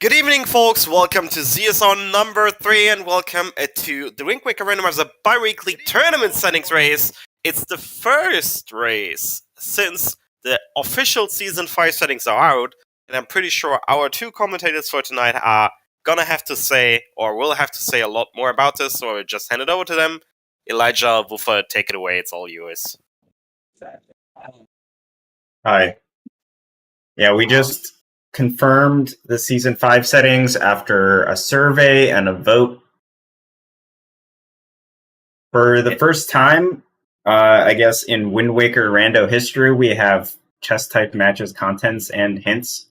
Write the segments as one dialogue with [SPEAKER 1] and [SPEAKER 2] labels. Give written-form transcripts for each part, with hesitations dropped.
[SPEAKER 1] Good evening, folks. Welcome to ZSR number 3, and welcome to the Wind Waker Randomizer bi-weekly tournament settings race. It's the first race since the official Season 5 settings are out, and I'm pretty sure our two commentators for tonight are gonna have to say, or will have to say a lot more about this, so I'll just hand it over to them. Elijah, Woofer, take it away. It's all yours.
[SPEAKER 2] Hi. Yeah, we just confirmed the Season 5 settings after a survey and a vote. For the first time, I guess, in Wind Waker Rando history, we have chess-type matches, contents, and hints.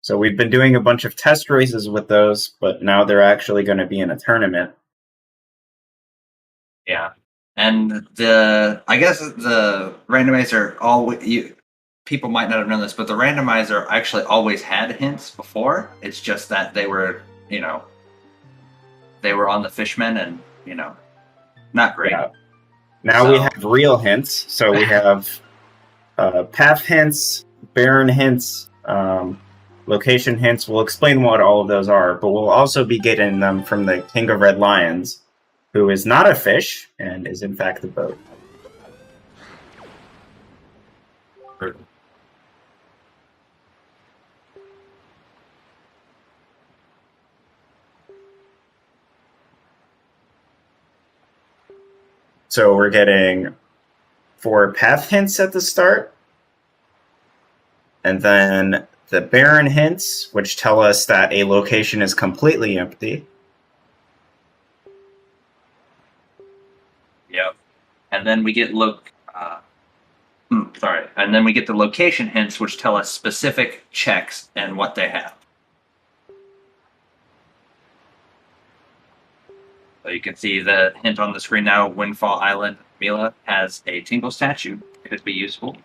[SPEAKER 2] So we've been doing a bunch of test races with those, but now they're actually going to be in a tournament.
[SPEAKER 3] Yeah, and I guess the randomizer people might not have known this, but the randomizer actually always had hints before. It's just that they were, they were on the Fishmen and, not great.
[SPEAKER 2] Yeah. Now we have real hints. So we have path hints, Baron hints, location hints. We'll explain what all of those are, but we'll also be getting them from the King of Red Lions, who is not a fish and is in fact the boat. So we're getting 4 path hints at the start, and then the Baron hints, which tell us that a location is completely empty.
[SPEAKER 3] Yep. And then we get and then we get the location hints, which tell us specific checks and what they have. So you can see the hint on the screen now. Windfall Island Mila has a Tingle statue. It could be useful.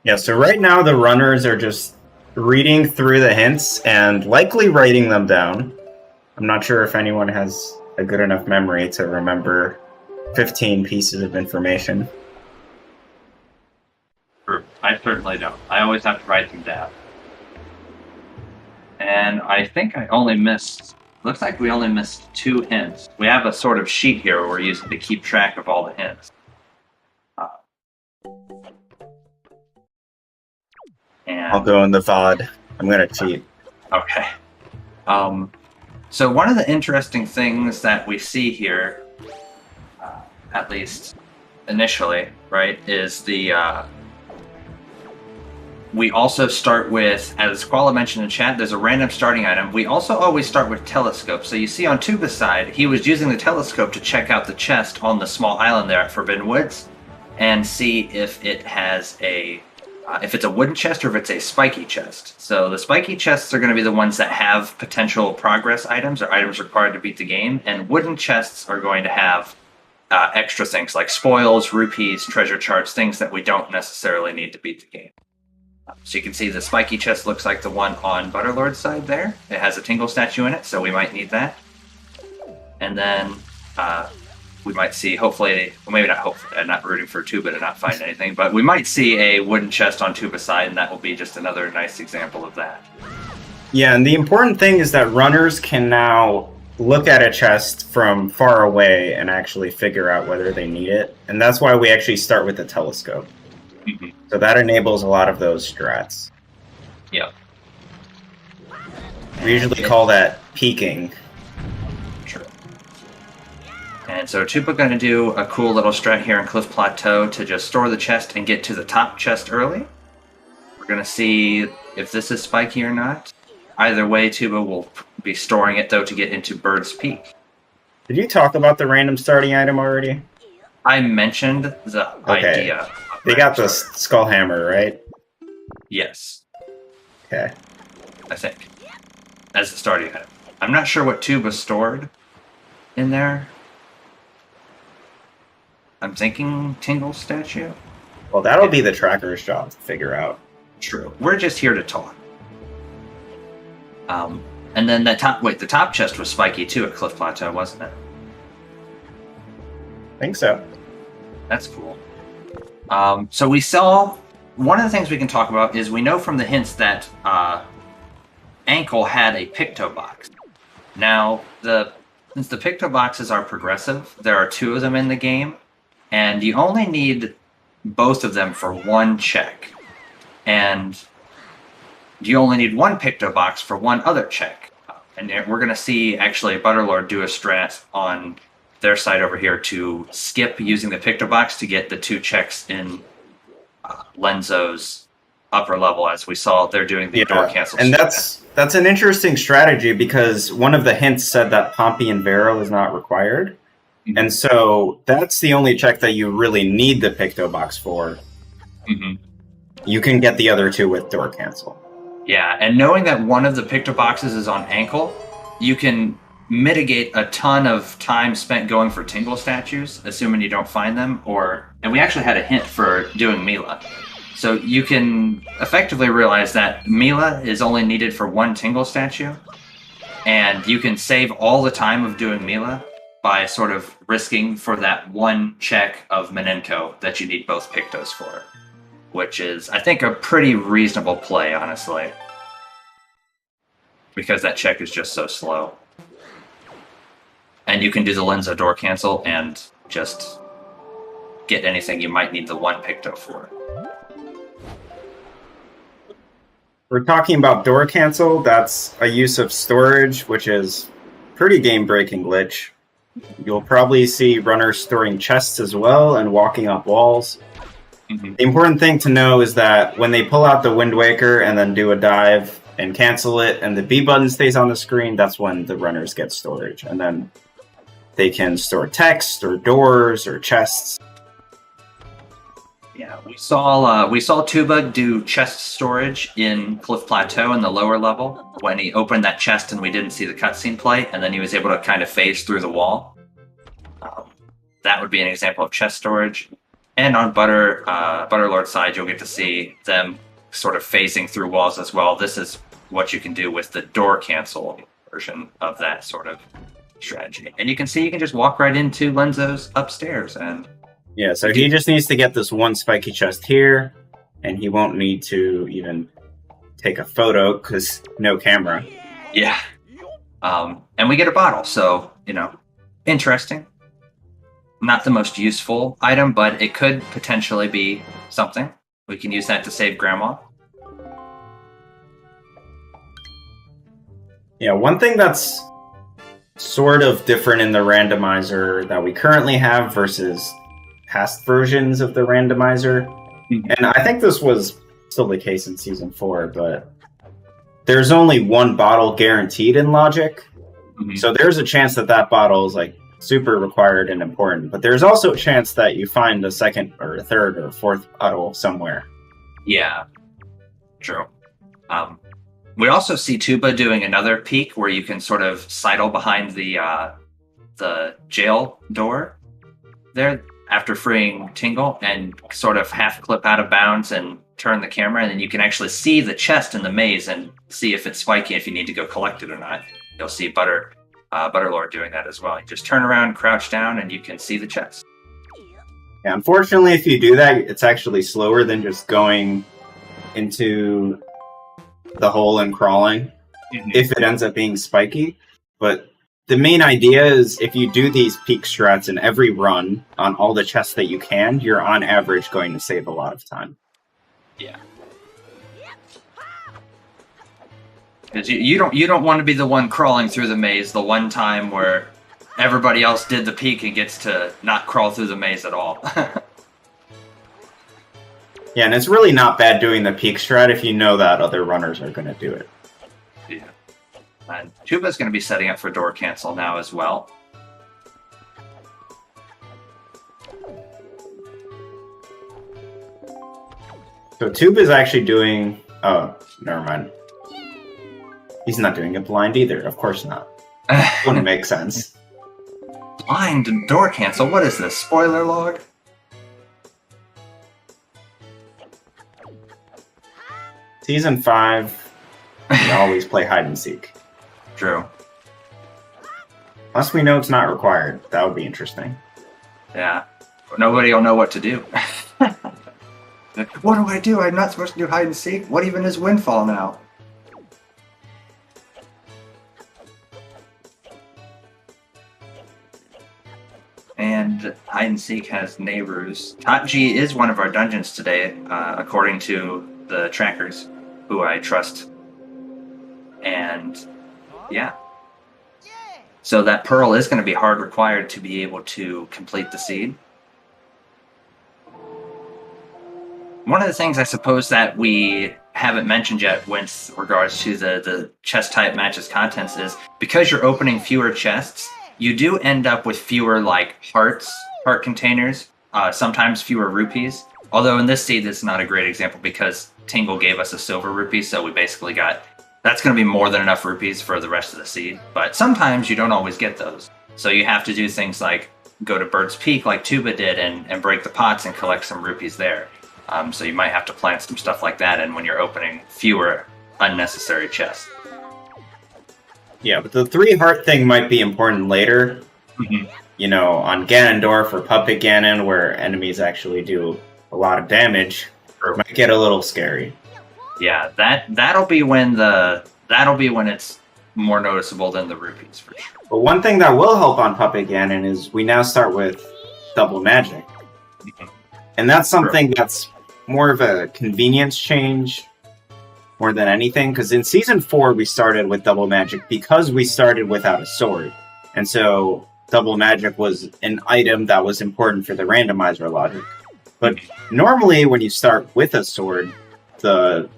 [SPEAKER 2] Yeah, so right now the runners are just reading through the hints and likely writing them down. I'm not sure if anyone has a good enough memory to remember 15 pieces of information.
[SPEAKER 3] I certainly don't. I always have to write them down. And I think looks like we only missed 2 hints. We have a sort of sheet here we're using to keep track of all the hints.
[SPEAKER 2] I'll go in the VOD. I'm going to cheat.
[SPEAKER 3] Okay. So one of the interesting things that we see here, at least initially, right, is we also start with, as Squalla mentioned in chat, there's a random starting item. We also always start with telescope. So you see on Tuba's side, he was using the telescope to check out the chest on the small island there at Forbidden Woods and see if it has if it's a wooden chest or if it's a spiky chest. So the spiky chests are going to be the ones that have potential progress items or items required to beat the game, and wooden chests are going to have extra things like spoils, rupees, treasure charts, things that we don't necessarily need to beat the game. So you can see the spiky chest looks like the one on Butterlord's side there. It has a Tingle statue in it, so we might need that. And then we might see, hopefully, well, maybe not hopefully, I'm not rooting for Tuba to not find anything, but we might see a wooden chest on Tuba's side, and that will be just another nice example of that.
[SPEAKER 2] Yeah, and the important thing is that runners can now look at a chest from far away and actually figure out whether they need it. And that's why we actually start with the telescope.
[SPEAKER 3] Mm-hmm.
[SPEAKER 2] So that enables a lot of those strats.
[SPEAKER 3] Yep.
[SPEAKER 2] We usually call that peeking.
[SPEAKER 3] Sure. And so Tuba going to do a cool little strat here in Cliff Plateau to just store the chest and get to the top chest early. We're going to see if this is spiky or not. Either way, Tuba will be storing it, though, to get into Bird's Peak.
[SPEAKER 2] Did you talk about the random starting item already?
[SPEAKER 3] I mentioned the idea.
[SPEAKER 2] They got the skull hammer, right?
[SPEAKER 3] Yes.
[SPEAKER 2] Okay.
[SPEAKER 3] I think. As the starting item. I'm not sure what Tuba stored in there. I'm thinking Tingle statue.
[SPEAKER 2] Well, that'll be the tracker's job to figure out.
[SPEAKER 3] True. We're just here to talk. And then the top chest was spiky too at Cliff Plateau, wasn't it?
[SPEAKER 2] I think so.
[SPEAKER 3] That's cool. So we saw, one of the things we can talk about is we know from the hints that Ankle had a Picto box. Now, since the Picto boxes are progressive, there are 2 of them in the game, and you only need both of them for 1 check. And you only need 1 Picto box for 1 other check. And we're going to see, actually, Butterlord do a strat on their side over here to skip using the Picto box to get the 2 checks in Lenzo's upper level, as we saw they're doing the door cancel.
[SPEAKER 2] And that's an interesting strategy, because one of the hints said that Pompey and Vero is not required. Mm-hmm. And so that's the only check that you really need the Picto box for. Mm-hmm. You can get the other 2 with door cancel.
[SPEAKER 3] Yeah, and knowing that one of the Picto boxes is on Ankle, you can mitigate a ton of time spent going for Tingle statues, assuming you don't find them, and we actually had a hint for doing Mila. So you can effectively realize that Mila is only needed for 1 Tingle statue, and you can save all the time of doing Mila by sort of risking for that 1 check of Menenko that you need both Pictos for, which is, I think, a pretty reasonable play, honestly, because that check is just so slow. And you can do the Lenzo door cancel and just get anything you might need the 1 Picto for.
[SPEAKER 2] We're talking about door cancel. That's a use of storage, which is pretty game-breaking glitch. You'll probably see runners storing chests as well and walking up walls. Mm-hmm. The important thing to know is that when they pull out the Wind Waker and then do a dive and cancel it, and the B button stays on the screen, that's when the runners get storage. And then they can store text or doors or chests.
[SPEAKER 3] Yeah, we saw Tuba do chest storage in Cliff Plateau in the lower level when he opened that chest and we didn't see the cutscene play, and then he was able to kind of phase through the wall. That would be an example of chest storage. And on Butterlord's side, you'll get to see them sort of phasing through walls as well. This is what you can do with the door cancel version of that sort of strategy. And you can see you can just walk right into Lenzo's upstairs and...
[SPEAKER 2] Yeah, so he just needs to get this 1 spiky chest here, and he won't need to even take a photo, because no camera.
[SPEAKER 3] Yeah. And we get a bottle, so, interesting. Not the most useful item, but it could potentially be something. We can use that to save Grandma.
[SPEAKER 2] Yeah, one thing that's sort of different in the randomizer that we currently have versus past versions of the randomizer, and I think this was still the case in Season 4, but there's only 1 bottle guaranteed in Logic, so there's a chance that bottle is like super required and important, but there's also a chance that you find a 2nd or a 3rd or 4th bottle somewhere.
[SPEAKER 3] Yeah, true. We also see Tuba doing another peek where you can sort of sidle behind the jail door there after freeing Tingle and sort of half clip out of bounds and turn the camera, and then you can actually see the chest in the maze and see if it's spiky, if you need to go collect it or not. You'll see Butterlord doing that as well. You just turn around, crouch down, and you can see the chest.
[SPEAKER 2] Yeah, unfortunately, if you do that, it's actually slower than just going into the hole and crawling, if it ends up being spiky. But the main idea is if you do these peak strats in every run on all the chests that you can, you're on average going to save a lot of time.
[SPEAKER 3] Yeah. Because you don't want to be the one crawling through the maze the one time where everybody else did the peak and gets to not crawl through the maze at all.
[SPEAKER 2] Yeah, and it's really not bad doing the peak strat if you know that other runners are going to do it.
[SPEAKER 3] Yeah. And Tuba's going to be setting up for door cancel now as well.
[SPEAKER 2] So Tuba's actually doing... Oh, never mind. He's not doing it blind either. Of course not. Wouldn't make sense.
[SPEAKER 3] Blind and door cancel? What is this? Spoiler log?
[SPEAKER 2] Season 5, we always play hide and seek.
[SPEAKER 3] True.
[SPEAKER 2] Unless we know it's not required. That would be interesting.
[SPEAKER 3] Yeah. Nobody will know what to do. What do I do? I'm not supposed to do hide and seek. What even is Windfall now? And hide and seek has neighbors. Tatji is one of our dungeons today, according to the trackers, who I trust. And yeah. So that pearl is going to be hard required to be able to complete the seed. One of the things I suppose that we haven't mentioned yet with regards to the chest type matches contents is because you're opening fewer chests, you do end up with fewer like heart containers, sometimes fewer rupees. Although in this seed, it's not a great example because Tingle gave us a silver rupee, so we basically got, that's going to be more than enough rupees for the rest of the seed. But sometimes you don't always get those. So you have to do things like go to Bird's Peak like Tuba did and break the pots and collect some rupees there. So you might have to plant some stuff like that in when you're opening fewer unnecessary chests.
[SPEAKER 2] Yeah, but the 3 heart thing might be important later.
[SPEAKER 3] Mm-hmm.
[SPEAKER 2] You know, on Ganondorf or Puppet Ganon, where enemies actually do a lot of damage, it might get a little scary.
[SPEAKER 3] Yeah, that'll be when it's more noticeable than the rupees for sure.
[SPEAKER 2] But one thing that will help on Puppet Ganon is we now start with double magic. And that's something that's more of a convenience change more than anything, because in Season 4 we started with double magic because we started without a sword. And so double magic was an item that was important for the randomizer logic. But normally when you start with a sword,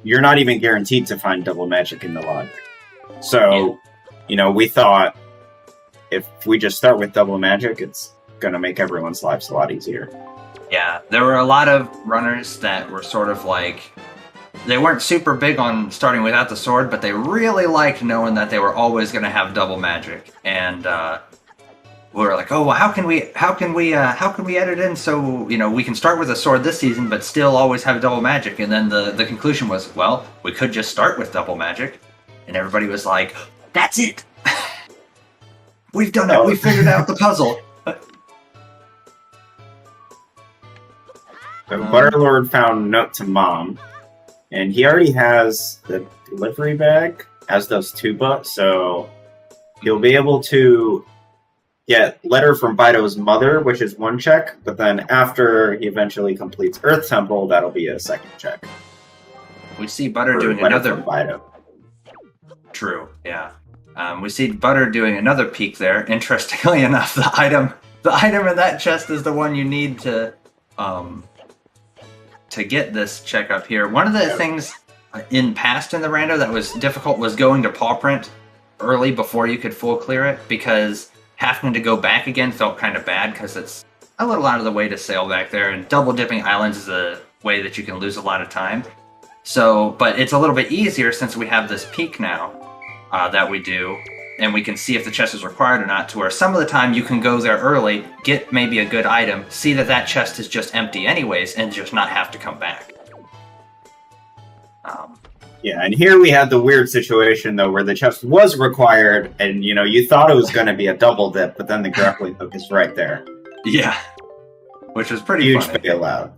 [SPEAKER 2] you're not even guaranteed to find double magic in the logic. So, you know, we thought if we just start with double magic, it's going to make everyone's lives a lot easier.
[SPEAKER 3] Yeah, there were a lot of runners that were sort of like, they weren't super big on starting without the sword, but they really liked knowing that they were always going to have double magic. And we were like, oh, well, how can we edit in so, you know, we can start with a sword this season, but still always have double magic? And then the conclusion was, well, we could just start with double magic. And everybody was like, that's it. We've done it. We figured out the puzzle.
[SPEAKER 2] So Butterlord found Note to Mom, and he already has the delivery bag, as does Tuba, so he'll be able to get letter from Bido's mother, which is 1 check, but then after he eventually completes Earth Temple, that'll be a 2nd check.
[SPEAKER 3] We see Butter doing another...
[SPEAKER 2] From Bido.
[SPEAKER 3] True, yeah. We see Butter doing another peek there. Interestingly enough, the item in that chest is the one you need to get this check up here. One of the things in the rando that was difficult was going to paw print early before you could full clear it, because having to go back again felt kind of bad because it's a little out of the way to sail back there, and double dipping islands is a way that you can lose a lot of time. So, but it's a little bit easier since we have this peek now that we do, and we can see if the chest is required or not, to where some of the time you can go there early, get maybe a good item, see that chest is just empty anyways, and just not have to come back.
[SPEAKER 2] Yeah, and here we had the weird situation, though, where the chest was required, and, you know, you thought it was going to be a double dip, but then the grappling hook is right there.
[SPEAKER 3] Yeah. Which was pretty
[SPEAKER 2] huge
[SPEAKER 3] funny.
[SPEAKER 2] bailout.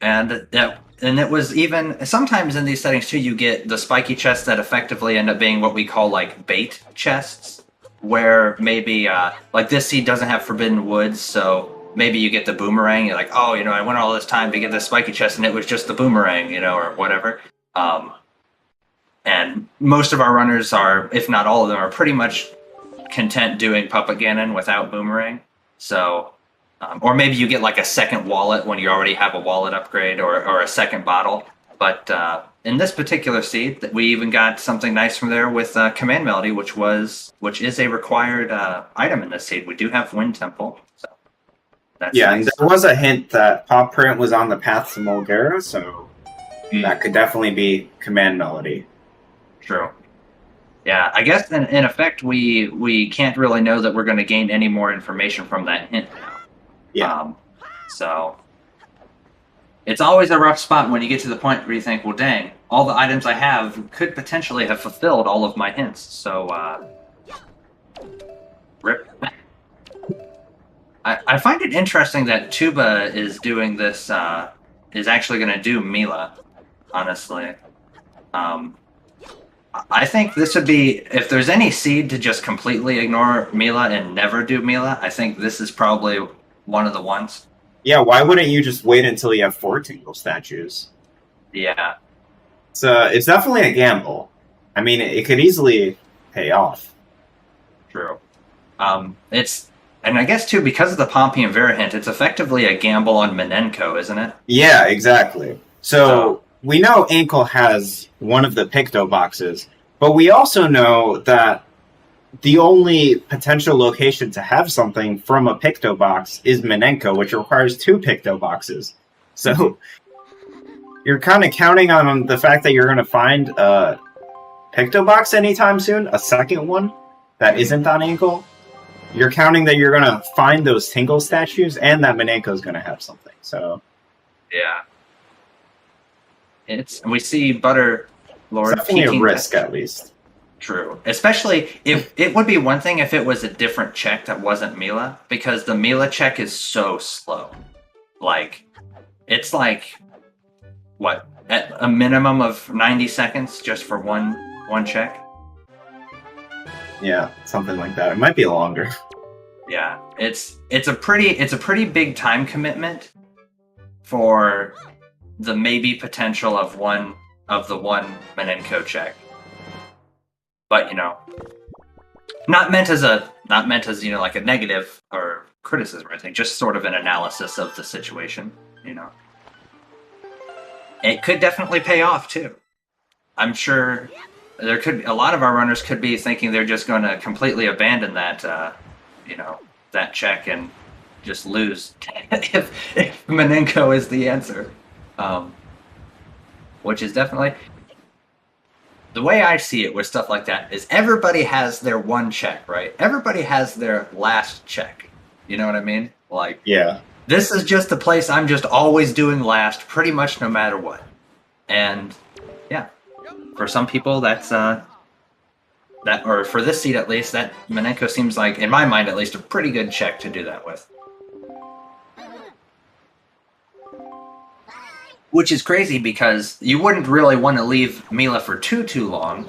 [SPEAKER 3] And it was even, sometimes in these settings, too, you get the spiky chests that effectively end up being what we call, like, bait chests, where maybe, like, this seed doesn't have Forbidden Woods, so maybe you get the boomerang, you're like, oh, you know, I went all this time to get this spiky chest, and it was just the boomerang, you know, or whatever. And most of our runners are, if not all of them, are pretty much content doing Puppet Ganon without boomerang. So, or maybe you get like a second wallet when you already have a wallet upgrade, or a second bottle. But in this particular seed, we even got something nice from there with Command Melody, which is a required item in this seed. We do have Wind Temple, so that's nice.
[SPEAKER 2] And there was a hint that Pop Print was on the path to Mulgara, so that could definitely be Command Melody.
[SPEAKER 3] True. Yeah, I guess in effect we can't really know that we're going to gain any more information from that hint now.
[SPEAKER 2] Yeah.
[SPEAKER 3] So it's always a rough spot when you get to the point where you think, well, dang, all the items I have could potentially have fulfilled all of my hints. So, rip. I find it interesting that Tuba is doing this is actually going to do Mila, honestly. I think this would be, if there's any seed to just completely ignore Mila and never do Mila, I think this is probably one of the ones.
[SPEAKER 2] Yeah, why wouldn't you just wait until you have 4 tingle statues?
[SPEAKER 3] Yeah.
[SPEAKER 2] It's definitely a gamble. I mean, it could easily pay off.
[SPEAKER 3] True. And I guess, too, because of the Pompey and Vera hint, it's effectively a gamble on Minenko, isn't it?
[SPEAKER 2] Yeah, exactly. So we know Ankle has one of the Picto boxes, but we also know that the only potential location to have something from a Picto box is Minenko, which requires 2 Picto boxes. So you're kind of counting on the fact that you're going to find a Picto box anytime soon, a second one that isn't on Ankle. You're counting that you're going to find those Tingle statues and that Minenko is going to have something. So
[SPEAKER 3] yeah. We see Butter Lord
[SPEAKER 2] it's definitely a risk, at least.
[SPEAKER 3] True. Especially if it would be one thing if it was a different check that wasn't Mila, because the Mila check is so slow. Like, it's like, what, at a minimum of 90 seconds just for one check?
[SPEAKER 2] Yeah, something like that. It might be longer.
[SPEAKER 3] Yeah, it's a pretty big time commitment for the maybe potential of the one Minenko check. But, you know, not meant as you know, like a negative or criticism or anything, just sort of an analysis of the situation, you know. It could definitely pay off too. I'm sure a lot of our runners could be thinking they're just going to completely abandon that you know, that check and just lose if Minenko is the answer. Which is definitely, the way I see it with stuff like that is everybody has their one check, right? Everybody has their last check. You know what I mean? Like,
[SPEAKER 2] yeah,
[SPEAKER 3] this is just the place I'm just always doing last, pretty much no matter what. And yeah, for some people that's or for this seed at least, that Minenko seems like, in my mind at least, a pretty good check to do that with. Which is crazy because you wouldn't really want to leave Mila for too long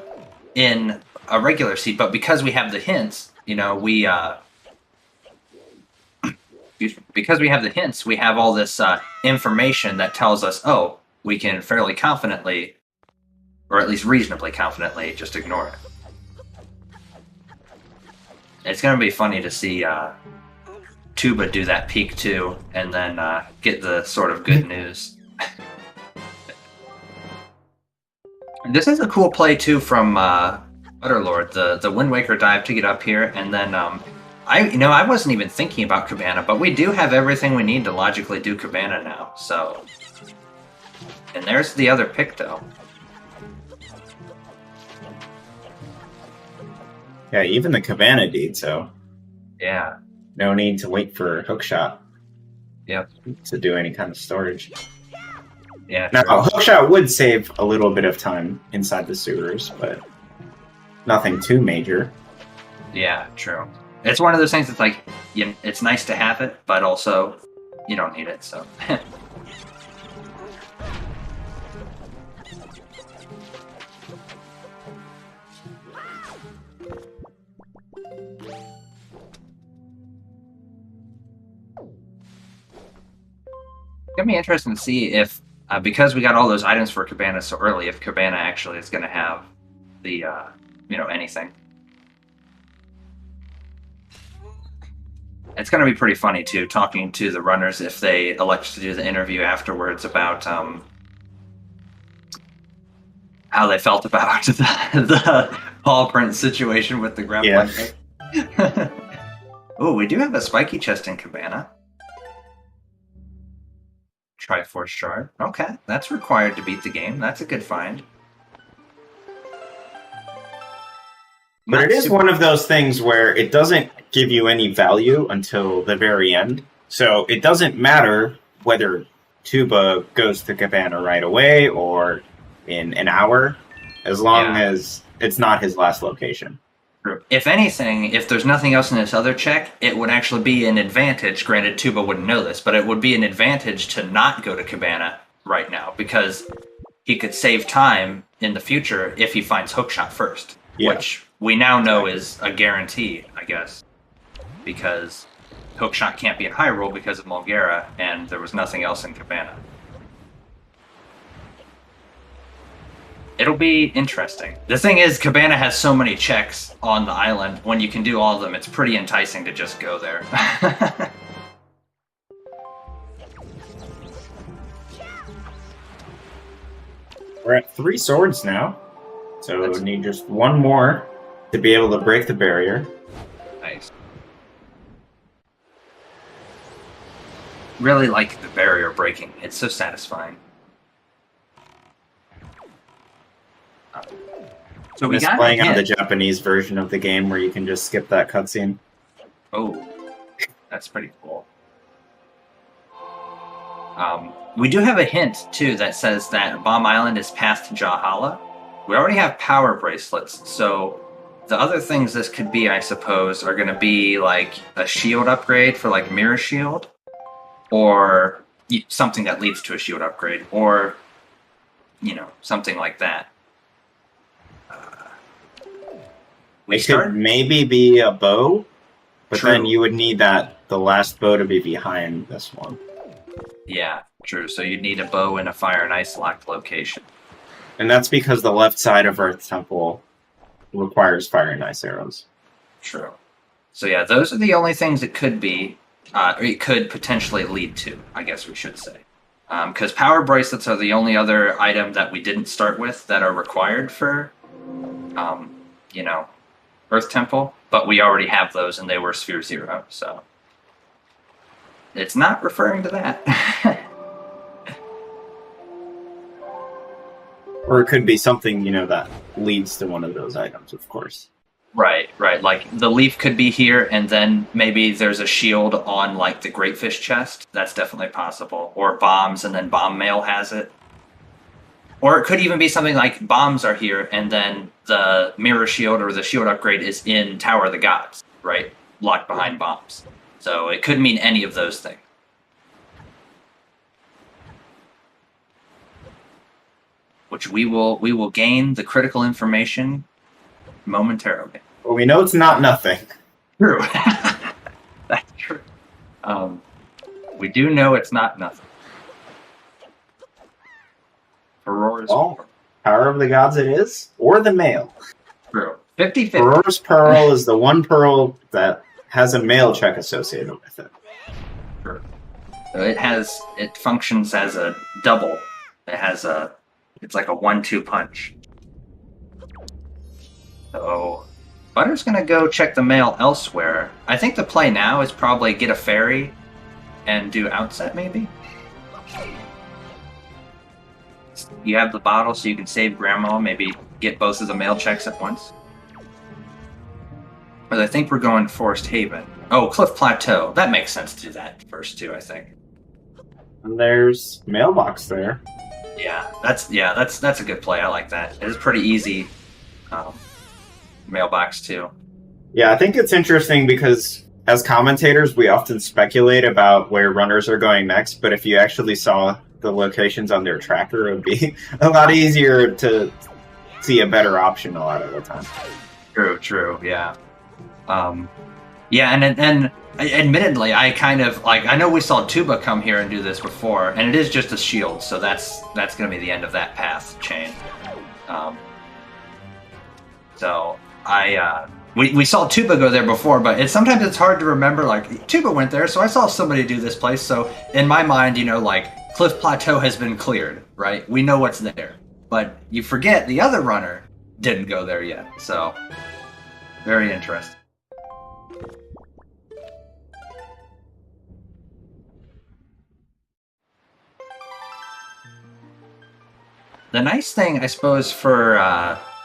[SPEAKER 3] in a regular seed, but because we have the hints, you know, because we have the hints, we have all this information that tells us, oh, we can fairly confidently, or at least reasonably confidently, just ignore it. It's going to be funny to see Tuba do that peek too, and then get the sort of good news. This is a cool play too from Butterlord, the Wind Waker dive to get up here, and then I wasn't even thinking about Cabana, but we do have everything we need to logically do Cabana now. So, and there's the other Picto.
[SPEAKER 2] Yeah, even the Cabana deed. So
[SPEAKER 3] yeah,
[SPEAKER 2] no need to wait for Hookshot.
[SPEAKER 3] Yep.
[SPEAKER 2] To do any kind of storage.
[SPEAKER 3] Yeah.
[SPEAKER 2] Now, Hookshot would save a little bit of time inside the sewers, but nothing too major.
[SPEAKER 3] Yeah, true. It's one of those things that's like, it's nice to have it, but also you don't need it, so. It's gonna be interesting to see if, because we got all those items for Cabana so early, if Cabana actually is gonna have the, anything. It's gonna be pretty funny too, talking to the runners if they elect to do the interview afterwards about how they felt about the paw print situation with the grappling hook. Yeah. Oh, we do have a spiky chest in Cabana. Triforce shard. Okay, that's required to beat the game. That's a good find.
[SPEAKER 2] But it is one of those things where it doesn't give you any value until the very end. So it doesn't matter whether Tuba goes to Cabana right away or in an hour, as long as it's not his last location.
[SPEAKER 3] If anything, if there's nothing else in this other check, it would actually be an advantage. Granted, Tuba wouldn't know this, but it would be an advantage to not go to Cabana right now because he could save time in the future if he finds Hookshot first, which we now know is a guarantee, I guess, because Hookshot can't be in Hyrule because of Mulgera, and there was nothing else in Cabana. It'll be interesting. The thing is, Cabana has so many checks on the island. When you can do all of them, it's pretty enticing to just go there.
[SPEAKER 2] We're at 3 swords now, so we need just one more to be able to break the barrier.
[SPEAKER 3] Nice. Really like the barrier breaking. It's so satisfying. So we got
[SPEAKER 2] playing on the Japanese version of the game where you can just skip that cutscene.
[SPEAKER 3] Oh, that's pretty cool. We do have a hint, too, that says that Bomb Island is past Jahala. We already have power bracelets, so the other things this could be, I suppose, are going to be like a shield upgrade for like Mirror Shield, or something that leads to a shield upgrade, or, you know, something like that.
[SPEAKER 2] It could maybe be a bow, but
[SPEAKER 3] True.
[SPEAKER 2] then you would need the last bow to be behind this one.
[SPEAKER 3] Yeah, true. So you'd need a bow in a fire and ice locked location.
[SPEAKER 2] And that's because the left side of Earth Temple requires fire and ice arrows.
[SPEAKER 3] True. So yeah, those are the only things it could be, it could potentially lead to, I guess we should say. Because power bracelets are the only other item that we didn't start with that are required for, you know, Earth Temple, but we already have those and they were Sphere 0, so it's not referring to that.
[SPEAKER 2] Or it could be something, you know, that leads to one of those items, of course.
[SPEAKER 3] Right. Like, the leaf could be here, and then maybe there's a shield on, like, the Great Fish chest. That's definitely possible. Or bombs, and then Bomb Mail has it. Or it could even be something like bombs are here, and then the Mirror Shield or the shield upgrade is in Tower of the Gods, right? Locked behind bombs. So it could mean any of those things. Which we will gain the critical information momentarily.
[SPEAKER 2] Well, we know it's not nothing.
[SPEAKER 3] True. That's true. We do know it's not nothing. Aurora's
[SPEAKER 2] Power of the Gods it is, or the mail.
[SPEAKER 3] True. 50-50.
[SPEAKER 2] Aurora's Pearl is the one pearl that has a mail check associated with it.
[SPEAKER 3] True. So it functions as a double. It's like a 1-2 punch. So Butter's gonna go check the mail elsewhere. I think the play now is probably get a ferry and do outset maybe. You have the bottle so you can save Grandma, maybe get both of the mail checks at once. But I think we're going Forest Haven. Oh, Cliff Plateau. That makes sense to do that first too, I think.
[SPEAKER 2] And there's mailbox there.
[SPEAKER 3] Yeah, that's a good play. I like that. It's pretty easy. Mailbox too.
[SPEAKER 2] Yeah, I think it's interesting because as commentators, we often speculate about where runners are going next, but if you actually saw the locations on their tracker, it would be a lot easier to see a better option a lot of the time.
[SPEAKER 3] True, yeah. And admittedly, I kind of like. I know we saw Tuba come here and do this before, and it is just a shield, so that's going to be the end of that path chain. So we saw Tuba go there before, but sometimes it's hard to remember. Like Tuba went there, so I saw somebody do this place. So in my mind, you know, like Cliff Plateau has been cleared, right? We know what's there, but you forget the other runner didn't go there yet. So very interesting. The nice thing, I suppose, for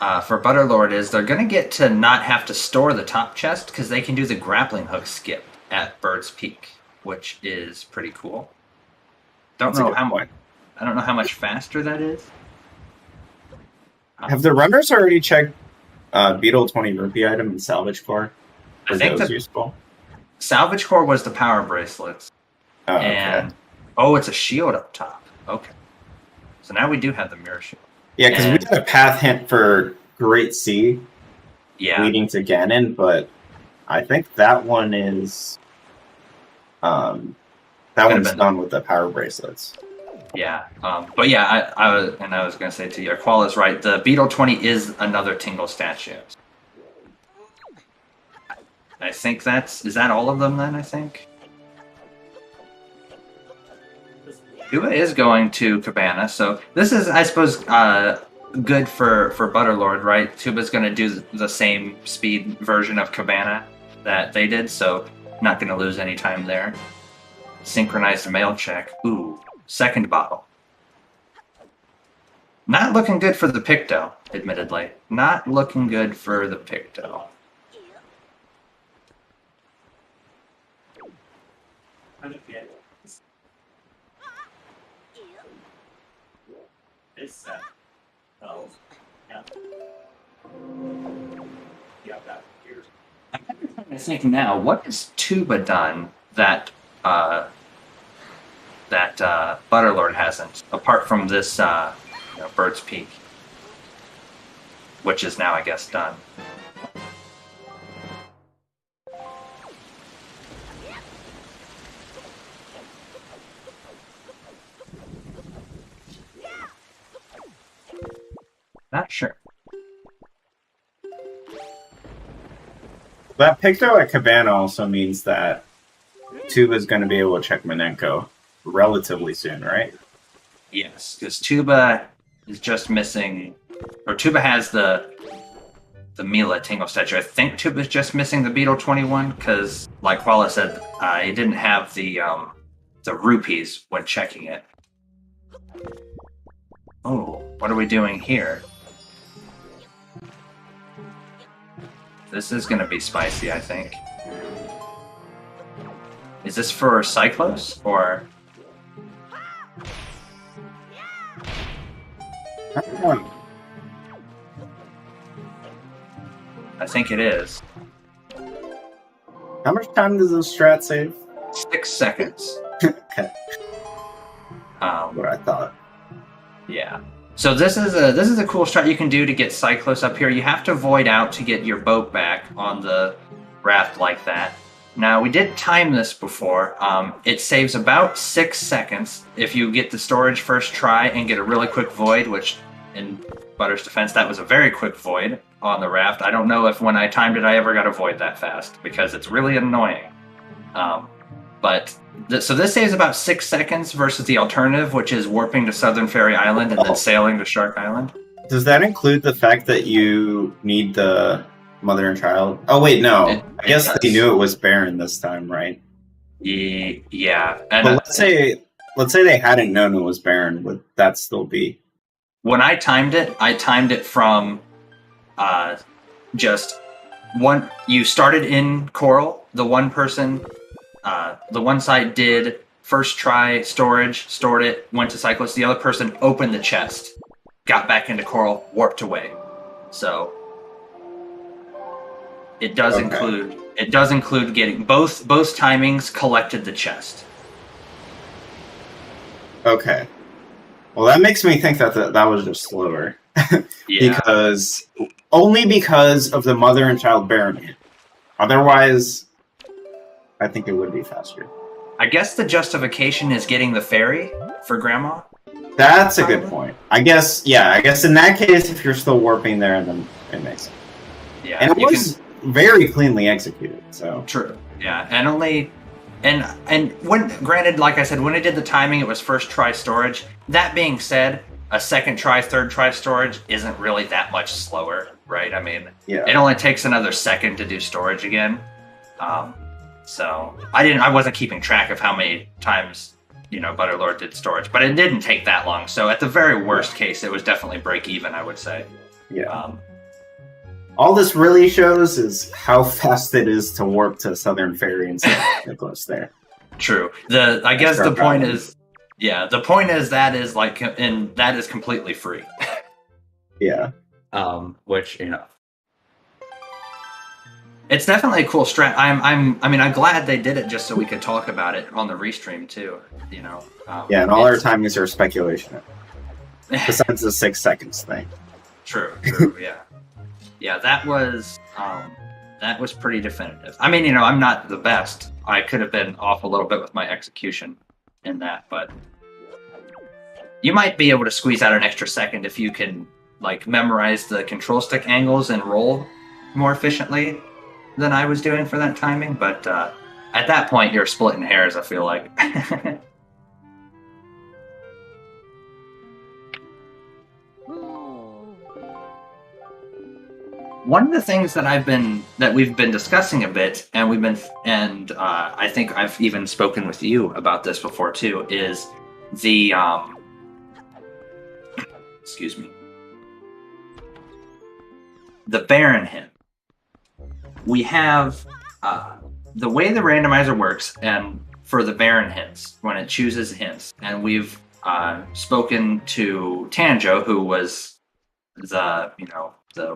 [SPEAKER 3] Butterlord is they're going to get to not have to store the top chest because they can do the grappling hook skip at Bird's Peak, which is pretty cool. I don't know how much faster that is.
[SPEAKER 2] Have the runners already checked Beetle 20 Rupee item and Salvage Core?
[SPEAKER 3] I think that
[SPEAKER 2] useful.
[SPEAKER 3] Salvage Core was the power bracelets.
[SPEAKER 2] Oh, okay.
[SPEAKER 3] And it's a shield up top. Okay. So now we do have the mirror shield.
[SPEAKER 2] Yeah, because we got a path hint for Great Sea leading to Ganon, but I think that one is that one's done with the power bracelets.
[SPEAKER 3] Yeah, but yeah, I was going to say to you, Qual is right. The Beetle 20 is another Tingle statue. I think is that all of them then, I think? Tuba is going to Cabana, so this is, I suppose, good for Butterlord, right? Tuba's going to do the same speed version of Cabana that they did, so not going to lose any time there. Synchronized mail check. Ooh, second bottle. Not looking good for the Picto, admittedly. Not looking good for the Picto. I think now, what has Tuba done that Butterlord hasn't, apart from this Bird's Peak, which is now, I guess, done. Not sure.
[SPEAKER 2] That Picto at Cabana also means that Tuba's going to be able to check Minenko relatively soon, right?
[SPEAKER 3] Yes, because Tuba is just missing, or Tuba has the Mila Tingle statue. I think Tuba's just missing the Beetle 21 because, like Koala said, he didn't have the rupees when checking it. Oh, what are we doing here? This is going to be spicy, I think. Is this for Cyclos, or...? I think it is.
[SPEAKER 2] How much time does this strat save?
[SPEAKER 3] 6 seconds.
[SPEAKER 2] Okay. What I thought.
[SPEAKER 3] Yeah. So this is a cool strat you can do to get Cyclos up here. You have to void out to get your boat back on the raft like that. Now, we did time this before. It saves about 6 seconds if you get the storage first try and get a really quick void, which, in Butter's defense, that was a very quick void on the raft. I don't know if when I timed it I ever got a void that fast, because it's really annoying. So this saves about 6 seconds versus the alternative, which is warping to Southern Fairy Island and then sailing to Shark Island.
[SPEAKER 2] Does that include the fact that you need the mother and child? Oh wait, no. I guess they knew it was Baron this time, right?
[SPEAKER 3] Yeah. And
[SPEAKER 2] but let's say they hadn't known it was Baron. Would that still be?
[SPEAKER 3] When I timed it from just one. You started in Coral. The one person. The one side did first try storage, stored it, went to Cyclos. The other person opened the chest, got back into Coral, warped away. So it does include getting both timings collected the chest.
[SPEAKER 2] Okay. Well, that makes me think that that was just slower.
[SPEAKER 3] Yeah.
[SPEAKER 2] because of the mother and child Baron. Otherwise, I think it would be faster.
[SPEAKER 3] I guess the justification is getting the ferry for Grandma.
[SPEAKER 2] That's a good point. I guess in that case, if you're still warping there, then it makes sense.
[SPEAKER 3] Yeah,
[SPEAKER 2] and it was very cleanly executed. So
[SPEAKER 3] true. Yeah, and when granted, like I said, when I did the timing, it was first try storage. That being said, a second try, third try storage isn't really that much slower, right? I mean, it only takes another second to do storage again. So I wasn't keeping track of how many times, Butterlord did storage, but it didn't take that long. So at the very worst case, it was definitely break even, I would say.
[SPEAKER 2] Yeah. All this really shows is how fast it is to warp to Southern Fairy and Cyclos there.
[SPEAKER 3] True. I guess the point is, the point is that is completely free.
[SPEAKER 2] Yeah.
[SPEAKER 3] Which it's definitely a cool strat. I'm glad they did it just so we could talk about it on the restream too.
[SPEAKER 2] And all our timings are speculation. Besides the 6 seconds thing.
[SPEAKER 3] True, yeah. That was pretty definitive. I mean, I'm not the best. I could have been off a little bit with my execution in that, but you might be able to squeeze out an extra second if you can memorize the control stick angles and roll more efficiently than I was doing for that timing. But at that point, you're splitting hairs, I feel like. One of the things that we've been discussing a bit, and I think I've even spoken with you about this before too, is the excuse me, the Baron hint. We have the way the randomizer works, and for the Baron hints, when it chooses hints, and we've spoken to Tanjo, who was the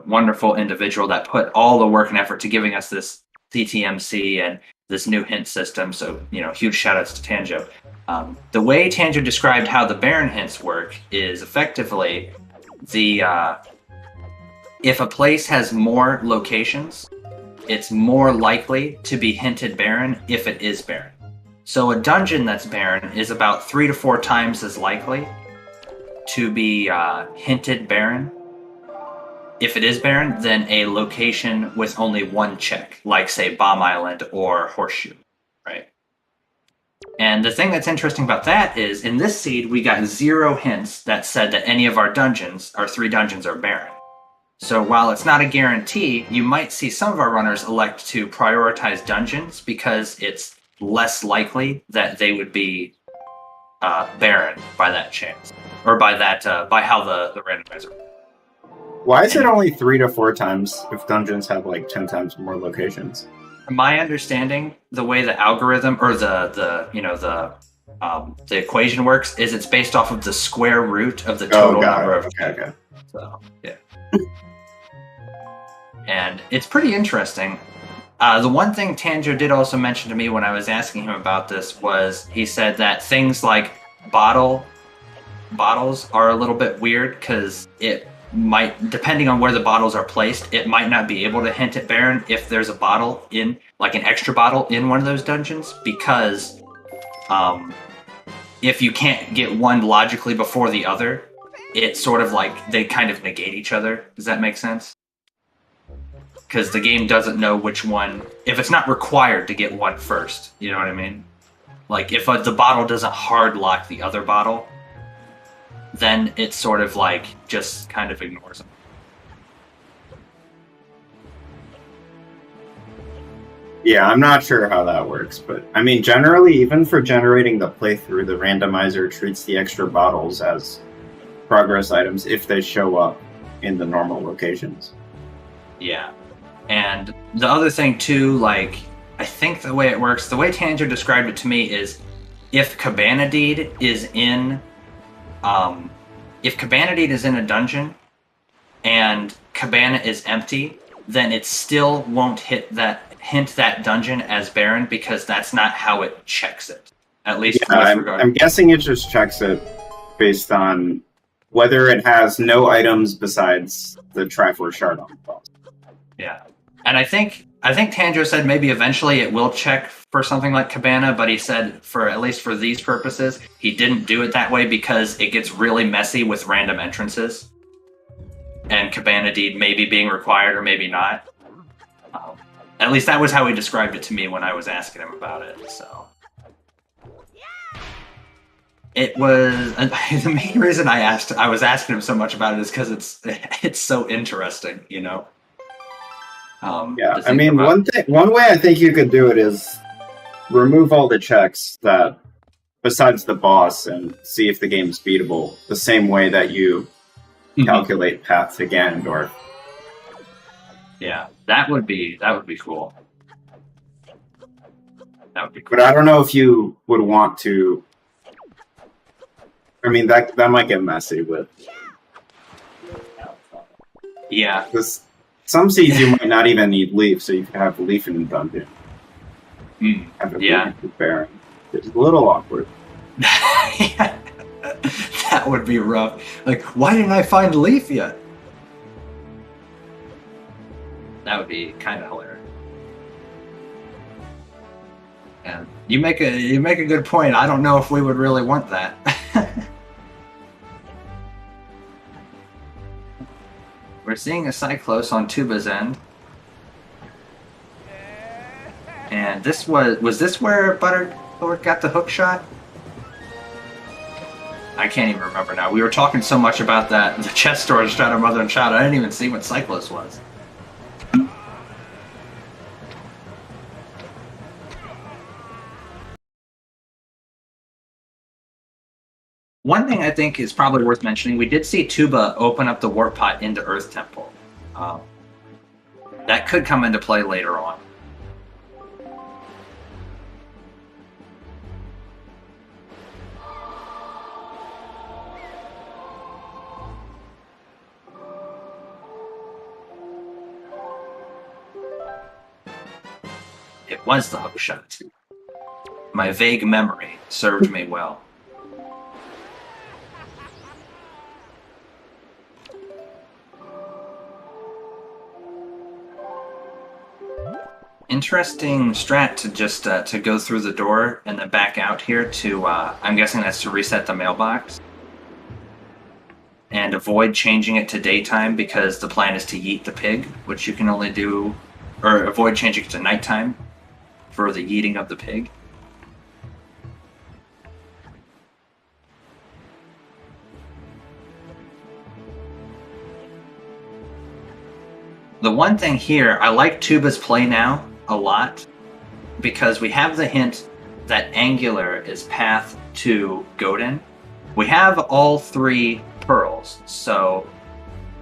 [SPEAKER 3] wonderful individual that put all the work and effort to giving us this CTMC and this new hint system. So, huge shout outs to Tanjo. The way Tanjo described how the Baron hints work is effectively if a place has more locations, it's more likely to be hinted Baron if it is Baron. So a dungeon that's Baron is about 3 to 4 times as likely to be hinted Baron if it is Baron than a location with only one check, like say Bomb Island or Horseshoe, right? And the thing that's interesting about that is in this seed, we got 0 hints that said that any of our 3 dungeons are Baron. So while it's not a guarantee, you might see some of our runners elect to prioritize dungeons because it's less likely that they would be Baron by that chance, or by by how the randomizer.
[SPEAKER 2] Why is it only 3 to 4 times if dungeons have 10 times more locations?
[SPEAKER 3] My understanding, the way the algorithm or the equation works is it's based off of the square root of the total number of.
[SPEAKER 2] Okay.
[SPEAKER 3] So yeah, and it's pretty interesting. The one thing Tanjo did also mention to me when I was asking him about this was he said that things like bottles are a little bit weird because it might, depending on where the bottles are placed, it might not be able to hint at Baron if there's a bottle in, an extra bottle in one of those dungeons, because if you can't get one logically before the other, it's sort of they kind of negate each other. Does that make sense? Because the game doesn't know which one, if it's not required to get one first, you know what I mean? If the bottle doesn't hard lock the other bottle, then it's sort of just kind of ignores them.
[SPEAKER 2] Yeah, I'm not sure how that works, but I mean, generally, even for generating the playthrough, the randomizer treats the extra bottles as progress items if they show up in the normal locations.
[SPEAKER 3] Yeah. And the other thing too, I think the way it works, the way Tanjo described it to me is if Cabana Deed is in a dungeon and Cabana is empty, then it still won't hint that dungeon as Baron because that's not how it checks it. At least
[SPEAKER 2] I'm guessing it just checks it based on whether it has no items besides the Triforce Shard on the boss.
[SPEAKER 3] Yeah. And I think Tanjo said maybe eventually it will check for something like Cabana, but he said at least for these purposes, he didn't do it that way because it gets really messy with random entrances. And Cabana Deed maybe being required or maybe not. At least that was how he described it to me when I was asking him about it, so. It was the main reason I was asking him so much about it is because it's so interesting,
[SPEAKER 2] Yeah, I mean, one way I think you could do it is remove all the checks that, besides the boss, and see if the game's beatable. The same way that you calculate path to Ganondorf.
[SPEAKER 3] Yeah, that would be cool. That would be cool.
[SPEAKER 2] But I don't know if you would want to. I mean, that might get messy with.
[SPEAKER 3] Yeah.
[SPEAKER 2] Some seeds you might not even need Leaf, so you can have Leaf in the dungeon.
[SPEAKER 3] Yeah.
[SPEAKER 2] Leaf with Baron. It's a little awkward.
[SPEAKER 3] Yeah. That would be rough. Like, why didn't I find Leaf yet? That would be kind of hilarious. And you make a good point. I don't know if we would really want that. We're seeing a Cyclos on Tuba's end. And this was this where Butterlord got the hook shot? I can't even remember now. We were talking so much about that, the chest storage Shadow Mother and Child, I didn't even see what Cyclos was. One thing I think is probably worth mentioning, we did see Tuba open up the warp pot into Earth Temple. That could come into play later on. It was the hook shot. My vague memory served me well. Interesting strat to just to go through the door and then back out here to, I'm guessing that's to reset the mailbox. And avoid changing it to daytime because the plan is to yeet the pig, which you can only do, or avoid changing it to nighttime for the yeeting of the pig. The one thing here, I like Tuba's play now a lot because we have the hint that Angular is path to Godin. We have all 3 pearls, so,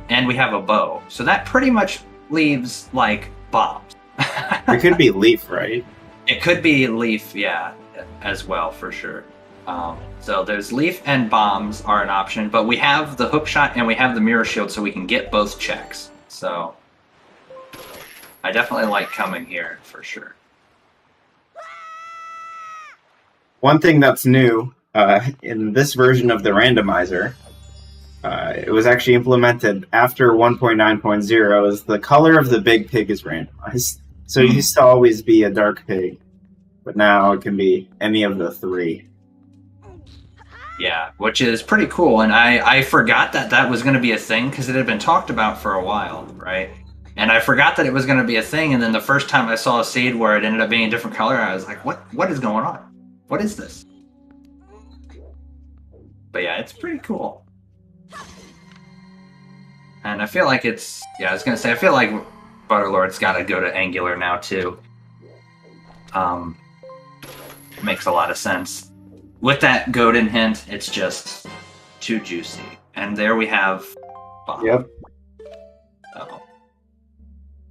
[SPEAKER 3] and we have a bow. So that pretty much leaves, like, bombs.
[SPEAKER 2] It could be Leaf, right?
[SPEAKER 3] It could be Leaf, yeah, as well, for sure. So there's Leaf and bombs are an option, but we have the hook shot and we have the mirror shield so we can get both checks. So I definitely like coming here, for sure.
[SPEAKER 2] One thing that's new in this version of the randomizer, it was actually implemented after 1.9.0, is the color of the big pig is randomized. So it used to always be a dark pig, but now it can be any of the 3.
[SPEAKER 3] Yeah, which is pretty cool, and I forgot that was going to be a thing, because it had been talked about for a while, right? And I forgot that it was going to be a thing, and then the first time I saw a seed where it ended up being a different color, I was like, what is going on? What is this? But yeah, it's pretty cool. And I feel like it's... Yeah, I was going to say, I feel like Butterlord's got to go to Angular now, too. Makes a lot of sense. With that Godin hint, it's just too juicy. And there we have Bob.
[SPEAKER 2] Yep.
[SPEAKER 3] So.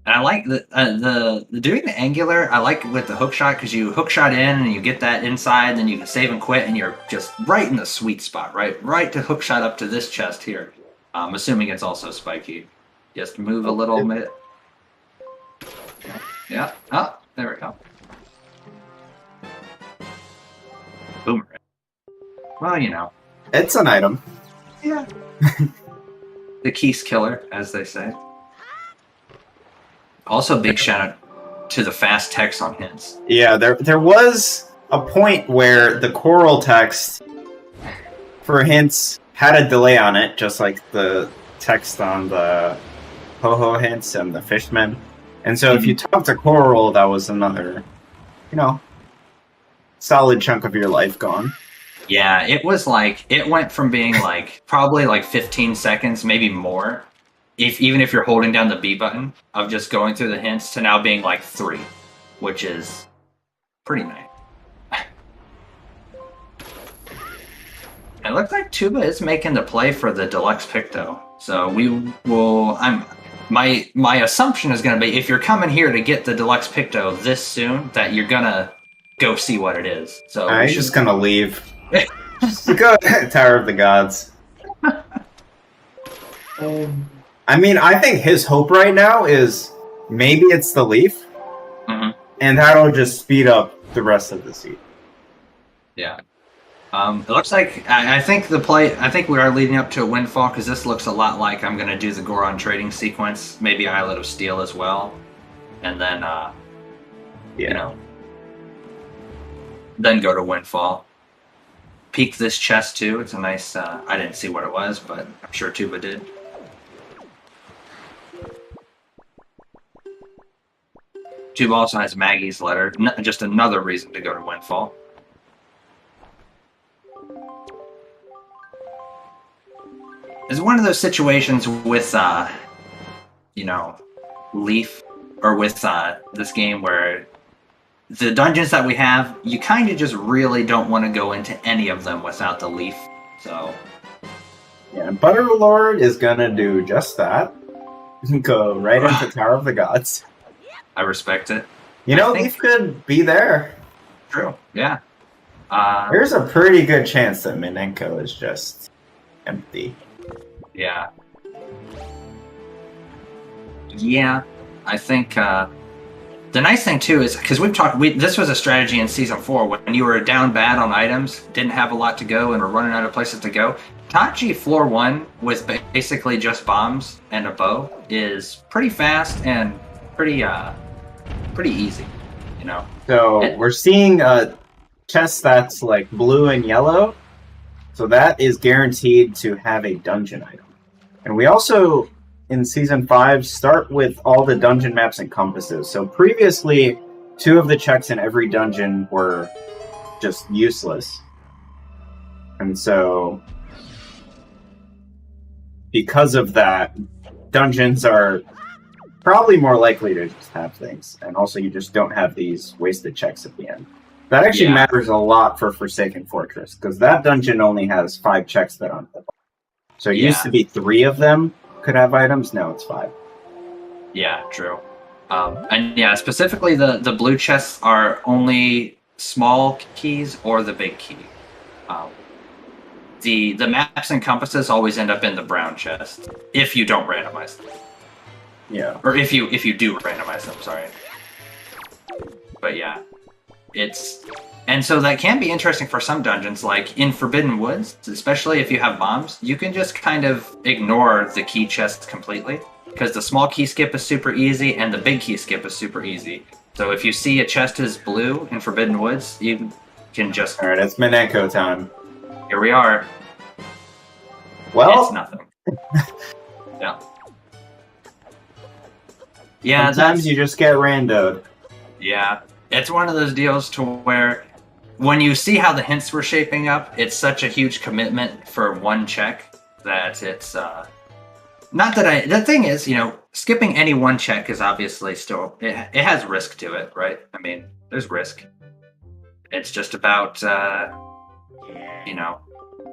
[SPEAKER 3] And I like the doing the Angular, I like with the hook shot, because you hook shot in and you get that inside, then you can save and quit, and you're just right in the sweet spot, right to hook shot up to this chest here. I'm assuming it's also spiky. Just move a little bit. Yeah. Oh, there we go. Boomerang. Well, you know.
[SPEAKER 2] It's an item.
[SPEAKER 3] Yeah. The Keys killer, as they say. Also, big shout out to the fast text on hints.
[SPEAKER 2] Yeah, there was a point where the coral text for hints had a delay on it, just like the text on the ho-ho hints and the fishman. And so if you talk to coral, that was another, solid chunk of your life gone.
[SPEAKER 3] Yeah, it was like, it went from being like, probably like 15 seconds, maybe more, even if you're holding down the B button, of just going through the hints, to now being like 3, which is pretty nice. It looks like Tuba is making the play for the deluxe Picto. So we will, my assumption is going to be, if you're coming here to get the deluxe Picto this soon, that you're going to go see what it is. So
[SPEAKER 2] I'm just going to leave. Just go Tower of the Gods. I mean, I think his hope right now is maybe it's the Leaf, and that'll just speed up the rest of the season.
[SPEAKER 3] Yeah. It looks like I think the play. I think we are leading up to a windfall because this looks a lot like I'm going to do the Goron trading sequence, maybe Islet of Steel as well, and then you know, then go to windfall. Peek this chest too. It's a nice. I didn't see what it was, but I'm sure Tuba did. Tuba also has Maggie's letter. Just another reason to go to windfall. It's one of those situations with, you know, Leaf, or with this game where the dungeons that we have, you kind of just really don't want to go into any of them without the Leaf. So,
[SPEAKER 2] yeah, Butterlord is gonna do just that. Go right into Tower of the Gods.
[SPEAKER 3] I respect it.
[SPEAKER 2] You know, Leaf could be there.
[SPEAKER 3] True. Yeah.
[SPEAKER 2] There's a pretty good chance that Minenko is just empty.
[SPEAKER 3] Yeah. Yeah, I think the nice thing too is because this was a strategy in season 4 when you were down bad on items, didn't have a lot to go, and were running out of places to go. Tachi floor 1 with basically just bombs and a bow is pretty fast and pretty easy, you know.
[SPEAKER 2] So we're seeing a chest that's like blue and yellow, so that is guaranteed to have a dungeon item. And we also, in Season 5, start with all the dungeon maps and compasses. So previously, 2 of the checks in every dungeon were just useless. And so, because of that, dungeons are probably more likely to just have things. And also, you just don't have these wasted checks at the end. That actually matters a lot for Forsaken Fortress, because that dungeon only has 5 checks that aren't the. So it used to be 3 of them could have items, now it's 5. Yeah,
[SPEAKER 3] true. And yeah, specifically the blue chests are only small keys or the big key. The maps and compasses always end up in the brown chest if you don't randomize them.
[SPEAKER 2] Yeah.
[SPEAKER 3] Or if you do randomize them, sorry. But yeah, and so that can be interesting for some dungeons, like in Forbidden Woods, especially if you have bombs, you can just kind of ignore the key chests completely, because the small key skip is super easy and the big key skip is super easy. So if you see a chest is blue in Forbidden Woods, you can just...
[SPEAKER 2] Alright, it's Minenko time.
[SPEAKER 3] Here we are.
[SPEAKER 2] Well...
[SPEAKER 3] It's nothing. Yeah. Yeah,
[SPEAKER 2] sometimes you just get randoed.
[SPEAKER 3] Yeah. It's one of those deals to where when you see how the hints were shaping up, it's such a huge commitment for one check that it's not that the thing is, you know, skipping any one check is obviously still it has risk to it, right? I mean, there's risk. It's just about you know,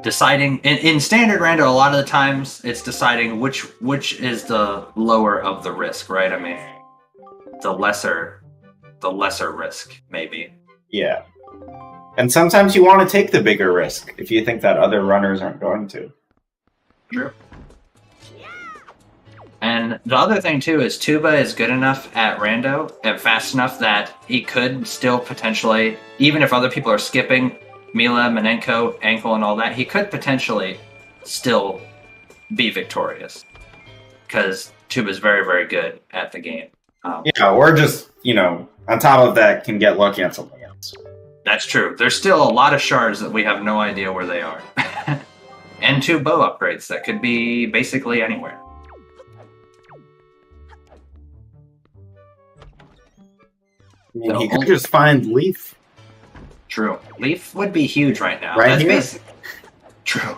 [SPEAKER 3] deciding in standard rando a lot of the times it's deciding which is the lower of the risk, right? I mean, the lesser risk, maybe.
[SPEAKER 2] Yeah. And sometimes you want to take the bigger risk if you think that other runners aren't going to.
[SPEAKER 3] True. And the other thing, too, is Tuba is good enough at rando and fast enough that he could still potentially, even if other people are skipping Mila, Minenko, Ankle, and all that, he could potentially still be victorious. Because Tuba is very, very good at the game.
[SPEAKER 2] Yeah, or just, you know, on top of that, can get lucky on something else.
[SPEAKER 3] That's true. There's still a lot of shards that we have no idea where they are. And 2 bow upgrades that could be basically anywhere.
[SPEAKER 2] I mean, he could just find Leaf.
[SPEAKER 3] True. Leaf would be huge right now.
[SPEAKER 2] Right here?
[SPEAKER 3] True.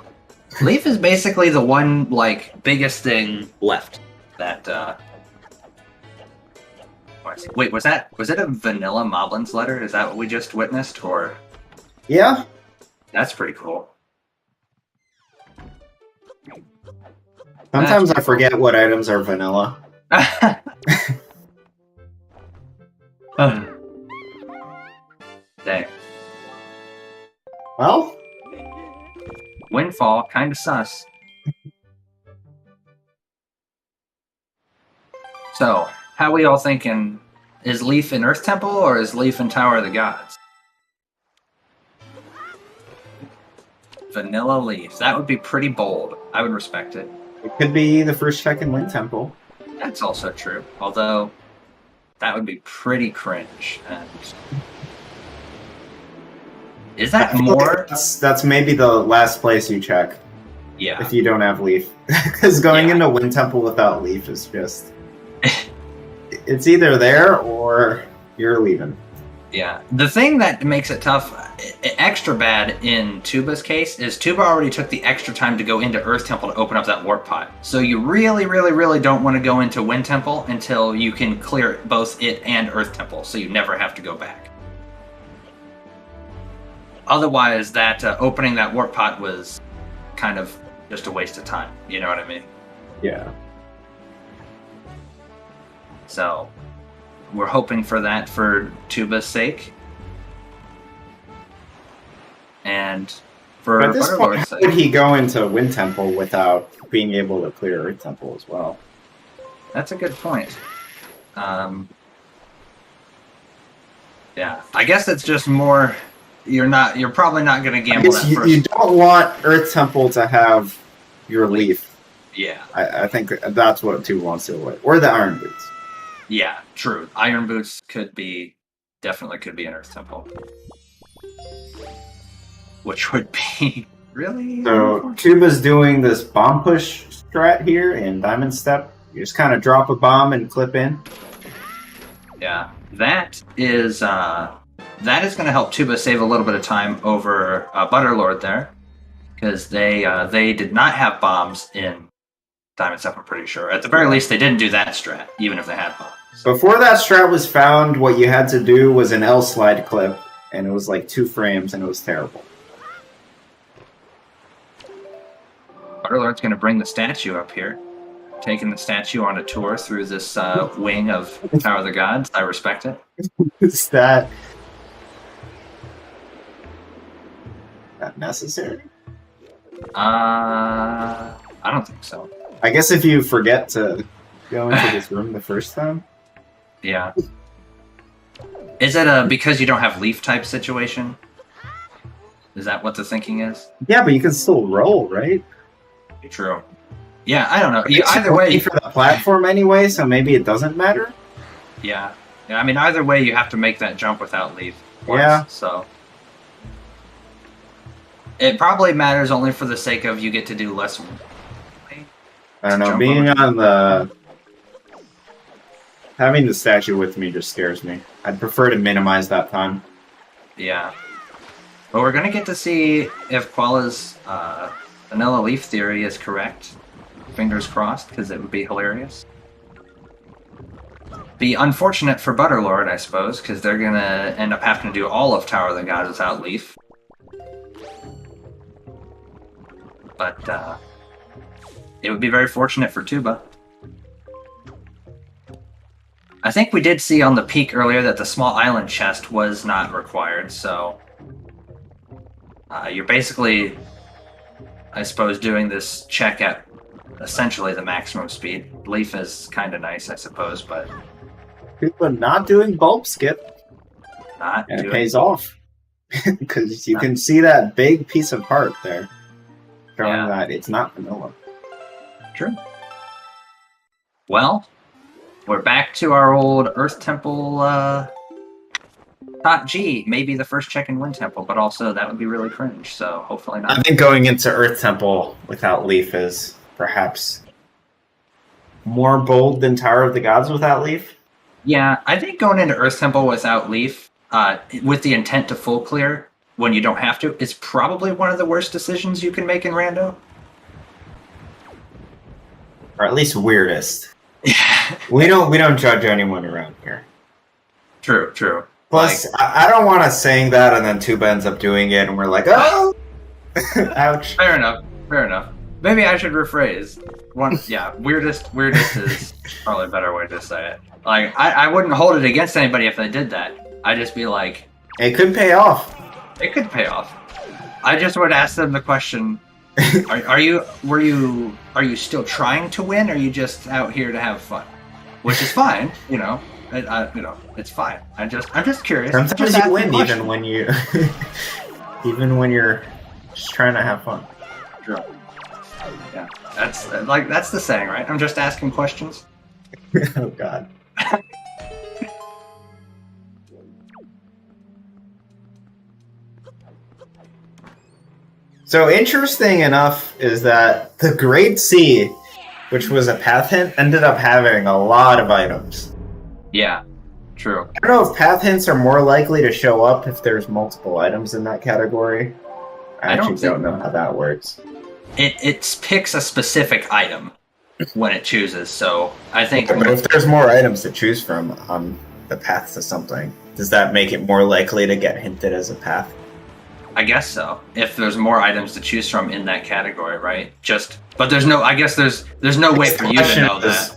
[SPEAKER 3] Leaf is basically the one, like, biggest thing left that, Wait, was it a vanilla Moblin's letter? Is that what we just witnessed, or?
[SPEAKER 2] Yeah.
[SPEAKER 3] That's pretty cool.
[SPEAKER 2] Sometimes I forget what items are vanilla.
[SPEAKER 3] Dang.
[SPEAKER 2] Well?
[SPEAKER 3] Windfall, kinda sus. So, how we all thinking? Is Leaf in Earth Temple or is Leaf in Tower of the Gods? Vanilla Leaf. That would be pretty bold. I would respect it.
[SPEAKER 2] It could be the first check in Wind Temple.
[SPEAKER 3] That's also true. Although, that would be pretty cringe. And is that more?
[SPEAKER 2] That's maybe the last place you check.
[SPEAKER 3] Yeah.
[SPEAKER 2] If you don't have Leaf. Because going into Wind Temple without Leaf is just... it's either there or you're leaving.
[SPEAKER 3] Yeah. The thing that makes it tough, extra bad in Tuba's case, is Tuba already took the extra time to go into Earth Temple to open up that warp pot. So you really, really, really don't want to go into Wind Temple until you can clear both it and Earth Temple, so you never have to go back. Otherwise, that opening that warp pot was kind of just a waste of time. You know what I mean?
[SPEAKER 2] Yeah.
[SPEAKER 3] So, we're hoping for that for Tuba's sake. And for
[SPEAKER 2] At this point,
[SPEAKER 3] Butterlord's
[SPEAKER 2] how
[SPEAKER 3] sake.
[SPEAKER 2] would he go into Wind Temple without being able to clear Earth Temple as well?
[SPEAKER 3] That's a good point. Yeah, I guess it's just more. You're probably not going to
[SPEAKER 2] I
[SPEAKER 3] gamble
[SPEAKER 2] guess
[SPEAKER 3] that first.
[SPEAKER 2] you don't want Earth Temple to have your Leaf.
[SPEAKER 3] Yeah,
[SPEAKER 2] I think that's what 2 wants to avoid. Or the Iron Boots.
[SPEAKER 3] yeah, true. Iron Boots definitely could be an Earth Temple, which would be really.
[SPEAKER 2] So Tuba's doing this bomb push strat here in Diamond Step. You just kind of drop a bomb and clip in.
[SPEAKER 3] Yeah, that is going to help Tuba save a little bit of time over Butterlord there, because they did not have bombs in Diamond Step. I'm pretty sure. At the very least, they didn't do that strat, even if they had bombs.
[SPEAKER 2] Before that strat was found, what you had to do was an L slide clip, and it was like 2 frames, and it was terrible.
[SPEAKER 3] Butterlord's going to bring the statue up here, taking the statue on a tour through this wing of Tower of the Gods. I respect it.
[SPEAKER 2] Is that necessary?
[SPEAKER 3] I don't think so.
[SPEAKER 2] I guess if you forget to go into this room the first time.
[SPEAKER 3] Yeah. Is it because you don't have leaf type situation? Is that what the thinking is?
[SPEAKER 2] Yeah, but you can still roll, right?
[SPEAKER 3] True. Yeah, I don't know.
[SPEAKER 2] It's
[SPEAKER 3] Either way,
[SPEAKER 2] only for the platform anyway, so maybe it doesn't matter.
[SPEAKER 3] yeah. I mean, either way, you have to make that jump without leaf. Once,
[SPEAKER 2] Yeah.
[SPEAKER 3] So it probably matters only for the sake of you get to do less.
[SPEAKER 2] I don't know,
[SPEAKER 3] Jump
[SPEAKER 2] being
[SPEAKER 3] over.
[SPEAKER 2] on the... Having the statue with me just scares me. I'd prefer to minimize that time.
[SPEAKER 3] Yeah. But we're gonna get to see if Qualla's vanilla leaf theory is correct. Fingers crossed, because it would be hilarious. Be unfortunate for Butterlord, I suppose, because they're gonna end up having to do all of Tower of the Gods without leaf. But it would be very fortunate for Tuba. I think we did see on the peak earlier that the small island chest was not required, so you're basically, I suppose, doing this check at essentially the maximum speed. Leaf is kind of nice, I suppose, but
[SPEAKER 2] People are not doing bulb skip,
[SPEAKER 3] not
[SPEAKER 2] and it
[SPEAKER 3] doing.
[SPEAKER 2] pays off. Because you can see that big piece of heart there, showing
[SPEAKER 3] Yeah.
[SPEAKER 2] that it's not vanilla.
[SPEAKER 3] True. Well, we're back to our old Earth Temple Thought G, maybe the first check in Wind Temple, but also that would be really cringe, so hopefully
[SPEAKER 2] I
[SPEAKER 3] not.
[SPEAKER 2] think going into Earth Temple without Leaf is perhaps more bold than Tower of the Gods without Leaf.
[SPEAKER 3] Yeah, I think going into Earth Temple without Leaf, with the intent to full clear when you don't have to, is probably one of the worst decisions you can make in Rando.
[SPEAKER 2] Or at least weirdest.
[SPEAKER 3] Yeah.
[SPEAKER 2] We don't judge anyone around here.
[SPEAKER 3] True.
[SPEAKER 2] Plus, I don't want us saying that and then Tuba ends up doing it and we're like, oh! Ouch.
[SPEAKER 3] Fair enough. Maybe I should rephrase. Weirdest is probably a better way to say it. Like, I wouldn't hold it against anybody if they did that. I'd just be like,
[SPEAKER 2] It could pay off.
[SPEAKER 3] it could pay off. I just would ask them the question, are you still trying to win, or are you just out here to have fun? Which is fine, it's fine. I'm just curious.
[SPEAKER 2] Sometimes
[SPEAKER 3] Just
[SPEAKER 2] you
[SPEAKER 3] ask
[SPEAKER 2] win
[SPEAKER 3] the question.
[SPEAKER 2] even when you're Just trying to have fun.
[SPEAKER 3] True. Yeah, that's the saying, right? I'm just asking questions.
[SPEAKER 2] Oh God. So interesting enough is that the Grade C, which was a path hint, ended up having a lot of items.
[SPEAKER 3] Yeah, true.
[SPEAKER 2] I don't know if path hints are more likely to show up if there's multiple items in that category. I actually don't know how that works.
[SPEAKER 3] It picks a specific item when it chooses, so I think...
[SPEAKER 2] But if there's more items to choose from on the path to something, does that make it more likely to get hinted as a path?
[SPEAKER 3] I guess so. If there's more items to choose from in that category, right? But there's no... I guess there's no way for you to know that.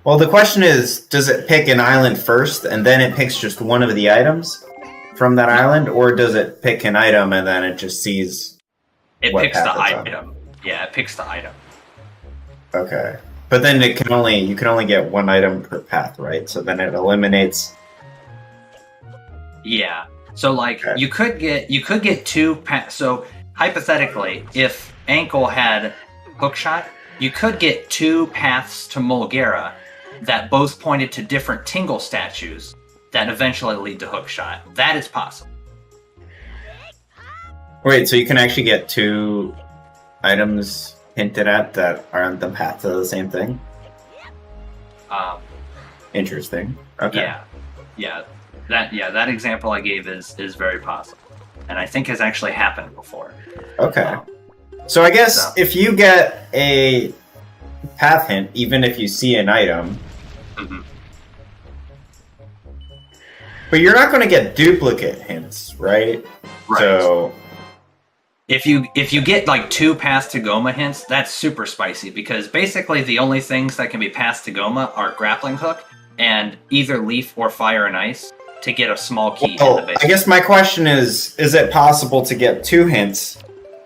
[SPEAKER 2] Well, the question is, does it pick an island first, and then it picks just one of the items from that island, or does it pick an item and then it just sees...
[SPEAKER 3] It picks the item. Yeah, it picks the item.
[SPEAKER 2] Okay. But then you can only get one item per path, right? So then it eliminates...
[SPEAKER 3] Yeah. So, like, okay. you could get two paths. So, hypothetically, if Ankle had Hookshot, you could get two paths to Mulgera that both pointed to different Tingle statues that eventually lead to Hookshot. That is possible.
[SPEAKER 2] Wait, so you can actually get two items hinted at that aren't the path to the same thing? Interesting. Okay.
[SPEAKER 3] Yeah. That example I gave is very possible, and I think has actually happened before.
[SPEAKER 2] Okay. So I guess if you get a path hint, even if you see an item, but you're not going to get duplicate hints, right?
[SPEAKER 3] Right.
[SPEAKER 2] So
[SPEAKER 3] if you get like two paths to Goma hints, that's super spicy, because basically the only things that can be passed to Goma are grappling hook and either leaf or fire and ice to get a small key in the base.
[SPEAKER 2] I guess my question is it possible to get two hints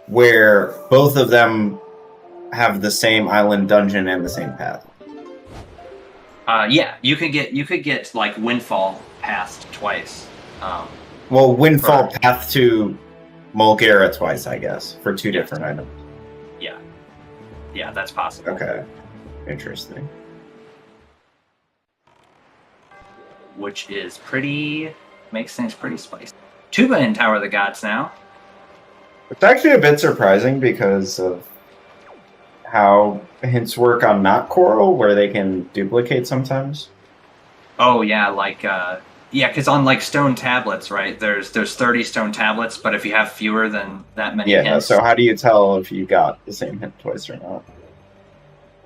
[SPEAKER 2] where both of them have the same island dungeon and the same path?
[SPEAKER 3] Yeah, you could get like Windfall passed twice.
[SPEAKER 2] Windfall path to Mulgera twice, I guess, for two different items.
[SPEAKER 3] Yeah, that's possible.
[SPEAKER 2] Okay, interesting.
[SPEAKER 3] Which is makes things pretty spicy. Tuba in Tower of the Gods now.
[SPEAKER 2] It's actually a bit surprising because of how hints work on not coral, where they can duplicate sometimes.
[SPEAKER 3] Oh yeah, because on like stone tablets, right? There's 30 stone tablets, but if you have fewer than that many hints...
[SPEAKER 2] so how do you tell if you got the same hint twice or not?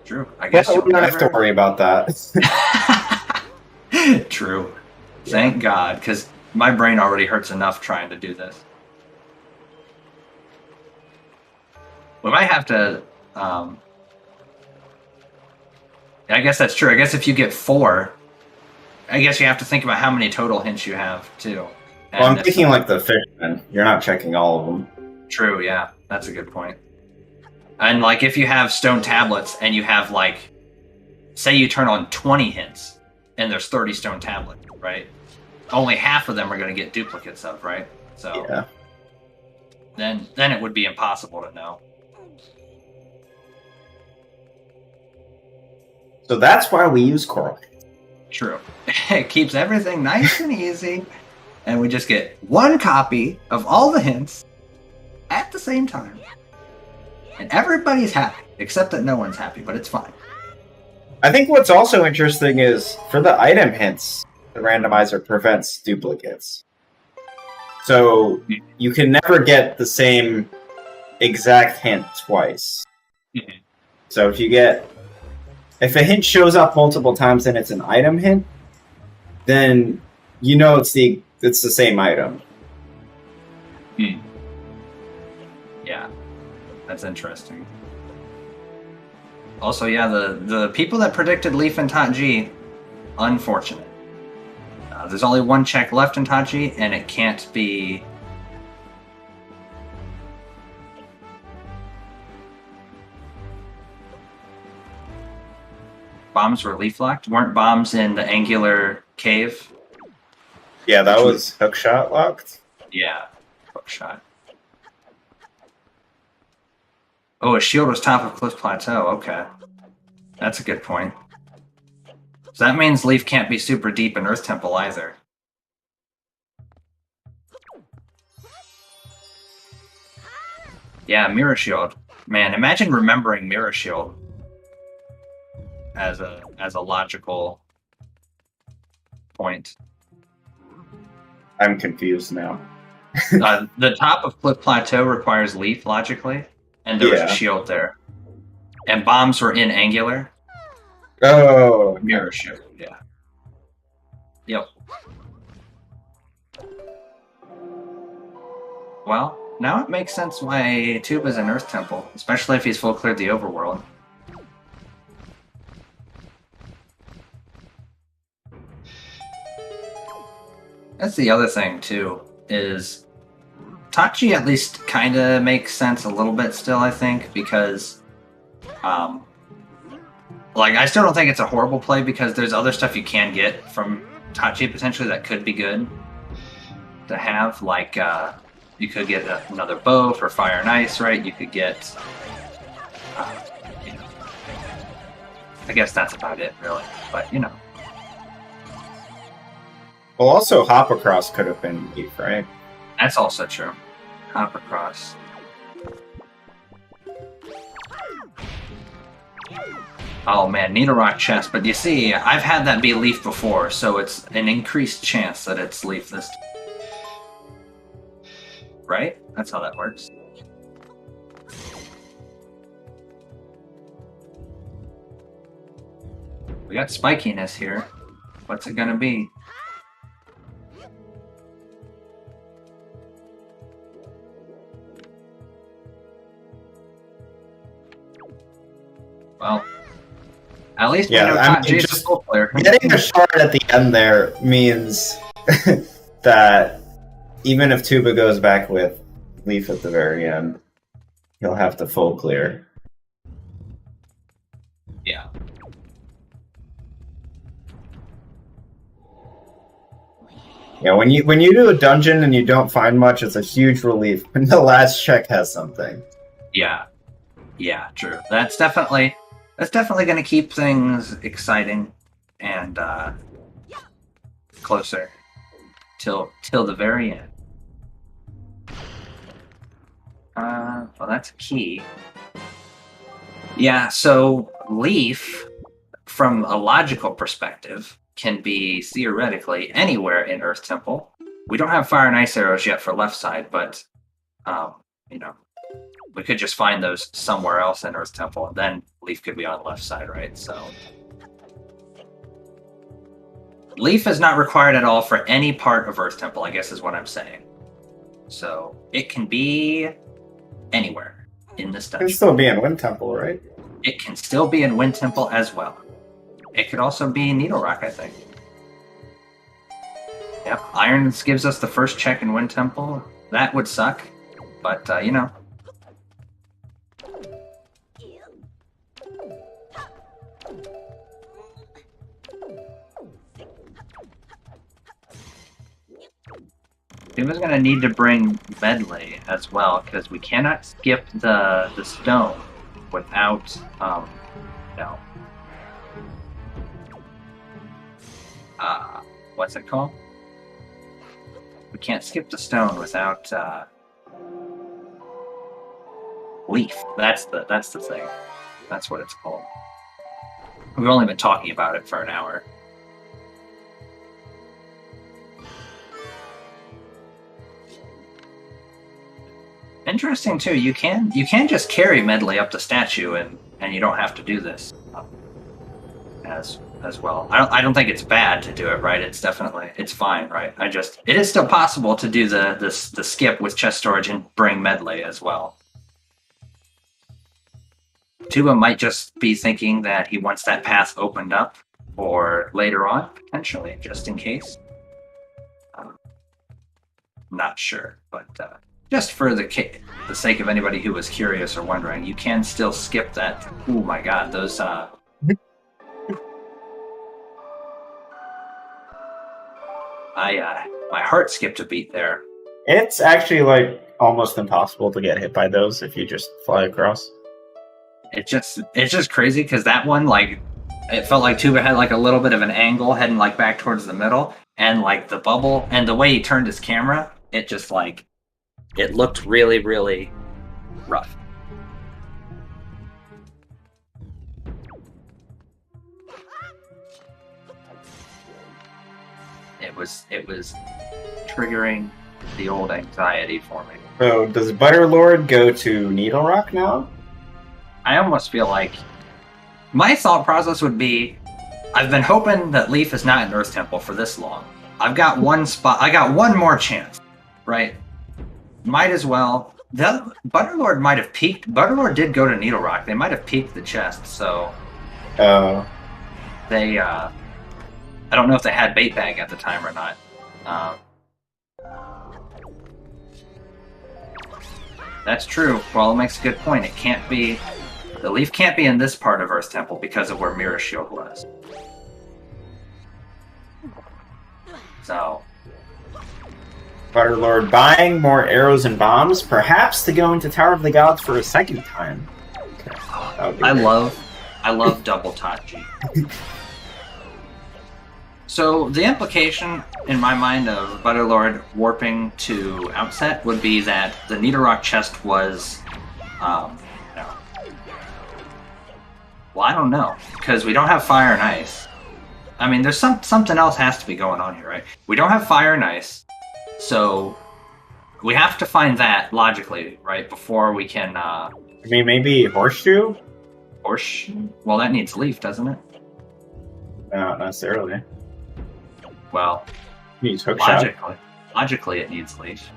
[SPEAKER 3] True. I guess
[SPEAKER 2] you don't have to worry about that.
[SPEAKER 3] True. Thank God, because my brain already hurts enough trying to do this. We might have to... I guess that's true. I guess if you get 4, I guess you have to think about how many total hints you have, too. And
[SPEAKER 2] I'm thinking like the fisherman. You're not checking all of them.
[SPEAKER 3] True, yeah. That's a good point. And, like, if you have stone tablets and you have, like... Say you turn on 20 hints, and there's 30 stone tablets, right? Only half of them are going to get duplicates of, right? So
[SPEAKER 2] yeah.
[SPEAKER 3] Then it would be impossible to know.
[SPEAKER 2] So that's why we use coral.
[SPEAKER 3] True. It keeps everything nice and easy, and we just get one copy of all the hints at the same time. And everybody's happy, except that no one's happy, but it's fine.
[SPEAKER 2] I think what's also interesting is, for the item hints, the randomizer prevents duplicates. So you can never get the same exact hint twice.
[SPEAKER 3] Mm-hmm.
[SPEAKER 2] So if a hint shows up multiple times and it's an item hint, then you know it's the same item.
[SPEAKER 3] Yeah, that's interesting. Also, yeah, the people that predicted Leaf and Taji, unfortunate. There's only one check left in Taji, and it can't be... Bombs were leaf locked? Weren't bombs in the angular cave?
[SPEAKER 2] Yeah, that was hookshot locked.
[SPEAKER 3] Yeah, hookshot. Oh, a shield was top of Cliff Plateau. Okay. That's a good point. So that means Leaf can't be super deep in Earth Temple either. Yeah, Mirror Shield. Man, imagine remembering Mirror Shield as a logical point.
[SPEAKER 2] I'm confused now.
[SPEAKER 3] The top of Cliff Plateau requires Leaf, logically, and there was a
[SPEAKER 2] Yeah.
[SPEAKER 3] shield there. And bombs were in Angular.
[SPEAKER 2] Oh,
[SPEAKER 3] Mirror Shield, yeah. Yep. Well, now it makes sense why Tuba's an Earth Temple, especially if he's full cleared the overworld. That's the other thing, too, is Tachi at least kind of makes sense a little bit still, I think, because, like, I still don't think it's a horrible play because there's other stuff you can get from Tachi potentially that could be good to have, like, you could get another bow for Fire and Ice, right? You could get, you know, I guess that's about it, really, but, you know.
[SPEAKER 2] well, also Hop Across could have been Leaf, right?
[SPEAKER 3] That's also true. Hop across. Oh man, Needle Rock chest, but you see, I've had that be Leaf before, so it's an increased chance that it's Leaf this time. Right? That's how that works. We got spikiness here. What's it gonna be? Well, at least we know Tachi's a full player.
[SPEAKER 2] Getting a shard at the end there means that even if Tuba goes back with Leaf at the very end, he'll have to full clear.
[SPEAKER 3] Yeah.
[SPEAKER 2] Yeah, when you do a dungeon and you don't find much, it's a huge relief when the last check has something.
[SPEAKER 3] Yeah. Yeah, true. That's definitely going to keep things exciting and closer till the very end. Well, that's a key. Yeah, so Leaf, from a logical perspective, can be theoretically anywhere in Earth Temple. We don't have Fire and Ice arrows yet for left side, but you know, we could just find those somewhere else in Earth Temple, and then Leaf could be on the left side, right? So Leaf is not required at all for any part of Earth Temple, I guess is what I'm saying. So it can be anywhere in this
[SPEAKER 2] It
[SPEAKER 3] dungeon.
[SPEAKER 2] can still be in Wind Temple, right?
[SPEAKER 3] It can still be in Wind Temple as well. It could also be Needle Rock, I think. Yep, Irons gives us the first check in Wind Temple. That would suck, but you know. Tuba's gonna need to bring Medley as well, because we cannot skip the stone without no. What's it called? We can't skip the stone without Leaf. That's the thing. That's what it's called. We've only been talking about it for an hour. Interesting too. You can just carry Medley up the statue, and you don't have to do this as well. I don't think it's bad to do it, right? It's fine, right? It is still possible to do the skip with chest storage and bring Medley as well. Tuba might just be thinking that he wants that path opened up, or later on potentially, just in case. Not sure, but. Just for the sake of anybody who was curious or wondering, you can still skip that. Oh my god, those my heart skipped a beat there.
[SPEAKER 2] It's actually like almost impossible to get hit by those if you just fly across.
[SPEAKER 3] it's just crazy because that one, like, it felt like Tuba had like a little bit of an angle heading like back towards the middle, and like the bubble and the way he turned his camera, it just like it looked really, really rough. It was triggering the old anxiety for me.
[SPEAKER 2] So does Butterlord go to Needle Rock now?
[SPEAKER 3] I almost feel like my thought process would be, I've been hoping that Leaf is not in Earth Temple for this long. I've got one spot. I got one more chance, right? Might as well. Butterlord might have peeked. Butterlord did go to Needle Rock. They might have peeked the chest, so they. I don't know if they had bait bag at the time or not. That's true. Well, it makes a good point. It can't be. The Leaf can't be in this part of Earth Temple because of where Mirror Shield was. So.
[SPEAKER 2] Butterlord buying more arrows and bombs, perhaps to go into Tower of the Gods for a second time. Okay.
[SPEAKER 3] I love double Tachi. So the implication in my mind of Butterlord warping to Outset would be that the Needle Rock chest was, no. Well, I don't know, because we don't have Fire and Ice. I mean, there's something else has to be going on here, right? We don't have Fire and Ice, so we have to find that logically, right, before we can. I
[SPEAKER 2] mean, maybe Horseshoe.
[SPEAKER 3] Horseshoe. Well, that needs Leaf, doesn't it?
[SPEAKER 2] No, not necessarily.
[SPEAKER 3] Well,
[SPEAKER 2] it needs Hookshot.
[SPEAKER 3] Logically, it needs Leaf.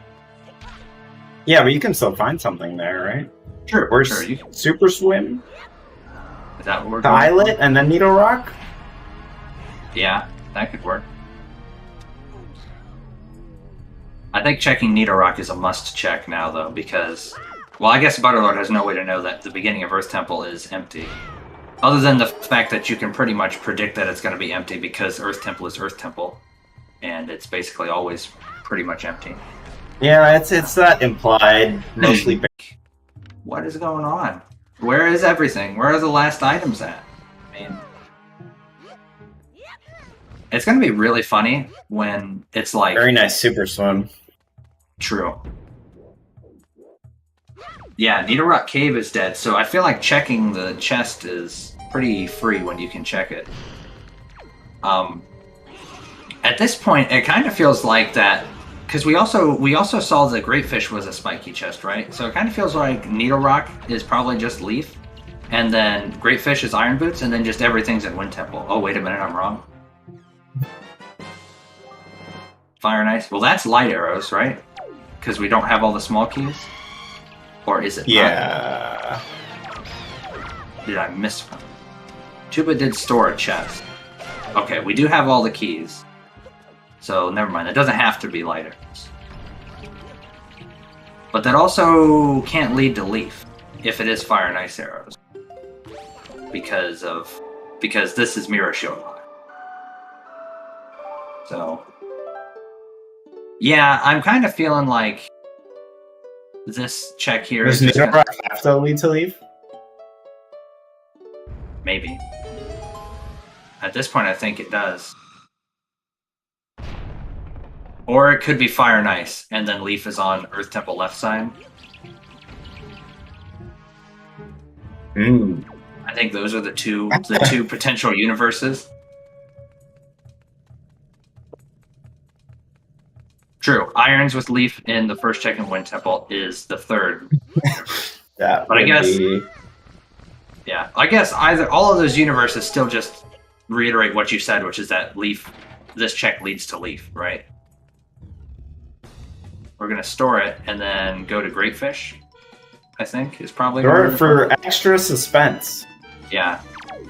[SPEAKER 2] Yeah, but you can still find something there, right?
[SPEAKER 3] Sure.
[SPEAKER 2] Or
[SPEAKER 3] sure.
[SPEAKER 2] Super Swim.
[SPEAKER 3] Is that what we're doing?
[SPEAKER 2] Violet and then Needle Rock?
[SPEAKER 3] Yeah, that could work. I think checking Needle Rock is a must check now, though, because, well, I guess Butterlord has no way to know that the beginning of Earth Temple is empty. Other than the fact that you can pretty much predict that it's going to be empty because Earth Temple is Earth Temple, and it's basically always pretty much empty.
[SPEAKER 2] Yeah, it's that implied, mostly.
[SPEAKER 3] What is going on? Where is everything? Where are the last items at? I mean, it's going to be really funny when it's like...
[SPEAKER 2] Very nice Super Swim.
[SPEAKER 3] True. Yeah, Needle Rock Cave is dead, so I feel like checking the chest is pretty free when you can check it. At this point, it kind of feels like that, because we also saw the Great Fish was a spiky chest, right? So it kind of feels like Needle Rock is probably just Leaf, and then Great Fish is Iron Boots, and then just everything's in Wind Temple. Oh, wait a minute, I'm wrong. Fire and Ice. Well, that's light arrows, right? Because we don't have all the small keys. Or is it?
[SPEAKER 2] Yeah.
[SPEAKER 3] Not? Did I miss one? Tuba did store a chest. Okay, we do have all the keys. So never mind. It doesn't have to be light arrows. But that also can't lead to Leaf if it is Fire and Ice arrows. Because this is Mirror Shield. So yeah, I'm kind of feeling like this check here
[SPEAKER 2] Does Needle Rock have to lead to Leaf?
[SPEAKER 3] Maybe. At this point, I think it does. Or it could be Fire and Ice, and then Leaf is on Earth Temple left side. I think those are the two potential universes. True. Irons with Leaf in the first check in Wind Temple is the third.
[SPEAKER 2] But
[SPEAKER 3] I guess either all of those universes still just reiterate what you said, which is that Leaf, this check leads to Leaf, right? We're gonna store it and then go to Great Fish. I think is probably
[SPEAKER 2] for extra suspense.
[SPEAKER 3] Yeah,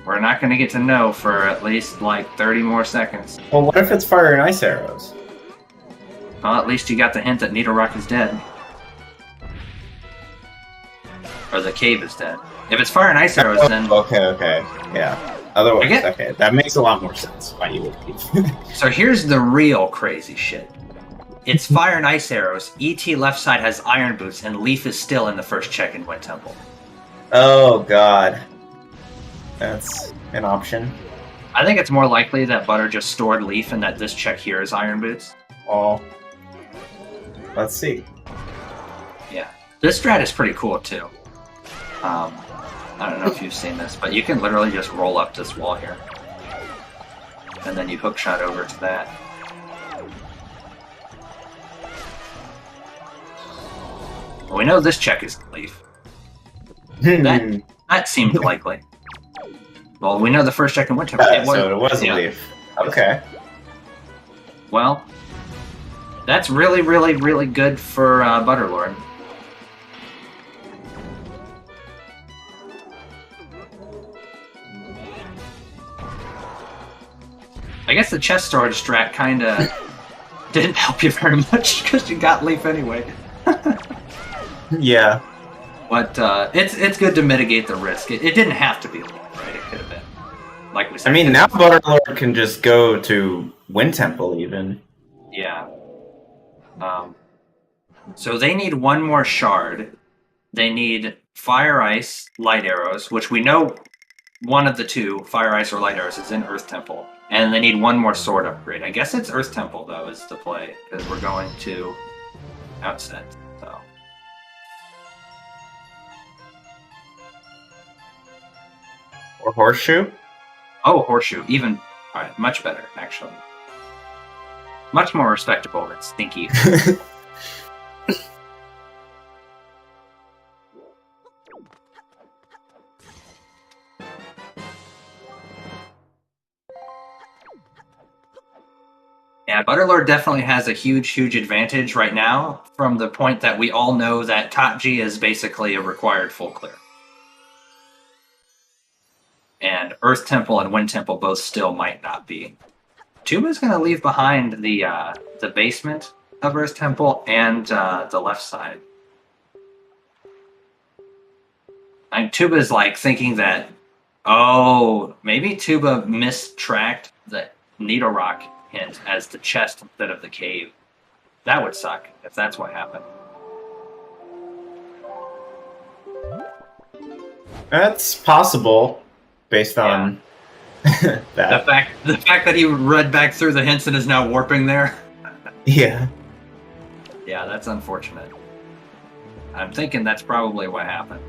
[SPEAKER 3] we're not gonna get to know for at least like 30 more seconds.
[SPEAKER 2] Well, what if it's Fire and Ice arrows?
[SPEAKER 3] Well, at least you got the hint that Needle Rock is dead. Or the cave is dead. If it's Fire and Ice arrows, then...
[SPEAKER 2] Okay. Yeah. Otherwise, okay. That makes a lot more sense why you would leave.
[SPEAKER 3] So here's the real crazy shit. It's Fire and Ice arrows, ET left side has Iron Boots, and Leaf is still in the first check in Wind Temple.
[SPEAKER 2] Oh god. That's an option.
[SPEAKER 3] I think it's more likely that Butter just stored Leaf and that this check here is Iron Boots.
[SPEAKER 2] Well, let's see.
[SPEAKER 3] Yeah. This strat is pretty cool, too. I don't know if you've seen this, but you can literally just roll up this wall here. And then you hookshot over to that. Well, we know this check is Leaf. That seemed likely. Well, we know the first check in Winter.
[SPEAKER 2] So it was a Leaf. Okay.
[SPEAKER 3] Well, that's really, really, really good for Butterlord. I guess the chest storage strat kind of didn't help you very much because you got Leaf anyway.
[SPEAKER 2] Yeah.
[SPEAKER 3] But it's good to mitigate the risk. It didn't have to be Leaf, right? It could have been. Like we said.
[SPEAKER 2] I mean, now Butterlord can just go to Wind Temple, even.
[SPEAKER 3] Yeah. So they need one more shard. They need Fire, Ice, Light Arrows, which we know one of the two, Fire, Ice, or Light Arrows, is in Earth Temple. And they need one more sword upgrade. I guess it's Earth Temple, though, is the play, because we're going to Outset, so.
[SPEAKER 2] Or Horseshoe?
[SPEAKER 3] Oh, Horseshoe. Even, alright, much better, actually. Much more respectable than Stinky. Yeah, Butterlord definitely has a huge, huge advantage right now from the point that we all know that Top G is basically a required full clear. And Earth Temple and Wind Temple both still might not be. Tuba's going to leave behind the basement of Earth Temple and the left side. And Tuba's like thinking that, oh, maybe Tuba mistracked the Needle Rock hint as the chest instead of the cave. That would suck if that's what happened.
[SPEAKER 2] That's possible, based on that.
[SPEAKER 3] The fact that he read back through the hints and is now warping there.
[SPEAKER 2] Yeah.
[SPEAKER 3] Yeah, that's unfortunate. I'm thinking that's probably what happened.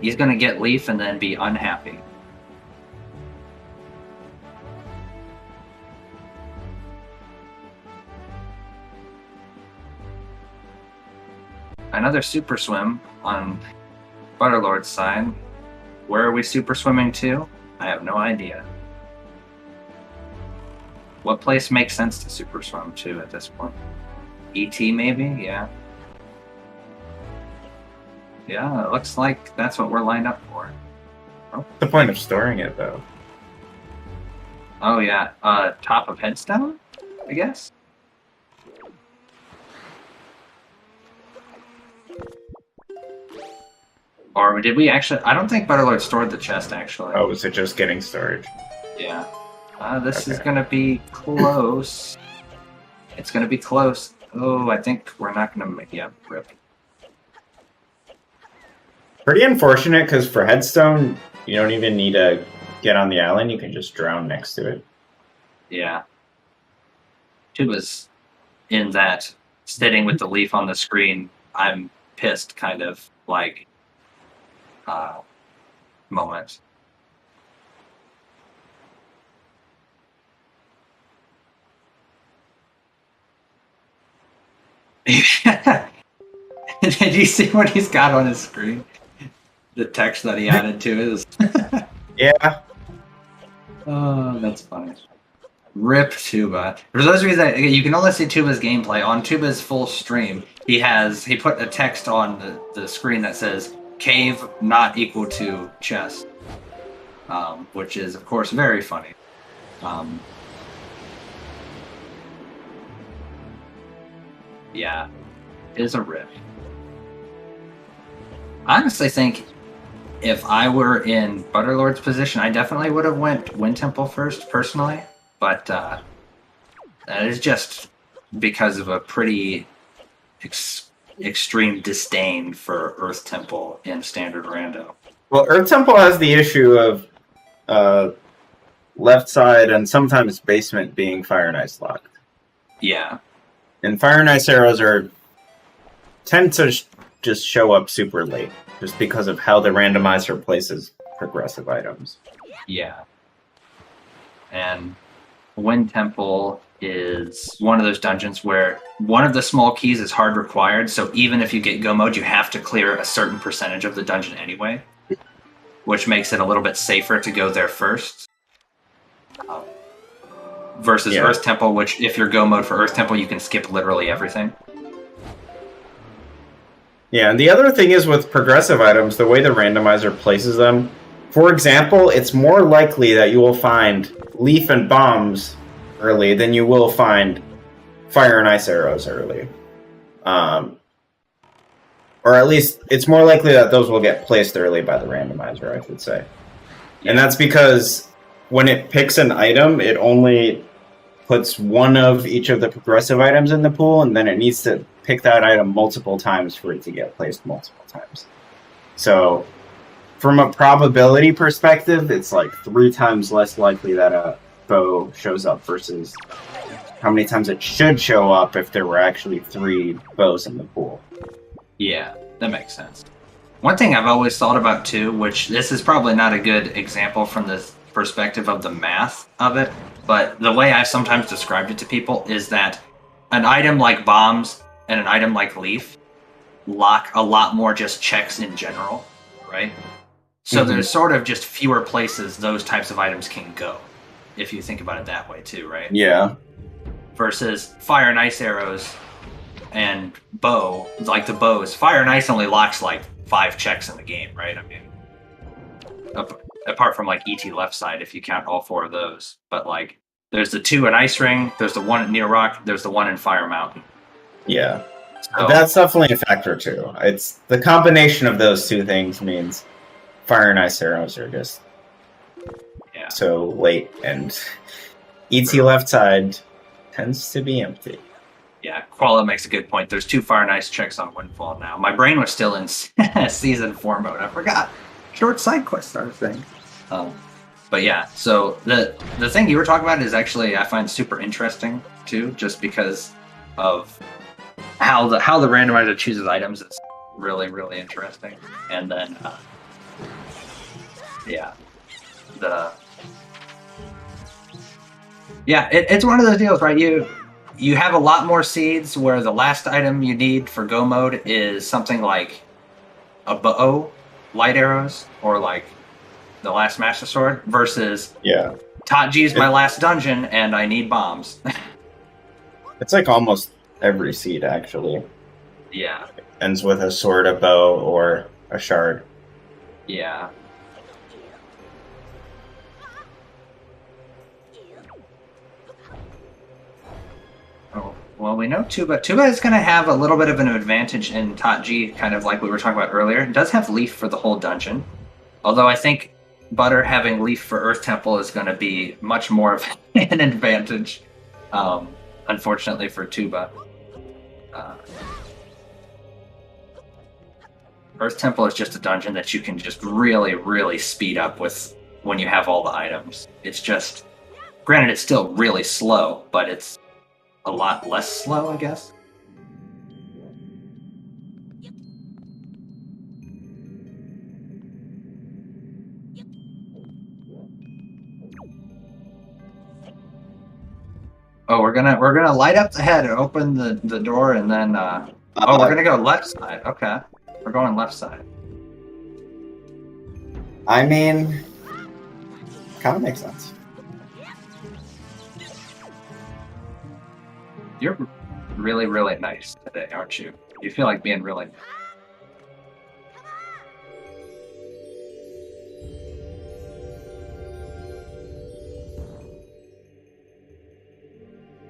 [SPEAKER 3] He's gonna get Leaf and then be unhappy. Another super swim on Butterlord's side. Where are we super swimming to? I have no idea. What place makes sense to super swim to at this point? ET maybe? Yeah. Yeah, it looks like that's what we're lined up for. Oh.
[SPEAKER 2] What's the point of storing it, though?
[SPEAKER 3] Oh yeah, top of Headstone, I guess? Or did we actually... I don't think Butterlord stored the chest, actually.
[SPEAKER 2] Oh, was it just getting storage?
[SPEAKER 3] Yeah. This is going to be close. It's going to be close. Oh, I think we're not going to make... Yeah, rip.
[SPEAKER 2] Pretty unfortunate, because for Headstone, you don't even need to get on the island. You can just drown next to it.
[SPEAKER 3] Yeah. Tuba's in that, sitting with the leaf on the screen, I'm pissed kind of, like... moment. Did you see what he's got on his screen? The text that he added to his.
[SPEAKER 2] Yeah.
[SPEAKER 3] Oh, that's funny. Rip Tuba. For those of you that you can only see Tuba's gameplay on Tuba's full stream, he put a text on the screen that says cave not equal to chest, which is of course very funny. Yeah, is a rip. I honestly think if I were in Butterlord's position, I definitely would have went Wind Temple first, personally. But that is just because of a pretty extreme disdain for Earth Temple in standard rando.
[SPEAKER 2] Well, Earth Temple has the issue of left side and sometimes basement being Fire and Ice locked.
[SPEAKER 3] Yeah.
[SPEAKER 2] And Fire and Ice arrows tend to just show up super late, just because of how the randomizer places progressive items.
[SPEAKER 3] Yeah. And Wind Temple is one of those dungeons where one of the small keys is hard required, so even if you get go mode, you have to clear a certain percentage of the dungeon anyway, which makes it a little bit safer to go there first. Versus Earth Temple, which if you're go mode for Earth Temple, you can skip literally everything.
[SPEAKER 2] Yeah, and the other thing is with progressive items, the way the randomizer places them, for example, it's more likely that you will find leaf and bombs early than you will find fire and ice arrows early. Or at least it's more likely that those will get placed early by the randomizer, I should say. And that's because when it picks an item, it only puts one of each of the progressive items in the pool, and then it needs to pick that item multiple times for it to get placed multiple times. So from a probability perspective, it's like 3 times less likely that a bow shows up versus how many times it should show up if there were actually 3 bows in the pool.
[SPEAKER 3] Yeah, that makes sense. One thing I've always thought about too, which this is probably not a good example from the perspective of the math of it, but the way I sometimes described it to people is that an item like bombs and an item like leaf lock a lot more just checks in general, right? So there's sort of just fewer places those types of items can go, if you think about it that way too, right?
[SPEAKER 2] Yeah.
[SPEAKER 3] Versus fire and ice arrows and bow, like the bows, fire and ice only locks like 5 checks in the game, right? I mean, apart from like ET left side, if you count all 4 of those. But like, there's the 2 in Ice Ring, there's the 1 at Near Rock, there's the 1 in Fire Mountain.
[SPEAKER 2] Yeah.
[SPEAKER 3] So,
[SPEAKER 2] that's definitely a factor too. It's the combination of those 2 things means fire and ice arrows are just so late, and ET left side tends to be empty.
[SPEAKER 3] Yeah, Koala makes a good point. There's 2 fire and ice checks on Windfall now. My brain was still in season 4 mode. I forgot. Short side quest are thing. But yeah, so the thing you were talking about is actually I find super interesting too, just because of how the randomizer chooses items. It's really, really interesting. And then it's one of those deals, right? You have a lot more seeds where the last item you need for go mode is something like a bow, light arrows, or like the last Master Sword versus Taji's my last dungeon and I need bombs.
[SPEAKER 2] It's like almost every seed actually.
[SPEAKER 3] Yeah.
[SPEAKER 2] It ends with a sword, a bow, or a shard.
[SPEAKER 3] Yeah. Oh, well, we know Tuba. Tuba is going to have a little bit of an advantage in Taji, kind of like we were talking about earlier. It does have Leaf for the whole dungeon. Although I think Butter having Leaf for Earth Temple is going to be much more of an advantage, unfortunately for Tuba. Earth Temple is just a dungeon that you can just really, really speed up with when you have all the items. It's just, granted, it's still really slow, but it's a lot less slow, I guess. Oh, we're gonna light up the head and open the door, and then we're gonna go left side. Okay, we're going left side.
[SPEAKER 2] I mean, kind of makes sense.
[SPEAKER 3] You're really, really nice today, aren't you? You feel like being really nice.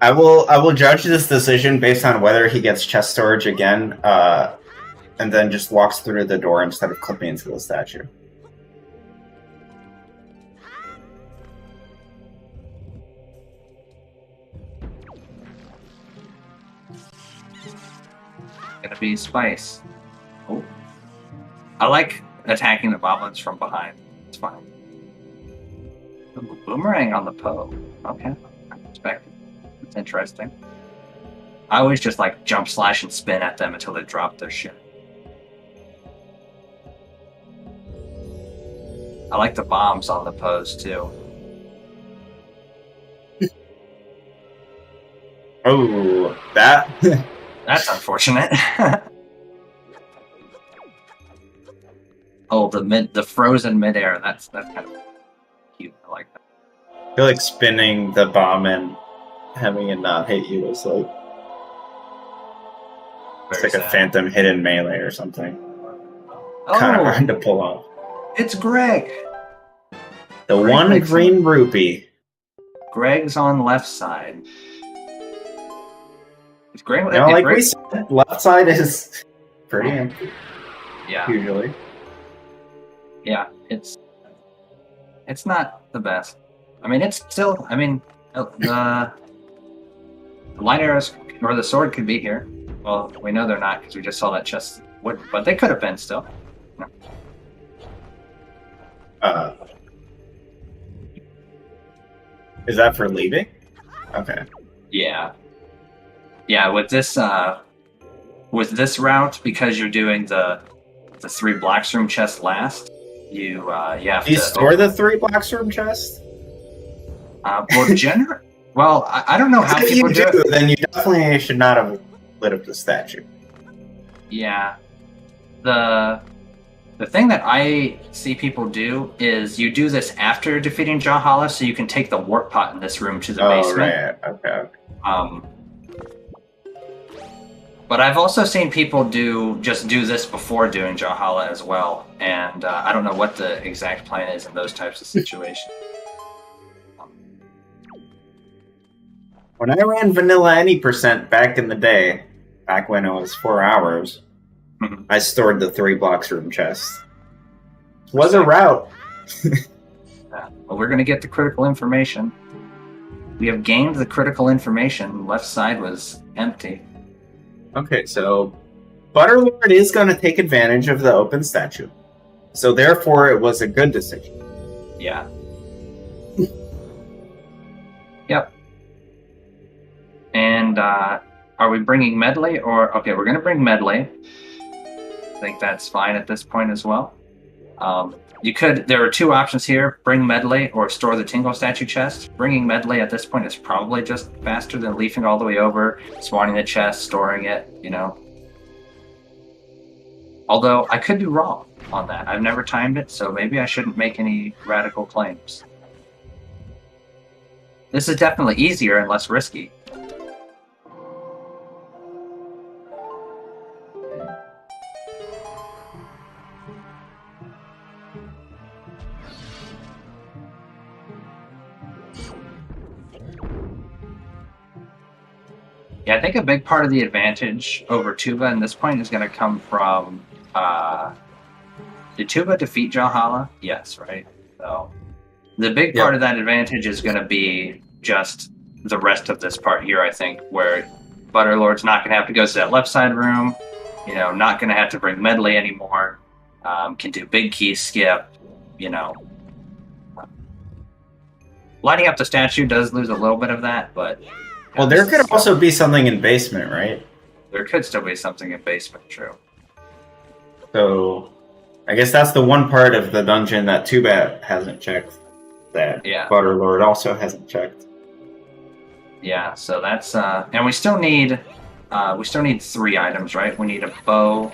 [SPEAKER 2] I will judge this decision based on whether he gets chest storage again, and then just walks through the door instead of clipping into the statue.
[SPEAKER 3] gonna be spice. Oh. I like attacking the boblins from behind. It's fine. Ooh, boomerang on the Poe. Okay. Unexpected. It's interesting. I always just like jump slash and spin at them until they drop their shit. I like the bombs on the Poes too.
[SPEAKER 2] Oh, that.
[SPEAKER 3] That's unfortunate. Oh, the frozen midair. That's kind of cute. I like that.
[SPEAKER 2] I feel like spinning the bomb and having it not hit you is like it's like a phantom hidden melee or something.
[SPEAKER 3] Oh,
[SPEAKER 2] Kind of hard to pull off.
[SPEAKER 3] It's Greg.
[SPEAKER 2] The
[SPEAKER 3] Greg
[SPEAKER 2] one
[SPEAKER 3] makes
[SPEAKER 2] green rupee.
[SPEAKER 3] Greg's on left side. Is Greg?
[SPEAKER 2] No, like
[SPEAKER 3] Greg,
[SPEAKER 2] we said, left side is pretty empty.
[SPEAKER 3] Yeah.
[SPEAKER 2] Usually.
[SPEAKER 3] Yeah, it's not the best. I mean, it's still. I mean, the light arrows or the sword could be here. Well, we know they're not because we just saw that chest. But they could have been still. No.
[SPEAKER 2] Is that for leaving? Okay.
[SPEAKER 3] Yeah. Yeah. With this route, because you're doing the 3 Blacks Room chests last, you have
[SPEAKER 2] Do you
[SPEAKER 3] to
[SPEAKER 2] store the 3 Blacks Room chests?
[SPEAKER 3] Well, I don't know how
[SPEAKER 2] If
[SPEAKER 3] people
[SPEAKER 2] you
[SPEAKER 3] do it.
[SPEAKER 2] then you definitely should not have lit up the statue.
[SPEAKER 3] Yeah. The thing that I see people do is you do this after defeating Jahala, so you can take the warp pot in this room to the basement.
[SPEAKER 2] Right. Okay.
[SPEAKER 3] But I've also seen people do this before doing Jahala as well, and I don't know what the exact plan is in those types of situations.
[SPEAKER 2] When I ran vanilla any percent back in the day, back when it was 4 hours, I stored the 3 Blocks Room chest. It was a route.
[SPEAKER 3] Well, we're going to get the critical information. We have gained the critical information. Left side was empty.
[SPEAKER 2] Okay, so Butterlord is going to take advantage of the open statue. So therefore, it was a good decision.
[SPEAKER 3] Yeah. Yep. And are we bringing Medley or... Okay, we're going to bring Medley. I think that's fine at this point as well. There are 2 options here. Bring Medley or store the Tingle statue chest. Bringing Medley at this point is probably just faster than leafing all the way over, spawning the chest, storing it, Although, I could be wrong on that. I've never timed it, so maybe I shouldn't make any radical claims. This is definitely easier and less risky. Yeah, I think a big part of the advantage over Tuba in this point is going to come from... did Tuba defeat Jahala? Yes, right? So the big part of that advantage is going to be just the rest of this part here, I think, where Butterlord's not going to have to go to that left side room, not going to have to bring Medley anymore, can do big key skip, Lighting up the statue does lose a little bit of that, but...
[SPEAKER 2] Well, there could also be something in basement, right?
[SPEAKER 3] There could still be something in basement, true.
[SPEAKER 2] So, I guess that's the one part of the dungeon that Tuba hasn't checked. That Butterlord also hasn't checked.
[SPEAKER 3] Yeah, so that's and we still need 3 items, right? We need a bow,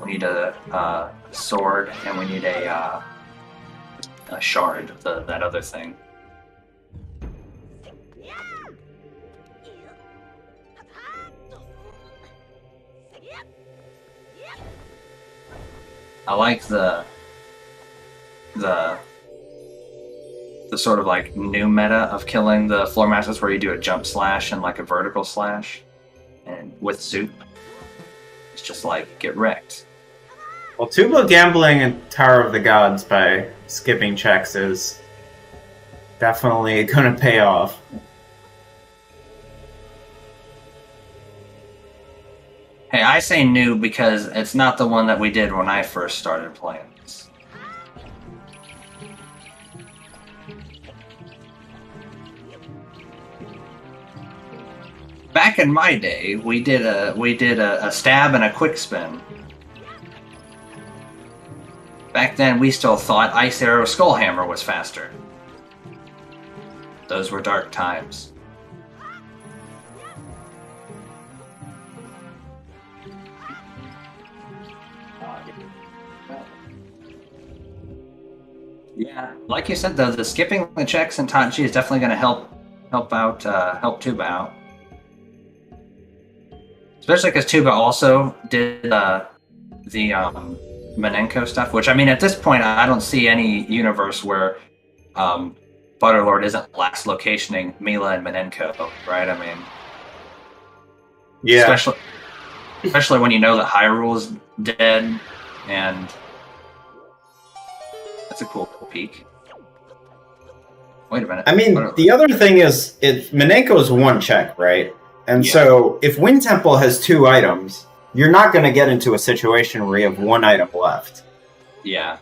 [SPEAKER 3] we need a sword, and we need a shard, that other thing. I like the sort of like new meta of killing the floor masters where you do a jump slash and like a vertical slash, and with soup, it's just like get wrecked.
[SPEAKER 2] Well, Tuba gambling in Tower of the Gods by skipping checks is definitely going to pay off.
[SPEAKER 3] Hey, I say new because it's not the one that we did when I first started playing this. Back in my day, we did a stab and a quick spin. Back then, we still thought Ice Arrow Skullhammer was faster. Those were dark times. Yeah, like you said though, the skipping the checks in Tanchi is definitely going to help Tuba out. Especially because Tuba also did the Manenko stuff, which I mean, at this point, I don't see any universe where Butterlord isn't last locationing Mila and Manenko, right? I mean,
[SPEAKER 2] yeah,
[SPEAKER 3] especially when you know that Hyrule's dead, and that's a cool peek. Wait a minute.
[SPEAKER 2] I mean, the other thing is, Manenko is one check, right? And so, if Wind Temple has 2 items, you're not going to get into a situation where you have 1 item left.
[SPEAKER 3] Yeah.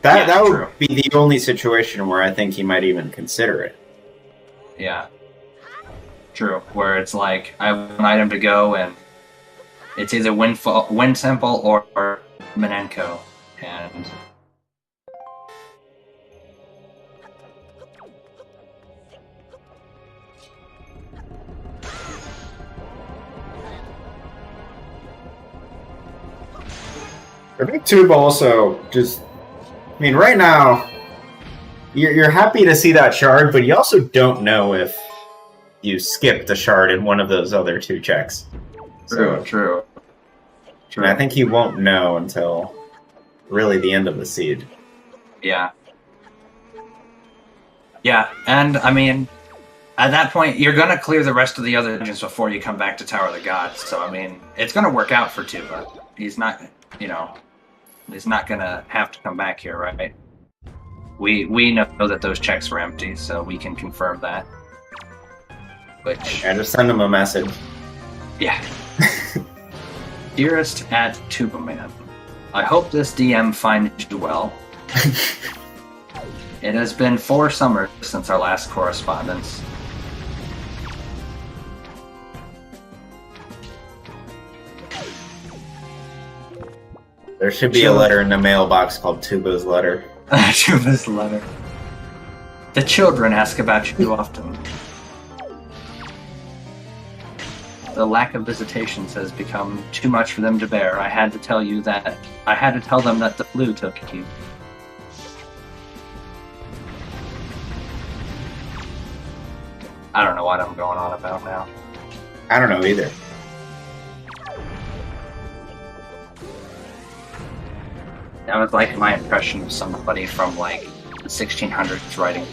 [SPEAKER 2] That would be the only situation where I think he might even consider it.
[SPEAKER 3] Yeah. True. Where it's like, I have 1 item to go, and it's either Wind Temple or Manenko. And
[SPEAKER 2] I think Tuba also just... I mean, right now, you're happy to see that shard, but you also don't know if you skipped a shard in one of those other 2 checks.
[SPEAKER 3] True.
[SPEAKER 2] And I think he won't know until really the end of the seed.
[SPEAKER 3] Yeah. Yeah, and I mean, at that point, you're going to clear the rest of the other dungeons before you come back to Tower of the Gods. So, I mean, it's going to work out for Tuba. He's not, he's not going to have to come back here, right? We know that those checks were empty, so we can confirm that. Which...
[SPEAKER 2] I just send him a message.
[SPEAKER 3] Yeah. Dearest at Tubaman, I hope this DM finds you well. It has been 4 summers since our last correspondence.
[SPEAKER 2] There should be a letter in the mailbox called Tuba's Letter.
[SPEAKER 3] Tuba's Letter. The children ask about you often. The lack of visitations has become too much for them to bear. I had to tell them that the flu took you. I don't know what I'm going on about now.
[SPEAKER 2] I don't know either.
[SPEAKER 3] That was like my impression of somebody from like the 1600s writing.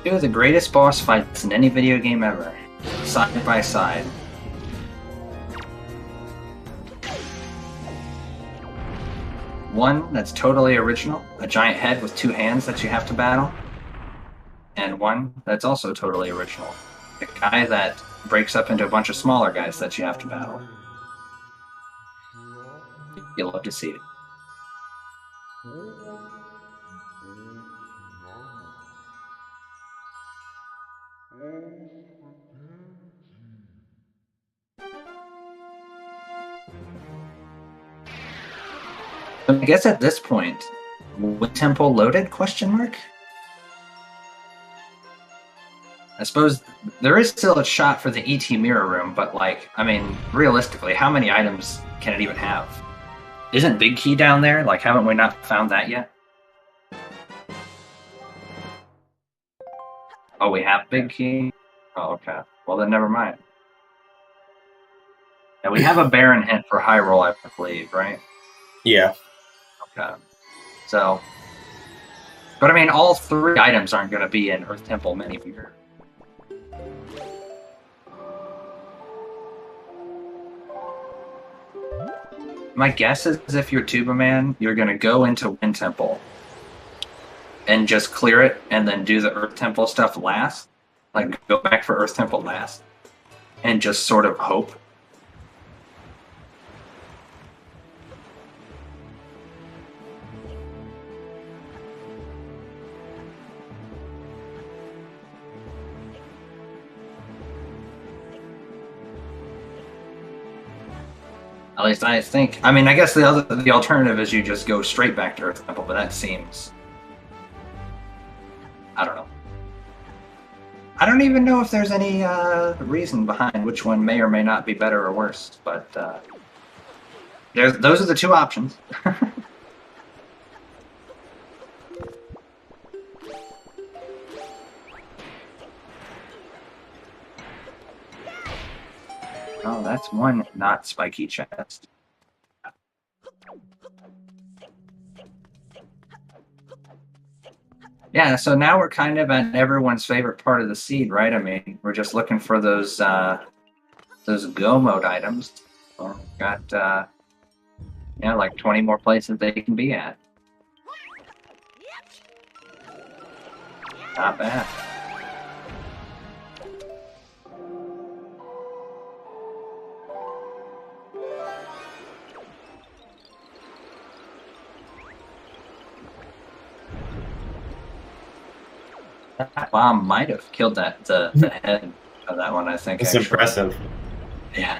[SPEAKER 3] Two of the greatest boss fights in any video game ever, side by side. One that's totally original, a giant head with 2 hands that you have to battle, and one that's also totally original, a guy that breaks up into a bunch of smaller guys that you have to battle. You'll love to see it. I guess at this point, Wind Temple loaded? Question mark. I suppose there is still a shot for the ET mirror room, but like, I mean, realistically, how many items can it even have? Isn't Big Key down there? Like, haven't we not found that yet? Oh, we have Big Key? Oh, okay. Well, then never mind. And we have a Baron hint for Hyrule, I believe, right?
[SPEAKER 2] Yeah.
[SPEAKER 3] Okay. So, but I mean, all 3 items aren't going to be in Earth Temple Mini Mirror. My guess is if you're Tuba Man, you're going to go into Wind Temple and just clear it and then do the Earth Temple stuff last. Like, go back for Earth Temple last. And just sort of hope. At least I think. I mean, I guess the alternative is you just go straight back to Earth Temple, but that seems. I don't know. I don't even know if there's any reason behind which one may or may not be better or worse, but those are the two options. Oh, that's one not spiky chest. Yeah, so now we're kind of at everyone's favorite part of the seed, right? I mean, we're just looking for those go mode items. Well, got like 20 more places they can be at. Not bad. That bomb might have killed the head of that one, I think.
[SPEAKER 2] It's impressive.
[SPEAKER 3] Yeah.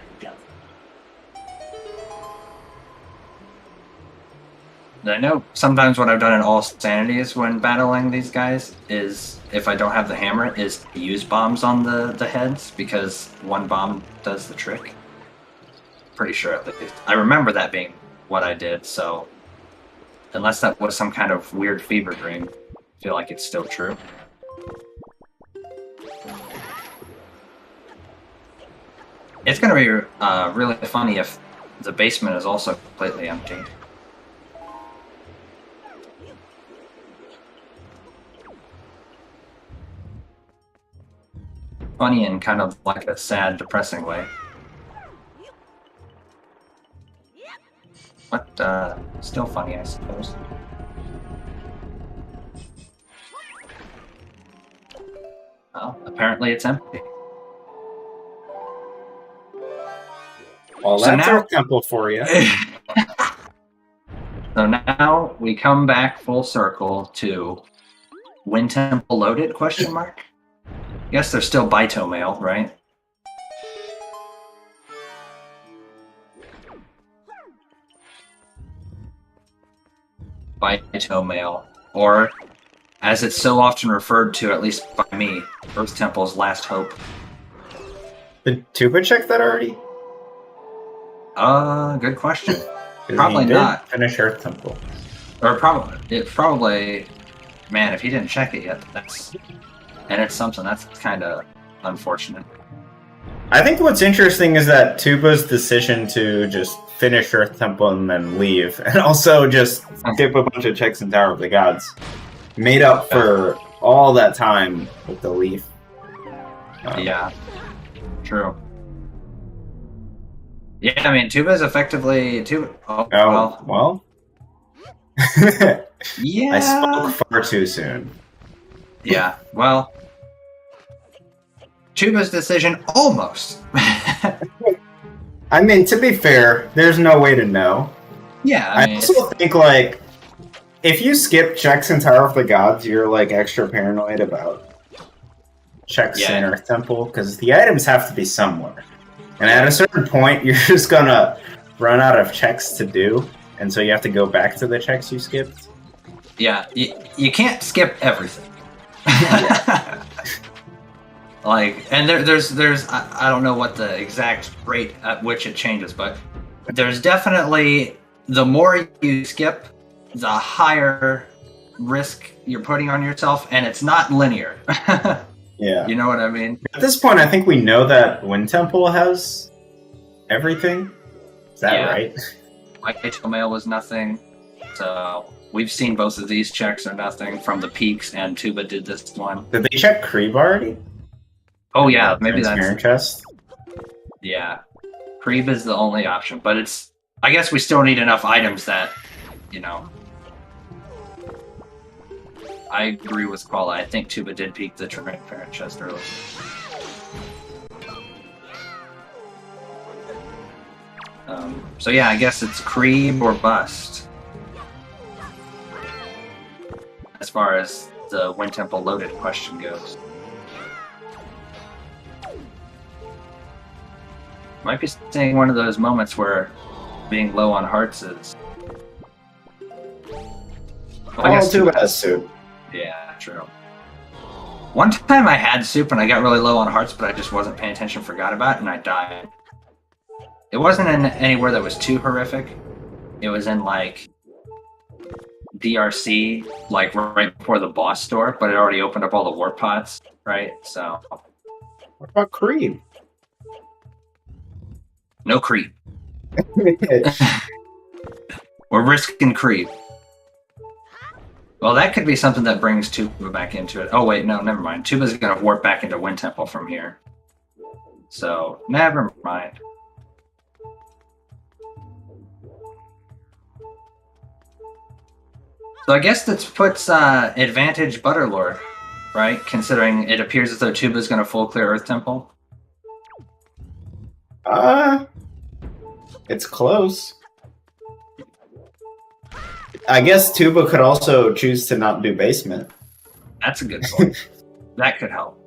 [SPEAKER 3] I know sometimes what I've done in all sanity is when battling these guys is, if I don't have the hammer, is use bombs on the heads, because one bomb does the trick. Pretty sure at least. I remember that being what I did, so unless that was some kind of weird fever dream, I feel like it's still true. It's going to be really funny if the basement is also completely empty. Funny in kind of like a sad, depressing way. But still funny, I suppose. Well, apparently it's empty.
[SPEAKER 2] Well,
[SPEAKER 3] So
[SPEAKER 2] that's
[SPEAKER 3] now-
[SPEAKER 2] our temple for you.
[SPEAKER 3] So now we come back full circle to Wind Temple loaded, question mark? Yes, there's still Baito mail, right? Baito mail. Or, as it's so often referred to, at least by me, Earth Temple's last hope.
[SPEAKER 2] Did Tuba check that already?
[SPEAKER 3] Good question.
[SPEAKER 2] 'Cause
[SPEAKER 3] Probably
[SPEAKER 2] he did
[SPEAKER 3] not.
[SPEAKER 2] finish Earth Temple.
[SPEAKER 3] Or probably, man, if he didn't check it yet, and it's something that's kind of unfortunate.
[SPEAKER 2] I think what's interesting is that Tuba's decision to just finish Earth Temple and then leave, and also just skip a bunch of checks in Tower of the Gods, made up for all that time with the leaf.
[SPEAKER 3] Yeah, true. Yeah, I mean, Tuba's effectively Tuba. Oh,
[SPEAKER 2] well.
[SPEAKER 3] Yeah.
[SPEAKER 2] I spoke far too soon.
[SPEAKER 3] Yeah, well, Tuba's decision almost.
[SPEAKER 2] I mean, to be fair, there's no way to know.
[SPEAKER 3] Yeah,
[SPEAKER 2] I also think, like, if you skip checks in Tower of the Gods, you're, like, extra paranoid about checks in Earth Temple, because the items have to be somewhere. And at a certain point, you're just gonna run out of checks to do, and so you have to go back to the checks you skipped.
[SPEAKER 3] Yeah, you can't skip everything. Like, and there's I don't know what the exact rate at which it changes, but there's definitely, the more you skip, the higher risk you're putting on yourself, and it's not linear.
[SPEAKER 2] Yeah.
[SPEAKER 3] You know what I mean?
[SPEAKER 2] At this point, I think we know that Wind Temple has everything. Is that right?
[SPEAKER 3] Baito mail was nothing, so we've seen both of these checks are nothing from the peaks, and Tuba did this one.
[SPEAKER 2] Did they check Kree already?
[SPEAKER 3] Oh yeah, maybe
[SPEAKER 2] Transparent
[SPEAKER 3] that's...
[SPEAKER 2] chest?
[SPEAKER 3] Yeah. Creep is the only option, but it's... I guess we still need enough items that, you know. I agree with Koala. I think Tuba did peek the transparent chest early. So yeah, I guess it's cream or bust. As far as the Wind Temple loaded question goes. Might be seeing one of those moments where being low on hearts is...
[SPEAKER 2] Well, I guess Tuba has soup.
[SPEAKER 3] Yeah, true. One time I had soup and I got really low on hearts, but I just wasn't paying attention, forgot about it, and I died. It wasn't in anywhere that was too horrific. It was in, like, DRC, like, right before the boss door, but it already opened up all the warp pods, right? So...
[SPEAKER 2] What about cream?
[SPEAKER 3] No creep. We're risking creep. Well, that could be something that brings Tuba back into it. Oh, wait, no, never mind. Tuba's going to warp back into Wind Temple from here. So, never mind. So I guess that puts advantage Butterlord, right? Considering it appears as though Tuba's going to full clear Earth Temple.
[SPEAKER 2] It's close. I guess Tuba could also choose to not do basement.
[SPEAKER 3] That's a good point. That could help.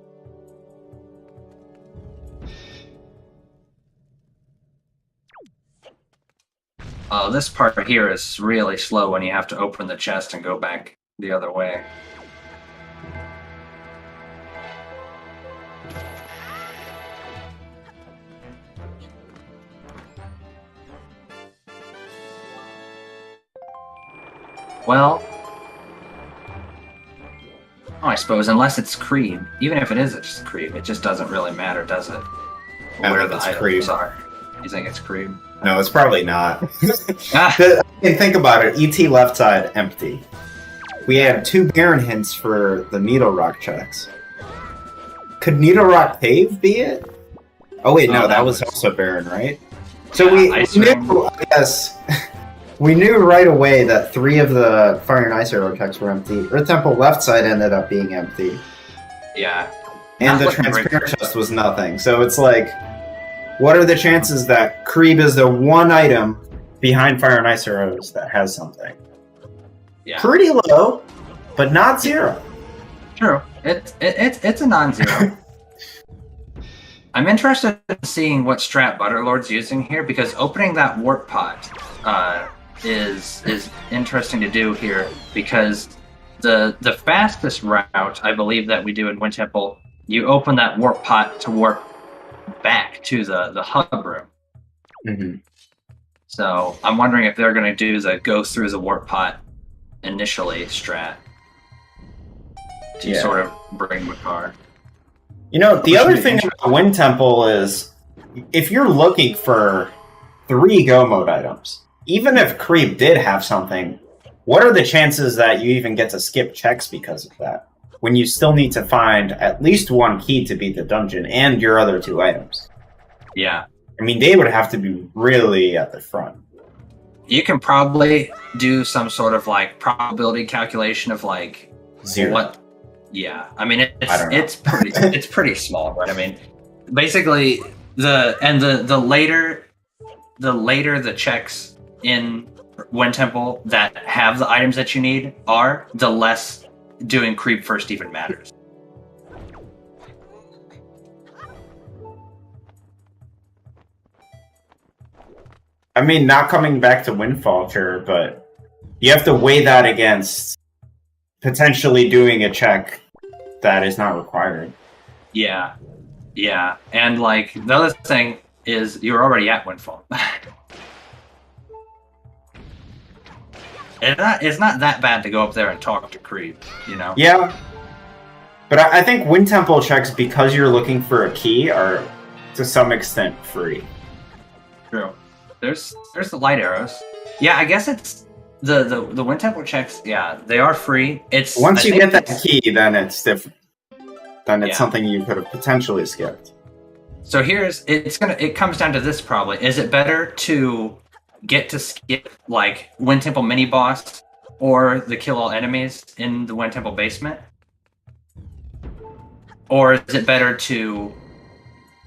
[SPEAKER 3] Oh, this part here is really slow when you have to open the chest and go back the other way. Well, I suppose unless it's Creed, even if it is just Creed, it just doesn't really matter, does it? Where the items are. You think it's Creed?
[SPEAKER 2] No, it's probably not. Think about it. ET left side empty. We had 2 Baron hints for the Needle Rock checks. Could Needle Rock Cave be it? Oh wait, no, that was also Baron, right? So
[SPEAKER 3] yeah,
[SPEAKER 2] we knew, I guess, we knew right away that 3 of the Fire and Ice Arrow checks were empty. Earth Temple left side ended up being empty.
[SPEAKER 3] Yeah.
[SPEAKER 2] And the transparent chest was nothing. So it's like, what are the chances that Creeb is the one item behind Fire and Ice Arrows that has something?
[SPEAKER 3] Yeah.
[SPEAKER 2] Pretty low, but not 0.
[SPEAKER 3] True. It's a non-zero. I'm interested in seeing what strat Butterlord's using here, because opening that warp pot is interesting to do here, because the fastest route I believe that we do in Wind Temple, you open that warp pot to warp back to the hub room.
[SPEAKER 2] Mm-hmm.
[SPEAKER 3] So I'm wondering if they're going to do the go through the warp pot initially strat to sort of bring Makar.
[SPEAKER 2] You know, the other thing about Wind Temple is, if you're looking for 3 go mode items, even if Creep did have something, what are the chances that you even get to skip checks because of that? When you still need to find at least 1 key to beat the dungeon and your other 2 items.
[SPEAKER 3] Yeah.
[SPEAKER 2] I mean, they would have to be really at the front.
[SPEAKER 3] You can probably do some sort of like probability calculation of like
[SPEAKER 2] 0.
[SPEAKER 3] What? Yeah, I mean it's pretty small, right? I mean, basically the later the checks in Wind Temple that have the items that you need are, the less doing creep first even matters.
[SPEAKER 2] I mean, not coming back to Windfall, sure, but you have to weigh that against potentially doing a check that is not required.
[SPEAKER 3] Yeah. And like the other thing is you're already at Windfall. It's not that bad to go up there and talk to Creep, you know?
[SPEAKER 2] Yeah. But I think Wind Temple checks, because you're looking for a key, are to some extent free.
[SPEAKER 3] True. There's the light arrows. Yeah, I guess it's the Wind Temple checks, yeah, they are free. It's
[SPEAKER 2] once you get that key, then it's different. Then it's something you could have potentially skipped.
[SPEAKER 3] So it comes down to this probably. Is it better to get to skip like Wind Temple mini boss or the kill all enemies in the Wind Temple basement? Or is it better to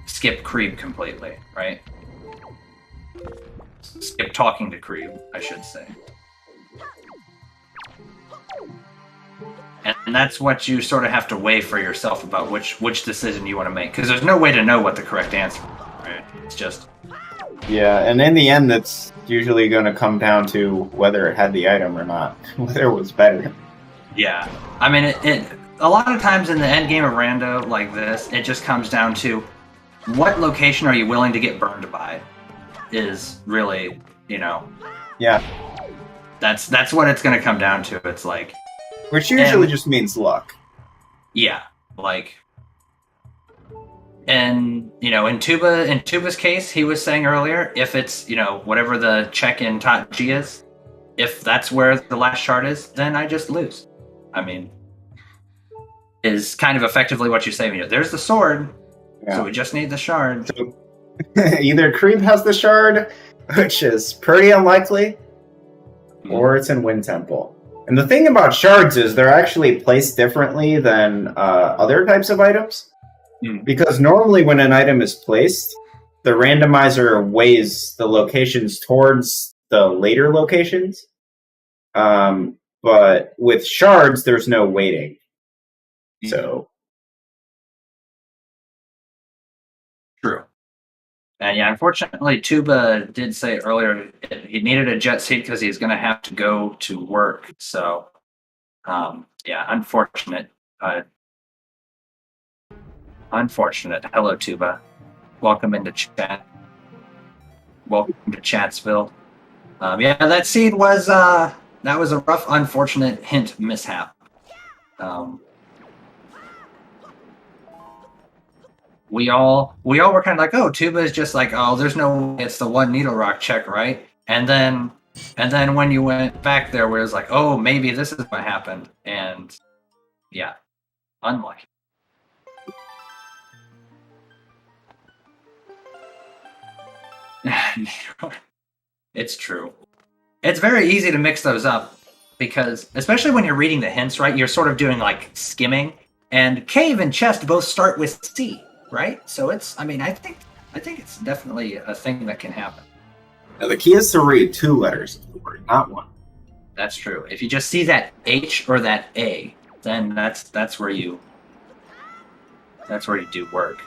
[SPEAKER 3] skip Creeb completely, right? Skip talking to Creeb, I should say. And that's what you sort of have to weigh for yourself about which decision you want to make. Because there's no way to know what the correct answer is, right? It's just...
[SPEAKER 2] Yeah, and in the end, it's usually going to come down to whether it had the item or not. Whether it was better.
[SPEAKER 3] Yeah. I mean, it a lot of times in the end game of Rando like this, it just comes down to what location are you willing to get burned by is really, you know...
[SPEAKER 2] Yeah.
[SPEAKER 3] That's what it's going to come down to. It's like...
[SPEAKER 2] Which usually just means luck.
[SPEAKER 3] Yeah, like... And, you know, in Tuba's case, he was saying earlier, if it's, you know, whatever the check-in Tachi is, if that's where the last shard is, then I just lose. I mean, is kind of effectively what you say. You know, there's the sword, so we just need the shard.
[SPEAKER 2] So, either Creeb has the shard, which is pretty unlikely, or it's in Wind Temple. And the thing about shards is they're actually placed differently than other types of items. Because normally when an item is placed, the randomizer weighs the locations towards the later locations. But with shards, there's no weighting. So...
[SPEAKER 3] True. And yeah, unfortunately, Tuba did say earlier he needed a jet seat because he's going to have to go to work. So, yeah, unfortunate. Unfortunate. Hello, Tuba. Welcome into chat. Welcome to Chatsville. Yeah, that seed was that was a rough, unfortunate hint mishap. We all were kind of like, oh, Tuba is just like, oh, there's no way it's the one needle rock check, right? And then when you went back there, where it was like, oh, maybe this is what happened, and yeah, unlucky. It's true. It's very easy to mix those up because, especially when you're reading the hints, right? You're sort of doing like skimming, and cave and chest both start with C, right? So it's, I mean, I think it's definitely a thing that can happen.
[SPEAKER 2] Now the key is to read 2 letters of the word, not 1.
[SPEAKER 3] That's true. If you just see that H or that A, then that's where you do work.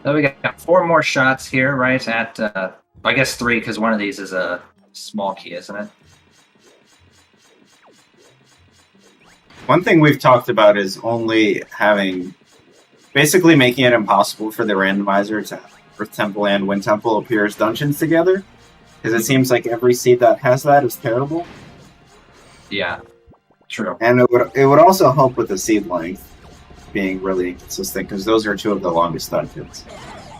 [SPEAKER 3] So we got 4 more shots here, right? At I guess 3 because one of these is a small key, isn't it?
[SPEAKER 2] One thing we've talked about is only basically making it impossible for the randomizer to have Earth Temple and Wind Temple appear as dungeons together, because it seems like every seed that has that is terrible.
[SPEAKER 3] Yeah, true.
[SPEAKER 2] And it would also help with the seed length being really inconsistent, because those are 2 of the longest dungeons.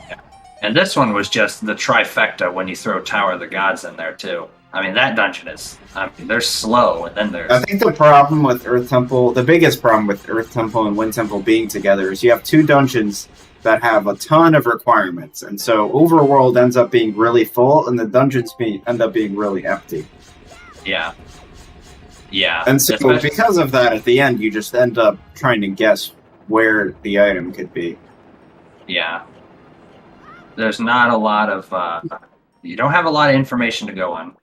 [SPEAKER 3] Yeah. And this one was just the trifecta when you throw Tower of the Gods in there too. I mean, that dungeon is, I mean, they're slow, and then there's...
[SPEAKER 2] I think the problem with Earth Temple, the biggest problem with Earth Temple and Wind Temple being together is you have 2 dungeons that have a ton of requirements, and so Overworld ends up being really full, and the dungeons end up being really empty.
[SPEAKER 3] Yeah. Yeah.
[SPEAKER 2] And so because of that, at the end, you just end up trying to guess where the item could be.
[SPEAKER 3] Yeah. There's not a lot of, you don't have a lot of information to go on.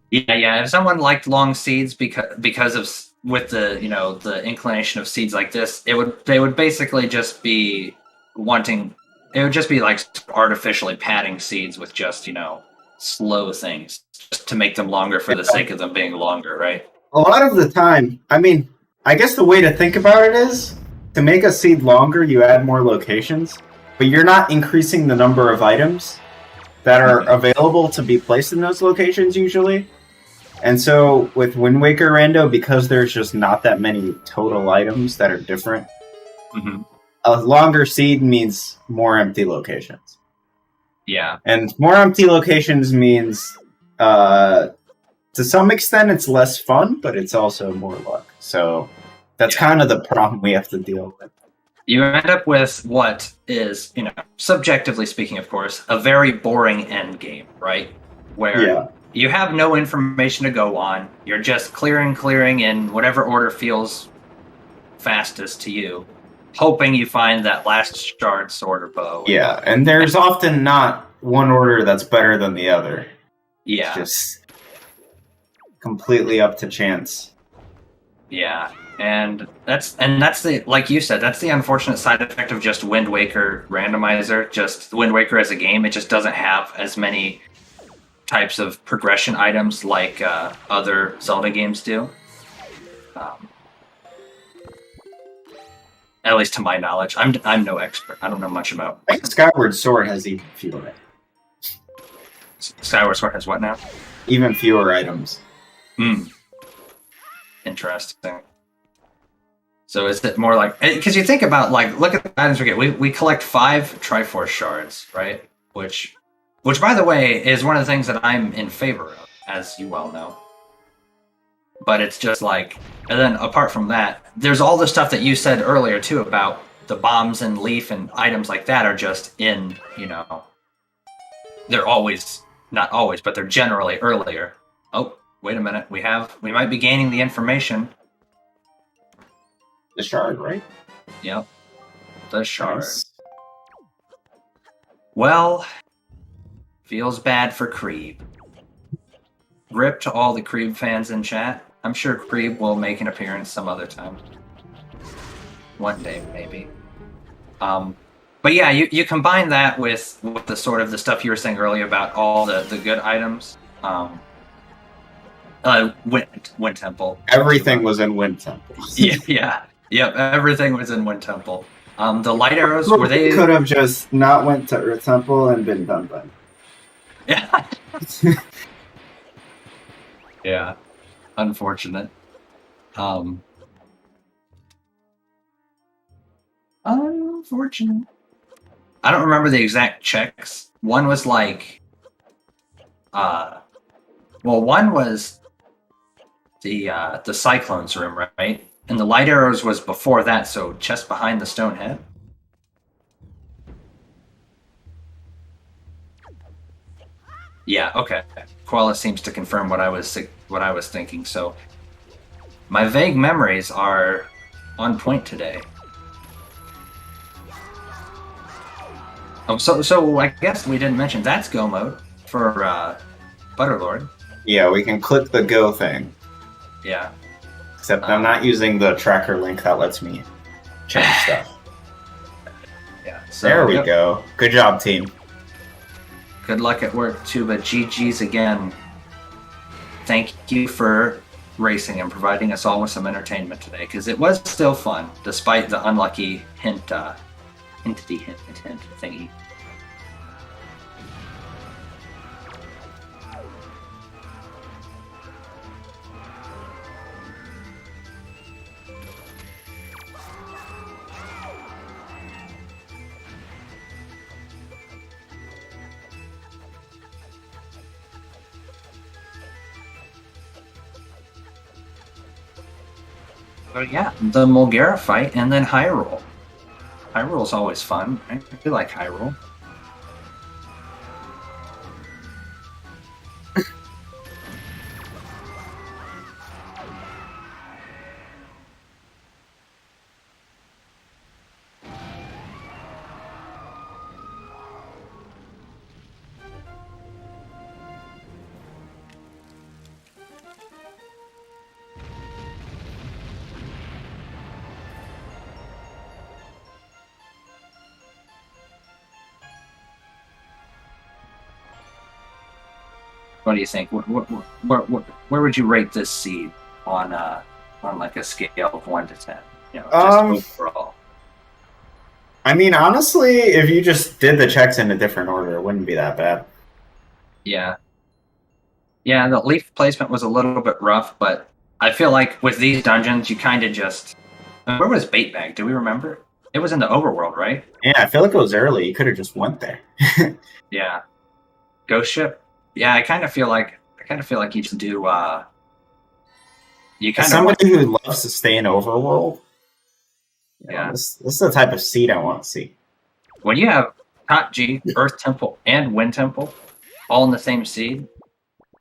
[SPEAKER 3] Yeah. If someone liked long seeds because of with the, you know, the inclination of seeds like this, they would basically just be wanting. It would just be like artificially padding seeds with just, you know, slow things just to make them longer for the sake of them being longer, right?
[SPEAKER 2] A lot of the time, I mean, I guess the way to think about it is to make a seed longer, you add more locations, but you're not increasing the number of items that are available to be placed in those locations usually. And so with Wind Waker Rando, because there's just not that many total items that are different, a longer seed means more empty locations.
[SPEAKER 3] Yeah.
[SPEAKER 2] And more empty locations means, to some extent, it's less fun, but it's also more luck. So that's kind of the problem we have to deal with.
[SPEAKER 3] You end up with what is, subjectively speaking, of course, a very boring end game, right? Where you have no information to go on. You're just clearing in whatever order feels fastest to you, hoping you find that last shard, sword, or bow.
[SPEAKER 2] Yeah, and there's often not one order that's better than the other.
[SPEAKER 3] Yeah.
[SPEAKER 2] It's just completely up to chance.
[SPEAKER 3] Yeah. And that's the, like you said, that's the unfortunate side effect of just Wind Waker Randomizer. Just Wind Waker as a game, it just doesn't have as many types of progression items like other Zelda games do. At least to my knowledge, I'm no expert. I don't know much about.
[SPEAKER 2] I think Skyward Sword has even fewer.
[SPEAKER 3] Skyward Sword has what now?
[SPEAKER 2] Even fewer items.
[SPEAKER 3] Interesting. So is it more like, because you think about, like, look at the items we get. We collect 5 Triforce shards, right? Which by the way is one of the things that I'm in favor of, as you well know. But it's just like, and then apart from that, there's all the stuff that you said earlier too about the bombs and leaf and items like that are just in, they're always, not always, but they're generally earlier. Oh, wait a minute, we might be gaining the information.
[SPEAKER 2] The shard, right?
[SPEAKER 3] Yep. The shard.
[SPEAKER 2] Nice.
[SPEAKER 3] Well, feels bad for Creeb. Rip to all the Creeb fans in chat. I'm sure Creeb will make an appearance some other time. One day, maybe. But yeah, you combine that with the sort of the stuff you were saying earlier about all the good items. Wind Temple.
[SPEAKER 2] Everything was in Wind Temple.
[SPEAKER 3] Yep, everything was in Wind Temple. The light arrows, were they...
[SPEAKER 2] could have just not went to Earth Temple and been done by.
[SPEAKER 3] Yeah. Yeah. Unfortunate. Unfortunate. I don't remember the exact checks. One was like... one was the Cyclone's room, right? And the light arrows was before that, so chest behind the stone head. Yeah, okay. Koala seems to confirm what I was thinking. So my vague memories are on point today. So I guess we didn't mention that's go mode for Butterlord.
[SPEAKER 2] Yeah, we can click the go thing.
[SPEAKER 3] Yeah.
[SPEAKER 2] Except I'm not using the tracker link that lets me change stuff.
[SPEAKER 3] Yeah. So,
[SPEAKER 2] there we go. Good job, team.
[SPEAKER 3] Good luck at work, Tuba. GG's again. Thank you for racing and providing us all with some entertainment today, because it was still fun, despite the unlucky hint thingy. But yeah, the Mulgara fight and then Hyrule. Hyrule's always fun. Right? I feel like Hyrule. What do you think? Where would you rate this seed on like a scale of 1 to 10? Just overall.
[SPEAKER 2] I mean, honestly, if you just did the checks in a different order, it wouldn't be that bad.
[SPEAKER 3] Yeah. Yeah, the leaf placement was a little bit rough, but I feel like with these dungeons, you kind of just... Where was Bait Bag? Do we remember? It was in the overworld, right?
[SPEAKER 2] Yeah, I feel like it was early. You could have just went there.
[SPEAKER 3] Yeah. Ghost Ship? Yeah, I kind of feel like you just do. You kind
[SPEAKER 2] As somebody who loves to stay in overworld,
[SPEAKER 3] Yeah.
[SPEAKER 2] This is the type of seed I want to see.
[SPEAKER 3] When you have Hot G, Earth Temple, and Wind Temple all in the same seed,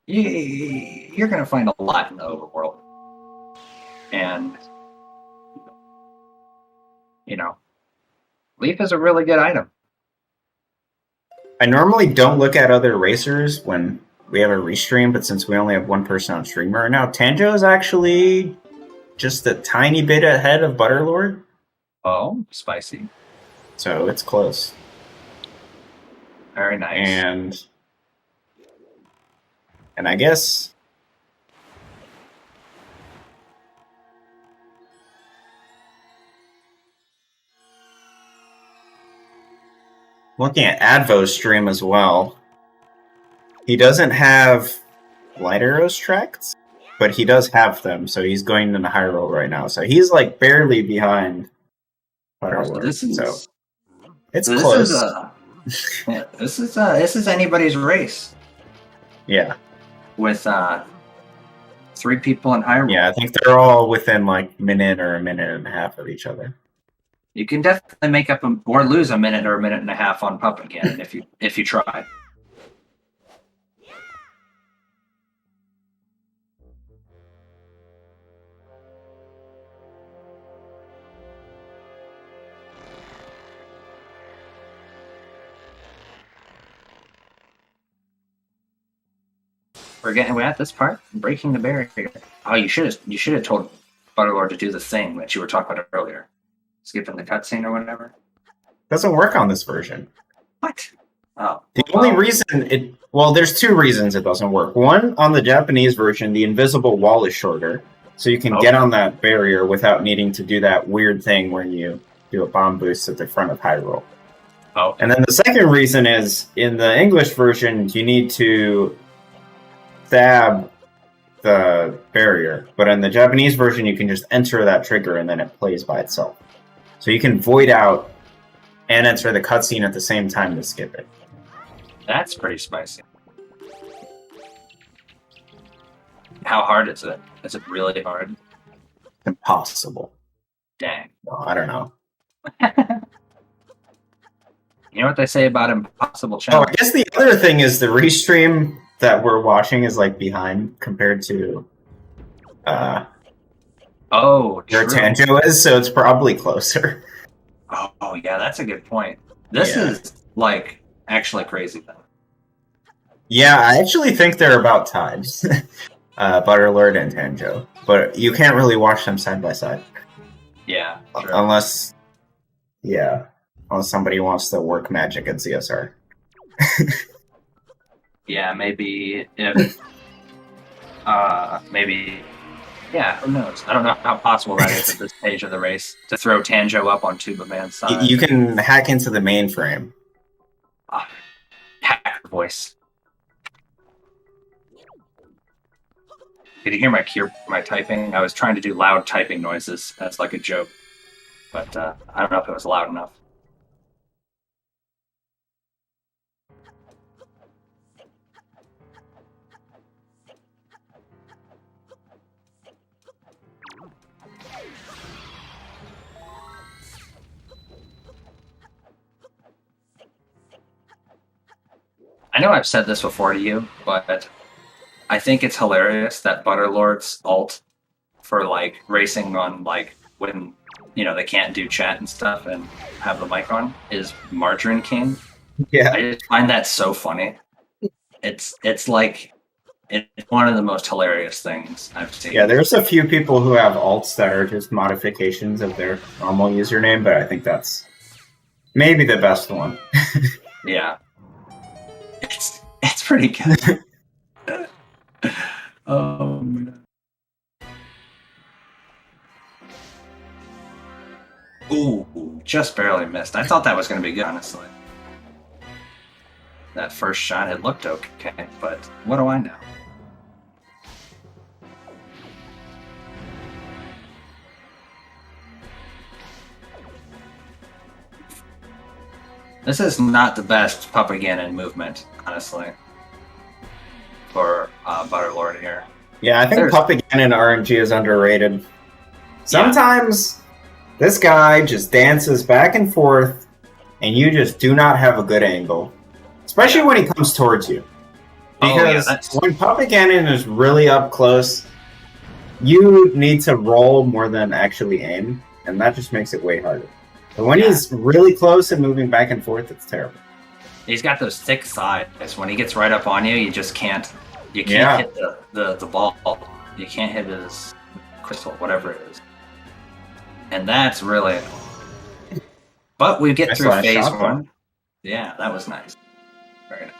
[SPEAKER 3] you're going to find a lot in the overworld. And, Leaf is a really good item.
[SPEAKER 2] I normally don't look at other racers when we have a restream, but since we only have one person on stream right now, Tanjo is actually just a tiny bit ahead of Butterlord.
[SPEAKER 3] Oh, spicy.
[SPEAKER 2] So it's close.
[SPEAKER 3] Very nice.
[SPEAKER 2] And I guess looking at Advo's stream as well, he doesn't have Light Arrows tracked, but he does have them, so he's going in the high roll right now. So he's like barely behind Butterlord. It's close.
[SPEAKER 3] This is anybody's race.
[SPEAKER 2] Yeah.
[SPEAKER 3] With 3 people in high roll.
[SPEAKER 2] Yeah, I think they're all within like a minute or a minute and a half of each other.
[SPEAKER 3] You can definitely make up or lose a minute or a minute and a half on Pup again if you try. We're at this part, breaking the barrier. Oh, you should have told Butterlord to do the thing that you were talking about earlier, skipping the cutscene or whatever.
[SPEAKER 2] Doesn't work on this version.
[SPEAKER 3] What? Oh,
[SPEAKER 2] the only reason there's 2 reasons it doesn't work. One, on the Japanese version, the invisible wall is shorter, so you can get on that barrier without needing to do that weird thing where you do a bomb boost at the front of Hyrule.
[SPEAKER 3] Oh,
[SPEAKER 2] and then the second reason is in the English version, you need to stab the barrier, but in the Japanese version you can just enter that trigger and then it plays by itself. So you can void out and enter the cutscene at the same time to skip it.
[SPEAKER 3] That's pretty spicy. How hard is it? Is it really hard?
[SPEAKER 2] Impossible.
[SPEAKER 3] Dang.
[SPEAKER 2] Well, I don't know.
[SPEAKER 3] You know what they say about impossible challenge?
[SPEAKER 2] I guess the other thing is the restream that we're watching is like behind compared to where Tanjo is, so it's probably closer.
[SPEAKER 3] Oh yeah, that's a good point. This is like actually crazy though.
[SPEAKER 2] Yeah, I actually think they're about tied. Butterlord and Tanjo. But you can't really watch them side by side.
[SPEAKER 3] Yeah. True.
[SPEAKER 2] Unless somebody wants to work magic at ZSR.
[SPEAKER 3] Yeah, maybe if who knows? I don't know how possible that is at this stage of the race to throw Tanjo up on Tuba Man's side.
[SPEAKER 2] You can hack into the mainframe.
[SPEAKER 3] Hacker voice. Did you hear my typing? I was trying to do loud typing noises as like a joke, but I don't know if it was loud enough. I know I've said this before to you, but I think it's hilarious that Butterlord's ult for like racing on like when they can't do chat and stuff and have the mic on is Margarine King.
[SPEAKER 2] Yeah,
[SPEAKER 3] I just find that so funny. It's like it's one of the most hilarious things I've seen.
[SPEAKER 2] Yeah, there's a few people who have alts that are just modifications of their normal username, but I think that's maybe the best one.
[SPEAKER 3] Yeah. It's pretty good. Ooh, just barely missed. I thought that was going to be good, honestly. That first shot, it looked okay, but what do I know? This is not the best Puppaganon movement, honestly, for Butterlord here.
[SPEAKER 2] Yeah, I think Puppaganon RNG is underrated. Sometimes This guy just dances back and forth, and you just do not have a good angle. Especially when he comes towards you. Because when Puppet Cannon is really up close, you need to roll more than actually aim, and that just makes it way harder. But when he's really close and moving back and forth, it's terrible.
[SPEAKER 3] He's got those thick sides. When he gets right up on you, you just can't. You can't hit the ball. You can't hit his crystal, whatever it is. And that's really. But we get through phase one. Yeah, that was nice. Very nice.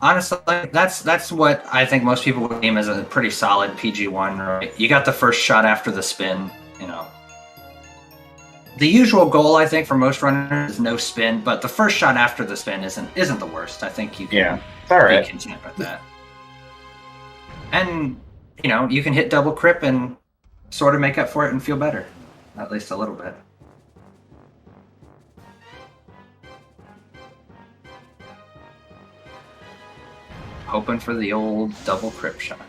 [SPEAKER 3] Honestly, that's what I think most people would aim as a pretty solid PG-1. Right? You got the first shot after the spin. You know. The usual goal, I think, for most runners is no spin, but the first shot after the spin isn't the worst. I think you can be content with that. And, you know, you can hit double crip and sort of make up for it and feel better. At least a little bit. Hoping for the old double crip shot.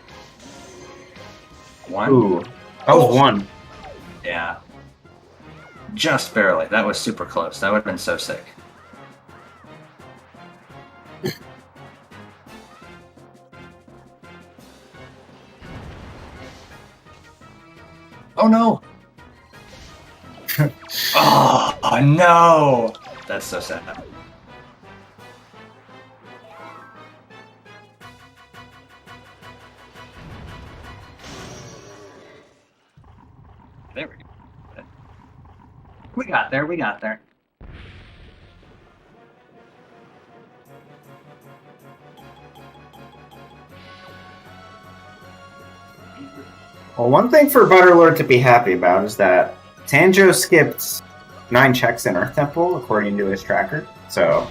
[SPEAKER 3] One.
[SPEAKER 2] Ooh, that was one.
[SPEAKER 3] Yeah. Just barely. That was super close. That would have been so sick. Oh no! Oh no! That's so sad. There we go. We got there.
[SPEAKER 2] Well, one thing for Butterlord to be happy about is that Tanjo skipped 9 checks in Earth Temple, according to his tracker. So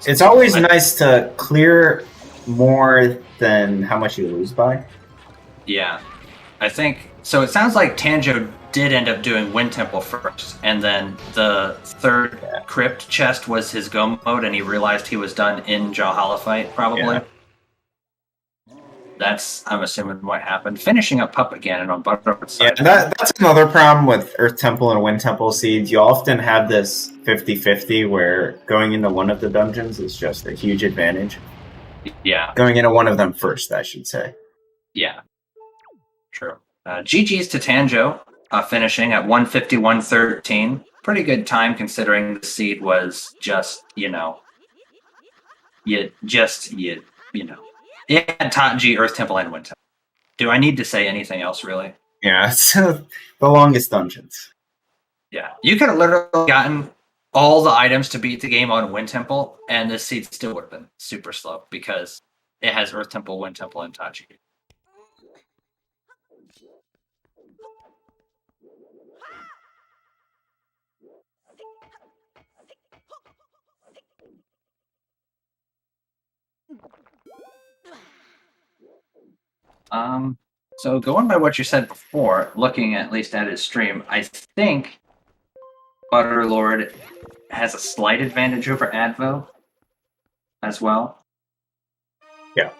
[SPEAKER 2] it's always nice to clear more than how much you lose by.
[SPEAKER 3] Yeah. I think... So it sounds like Tanjo did end up doing Wind Temple first, and then the third crypt chest was his go mode, and he realized he was done in Jahala fight, probably. Yeah. That's, I'm assuming, what happened. Finishing up Puppet Cannon on Butterlord's side.
[SPEAKER 2] Yeah, that's another problem with Earth Temple and Wind Temple seeds. You often have this 50-50 where going into one of the dungeons is just a huge advantage.
[SPEAKER 3] Yeah.
[SPEAKER 2] Going into one of them first, I should say.
[SPEAKER 3] Yeah. True. GG's to Tanjo, finishing at 151.13. Pretty good time considering the seed was just, you know. It had Taji, Earth Temple, and Wind Temple. Do I need to say anything else, really?
[SPEAKER 2] Yeah, it's the longest dungeons.
[SPEAKER 3] Yeah. You could have literally gotten all the items to beat the game on Wind Temple, and this seed still would have been super slow, because it has Earth Temple, Wind Temple, and Taji. So going by what you said before, looking at least at his stream, I think Butterlord has a slight advantage over Advo as well.
[SPEAKER 2] Yeah.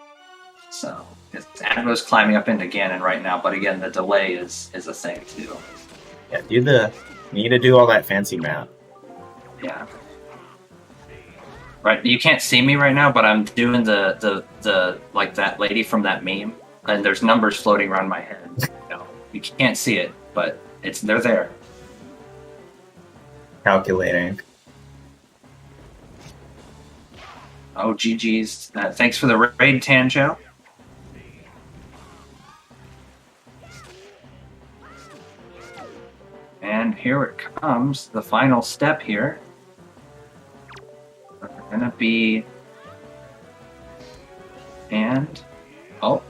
[SPEAKER 3] So Advo's climbing up into Ganon right now, but again, the delay is a thing too.
[SPEAKER 2] Yeah, you need to do all that fancy math.
[SPEAKER 3] Yeah. Right, you can't see me right now, but I'm doing the like that lady from that meme. And there's numbers floating around my head. You can't see it, but they're there.
[SPEAKER 2] Calculating.
[SPEAKER 3] Oh, GG's. Thanks for the raid, Tanjo. And here it comes, the final step here. We're gonna be... And... Oh.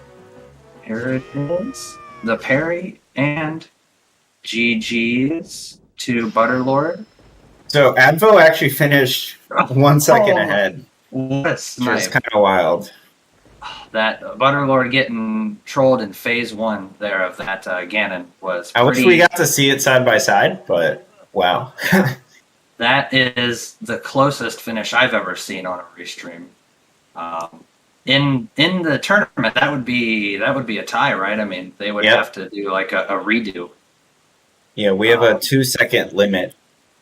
[SPEAKER 3] Here it is. The parry and GG's to Butterlord.
[SPEAKER 2] So Advo actually finished 1 second ahead.
[SPEAKER 3] What a snipe.
[SPEAKER 2] Which is kind of wild.
[SPEAKER 3] That Butterlord getting trolled in phase 1 there of that Ganon was
[SPEAKER 2] I wish we got to see it side by side, but wow.
[SPEAKER 3] That is the closest finish I've ever seen on a restream. In the tournament, that would be a tie, right? I mean, they would have to do like a redo.
[SPEAKER 2] Yeah, we have a 2-second limit.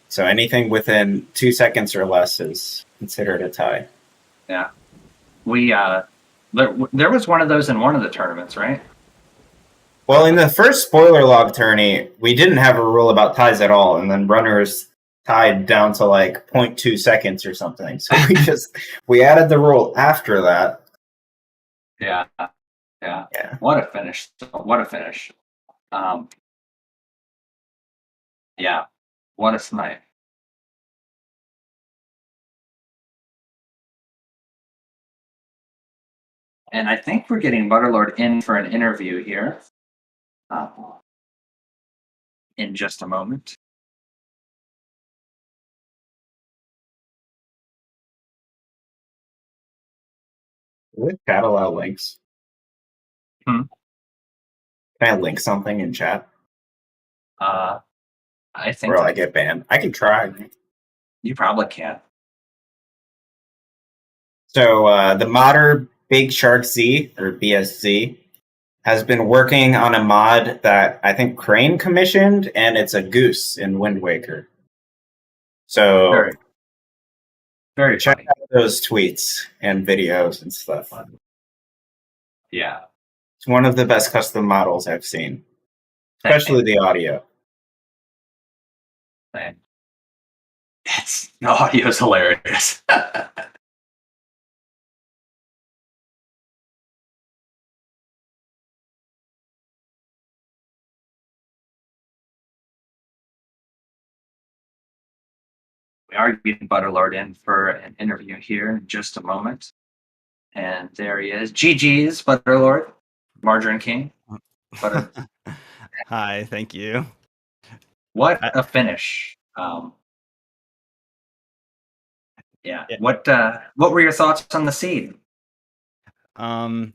[SPEAKER 2] So anything within 2 seconds or less is considered a tie.
[SPEAKER 3] Yeah. We there was one of those in one of the tournaments, right?
[SPEAKER 2] Well, in the first spoiler log tourney, we didn't have a rule about ties at all, and then runners tied down to like 0.2 seconds or something. So we added the rule after that.
[SPEAKER 3] Yeah. What a finish! What a finish! Yeah, what a snipe! And I think we're getting Butterlord in for an interview here in just a moment.
[SPEAKER 2] Would chat allow links?
[SPEAKER 3] Hmm.
[SPEAKER 2] Can I link something in chat?
[SPEAKER 3] I think
[SPEAKER 2] Or will I get banned? I can try.
[SPEAKER 3] you probably can.
[SPEAKER 2] So the modder Big Shark Z, or BSZ, has been working on a mod that I think Crane commissioned, and it's a goose in Wind Waker. So
[SPEAKER 3] Very
[SPEAKER 2] check
[SPEAKER 3] funny.
[SPEAKER 2] out those tweets and videos and stuff.
[SPEAKER 3] Yeah.
[SPEAKER 2] It's one of the best custom models I've seen, especially the audio.
[SPEAKER 3] The audio's hilarious. We are getting Butterlord in for an interview here in just a moment. And there he is. GG's, Butterlord, Margarine King.
[SPEAKER 4] Hi, thank you.
[SPEAKER 3] What a finish. Yeah. What were your thoughts on the seed?
[SPEAKER 4] I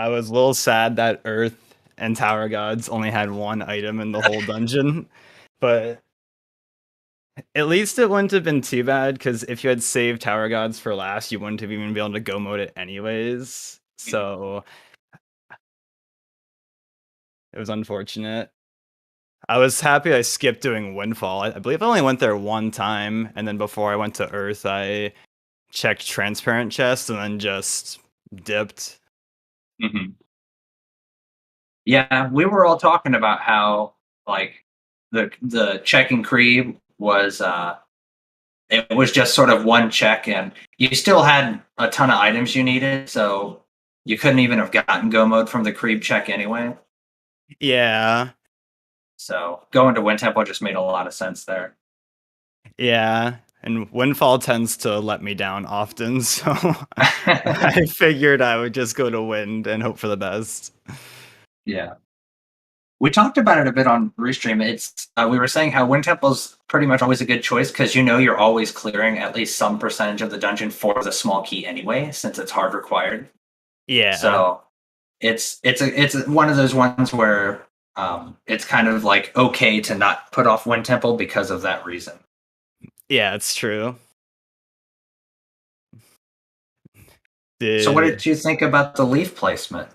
[SPEAKER 4] was a little sad that Earth and Tower Gods only had one item in the whole dungeon, but at least it wouldn't have been too bad, because if you had saved Tower Gods for last, you wouldn't have even been able to go mode it anyways. So it was unfortunate. I was happy I skipped doing Windfall. I believe I only went there one time, and then before I went to Earth, I checked Transparent Chest and then just dipped.
[SPEAKER 3] Mm-hmm. Yeah, we were all talking about how like the checking creep was it was just sort of one check, and you still had a ton of items you needed, so you couldn't even have gotten go mode from the creep check anyway.
[SPEAKER 4] Yeah.
[SPEAKER 3] So going to Wind Temple just made a lot of sense there.
[SPEAKER 4] Yeah, and Windfall tends to let me down often, so I figured I would just go to Wind and hope for the best.
[SPEAKER 3] Yeah. We talked about it a bit on Restream. It's we were saying how Wind Temple's pretty much always a good choice because you're always clearing at least some percentage of the dungeon for the small key anyway, since it's hard required.
[SPEAKER 4] Yeah.
[SPEAKER 3] So it's one of those ones where it's kind of like okay to not put off Wind Temple because of that reason.
[SPEAKER 4] Yeah, it's true.
[SPEAKER 3] So what did you think about the leaf placement?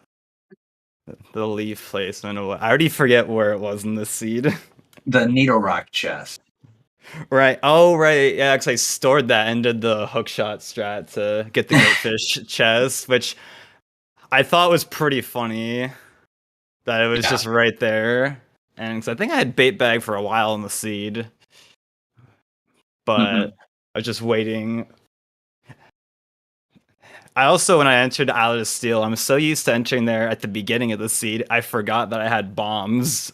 [SPEAKER 4] The leaf placement. I already forget where it was in the seed.
[SPEAKER 3] The Needle Rock chest.
[SPEAKER 4] Right. Oh, right. Yeah, because I stored that and did the hookshot strat to get the goatfish chest, which I thought was pretty funny that it was just right there. And cause I think I had bait bag for a while in the seed, but I was just waiting. I also, when I entered Isle of Steel, I'm so used to entering there at the beginning of the seed, I forgot that I had bombs,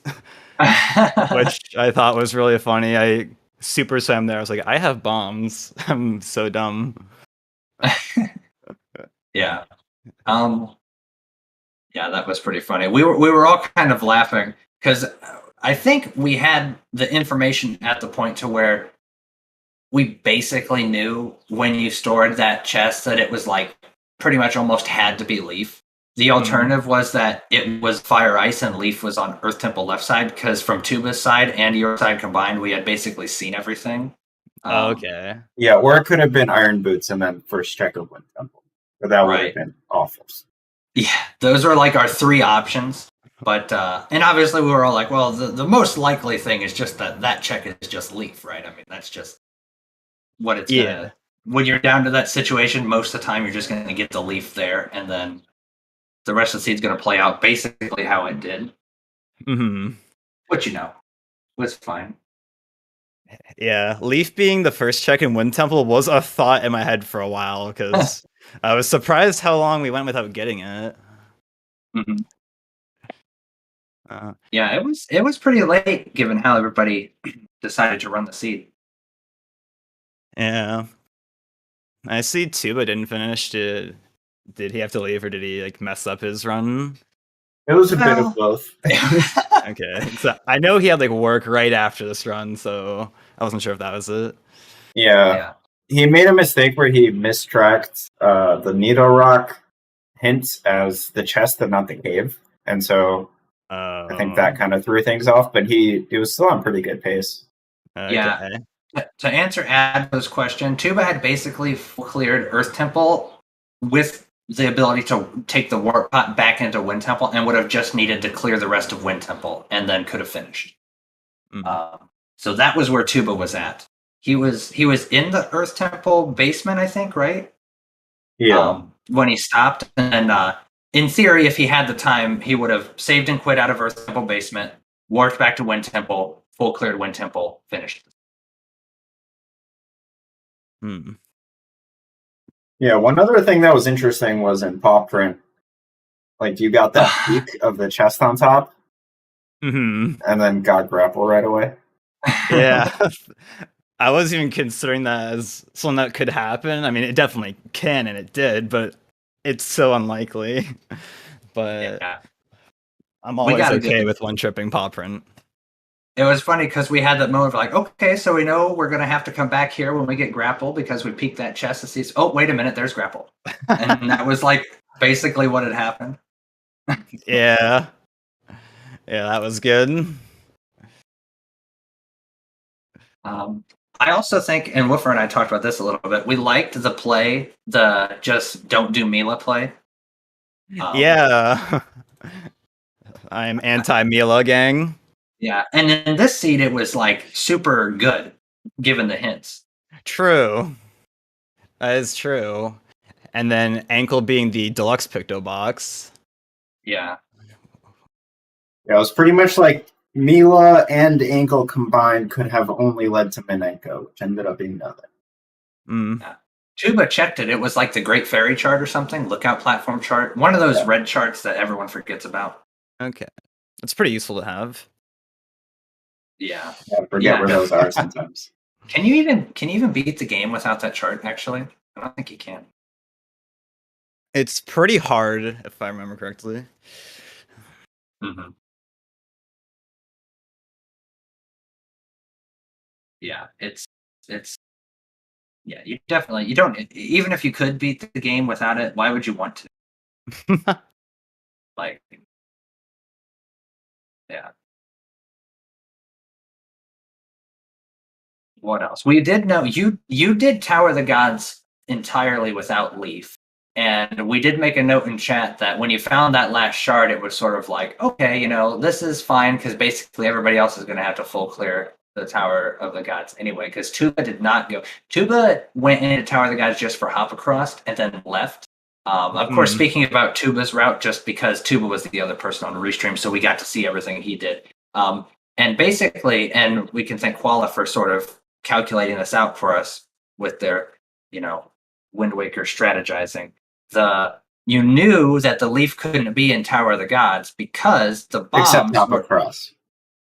[SPEAKER 4] which I thought was really funny. I super swam there. I was like, I have bombs. I'm so dumb.
[SPEAKER 3] Yeah. Yeah, that was pretty funny. We were all kind of laughing because I think we had the information at the point to where we basically knew when you stored that chest that it was like pretty much almost had to be leaf. The alternative was that it was fire ice and leaf was on Earth Temple left side, because from Tuba's side and your side combined, we had basically seen everything.
[SPEAKER 4] Okay.
[SPEAKER 2] Yeah, or it could have been Iron Boots and then first check of Wind Temple. But that would have been awful.
[SPEAKER 3] Yeah, those are like our three options. But and obviously we were all like, well, the most likely thing is just that check is just leaf, right? I mean, that's just what it's gonna. When you're down to that situation, most of the time you're just gonna get the leaf there, and then the rest of the seed's gonna play out basically how it did.
[SPEAKER 4] Mm-hmm.
[SPEAKER 3] Which was fine.
[SPEAKER 4] Yeah, Leaf being the first check in Wind Temple was a thought in my head for a while because I was surprised how long we went without getting it.
[SPEAKER 3] Mm-hmm.
[SPEAKER 4] Uh,
[SPEAKER 3] Yeah, it was pretty late given how everybody decided to run the seed.
[SPEAKER 4] yeah, I see Tuba didn't finish. Did he have to leave or did he like mess up his run?
[SPEAKER 2] It was a bit of both.
[SPEAKER 4] Okay, so I know he had like work right after this run, so I wasn't sure if that was it.
[SPEAKER 2] Yeah. He made a mistake where he mistracked the Needle Rock hints as the chest and not the cave, and so I think that kind of threw things off. But he was still on pretty good pace.
[SPEAKER 4] Okay.
[SPEAKER 3] Yeah. To answer Adbo's question, Tuba had basically cleared Earth Temple with the ability to take the warp pot back into Wind Temple, and would have just needed to clear the rest of Wind Temple, and then could have finished.
[SPEAKER 4] Mm-hmm.
[SPEAKER 3] So that was where Tuba was at. He was in the Earth Temple basement, I think, right?
[SPEAKER 2] Yeah.
[SPEAKER 3] When he stopped, and in theory, if he had the time, he would have saved and quit out of Earth Temple basement, warped back to Wind Temple, full cleared Wind Temple, finished.
[SPEAKER 4] Hmm.
[SPEAKER 2] Yeah, one other thing that was interesting was in paw print. Like, you got that peak of the chest on top,
[SPEAKER 4] Mm-hmm.
[SPEAKER 2] and then got grapple right away.
[SPEAKER 4] Yeah. I wasn't even considering that as something that could happen. I mean, it definitely can, and it did, but it's so unlikely. But
[SPEAKER 3] Yeah.
[SPEAKER 4] I'm always okay with one tripping paw print.
[SPEAKER 3] It was funny because we had that moment of like, okay, so we know we're going to have to come back here when we get grapple because we peeked that chest to see, oh, wait a minute, there's grapple. And that was like basically what had happened.
[SPEAKER 4] Yeah. Yeah, that was good.
[SPEAKER 3] I also think, and Woofer and I talked about this a little bit, we liked the play, the just don't do Mila play.
[SPEAKER 4] Yeah. I'm anti-Mila gang.
[SPEAKER 3] Yeah, and in this seed, it was like super good, given the hints.
[SPEAKER 4] True. That is true. And then Ankle being the deluxe Picto box.
[SPEAKER 3] Yeah.
[SPEAKER 2] Yeah, it was pretty much like Mila and Ankle combined could have only led to Minenko, which ended up being nothing.
[SPEAKER 4] Mm.
[SPEAKER 3] Yeah. Tuba checked it. It was like the Great Fairy chart or something, lookout platform chart. One of those red charts that everyone forgets about.
[SPEAKER 4] Okay. It's pretty useful to have.
[SPEAKER 3] Yeah.
[SPEAKER 2] I forget where those are sometimes.
[SPEAKER 3] Can you even beat the game without that chart, actually? I don't think you can.
[SPEAKER 4] It's pretty hard, if I remember correctly.
[SPEAKER 3] Mm-hmm. Yeah, it's yeah, you don't, even if you could beat the game without it, why would you want to? Like, yeah. What else? We did know you did Tower of the Gods entirely without Leaf. And we did make a note in chat that when you found that last shard, it was sort of like, okay, this is fine because basically everybody else is going to have to full clear the Tower of the Gods anyway. Because Tuba did not go. Tuba went into Tower of the Gods just for hop across and then left. Of course, speaking about Tuba's route, just because Tuba was the other person on the restream, so we got to see everything he did. And basically, and we can thank Koala for sort of calculating this out for us with their, Wind Waker strategizing. You knew that the leaf couldn't be in Tower of the Gods because the bombs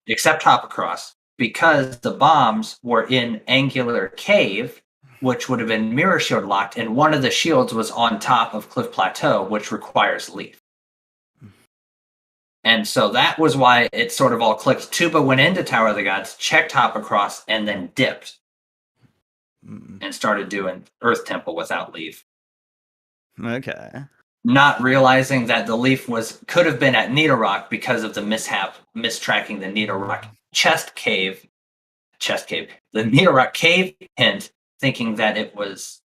[SPEAKER 3] except hop across because the bombs were in Angular Cave, which would have been mirror shield locked, and one of the shields was on top of Cliff Plateau, which requires leaf. And so that was why it sort of all clicked. Tuba went into Tower of the Gods, checked hop across, and then dipped and started doing Earth Temple without leaf.
[SPEAKER 4] Okay.
[SPEAKER 3] Not realizing that the leaf could have been at Needle Rock because of the mistracking the Needle Rock chest cave, the Needle Rock cave hint, thinking that it was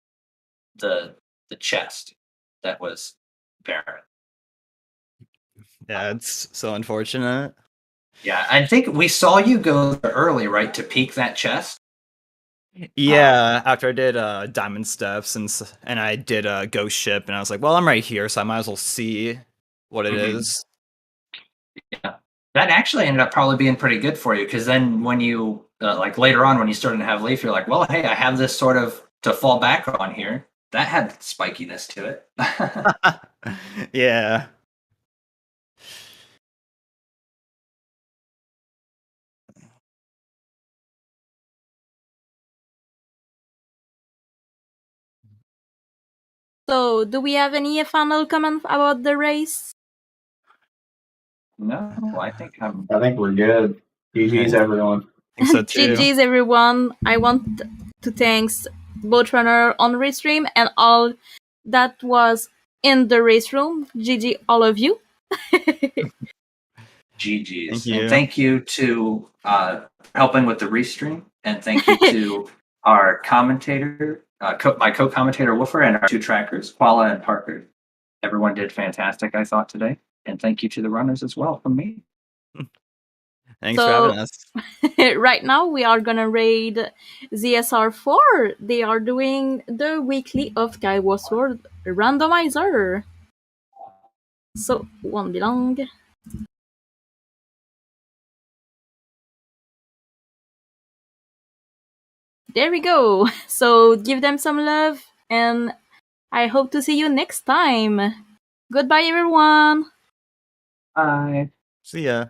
[SPEAKER 3] the chest that was barren.
[SPEAKER 4] Yeah, it's so unfortunate.
[SPEAKER 3] Yeah, I think we saw you go there early, right, to peek that chest.
[SPEAKER 4] Yeah, after I did Diamond Steps and I did Ghost Ship, and I was like, well, I'm right here, so I might as well see what it
[SPEAKER 3] Mhm.
[SPEAKER 4] is.
[SPEAKER 3] Yeah, that actually ended up probably being pretty good for you because then when you like later on when you started to have Leaf, you're like, well, hey, I have this sort of to fall back on here. That had spikiness to it.
[SPEAKER 4] Yeah.
[SPEAKER 5] So, do we have any final comment about the race?
[SPEAKER 3] No, I think I'm.
[SPEAKER 2] I think we're good. GG's, everyone.
[SPEAKER 4] I think so too.
[SPEAKER 5] GG's everyone. I want to thank both runner on race stream and all that was in the race room. GG all of you.
[SPEAKER 3] GG's.
[SPEAKER 4] Thank you.
[SPEAKER 3] And thank you to helping with the restream. And thank you to our commentator, my co-commentator Woofer, and our two trackers, Paula and Parker. Everyone did fantastic, I thought, today. And thank you to the runners as well from me.
[SPEAKER 4] Thanks for having us.
[SPEAKER 5] Right now we are gonna raid ZSR4. They are doing the weekly of Skyward Sword Randomizer. So, won't be long. There we go. So give them some love, and I hope to see you next time. Goodbye, everyone.
[SPEAKER 3] Bye.
[SPEAKER 4] See ya.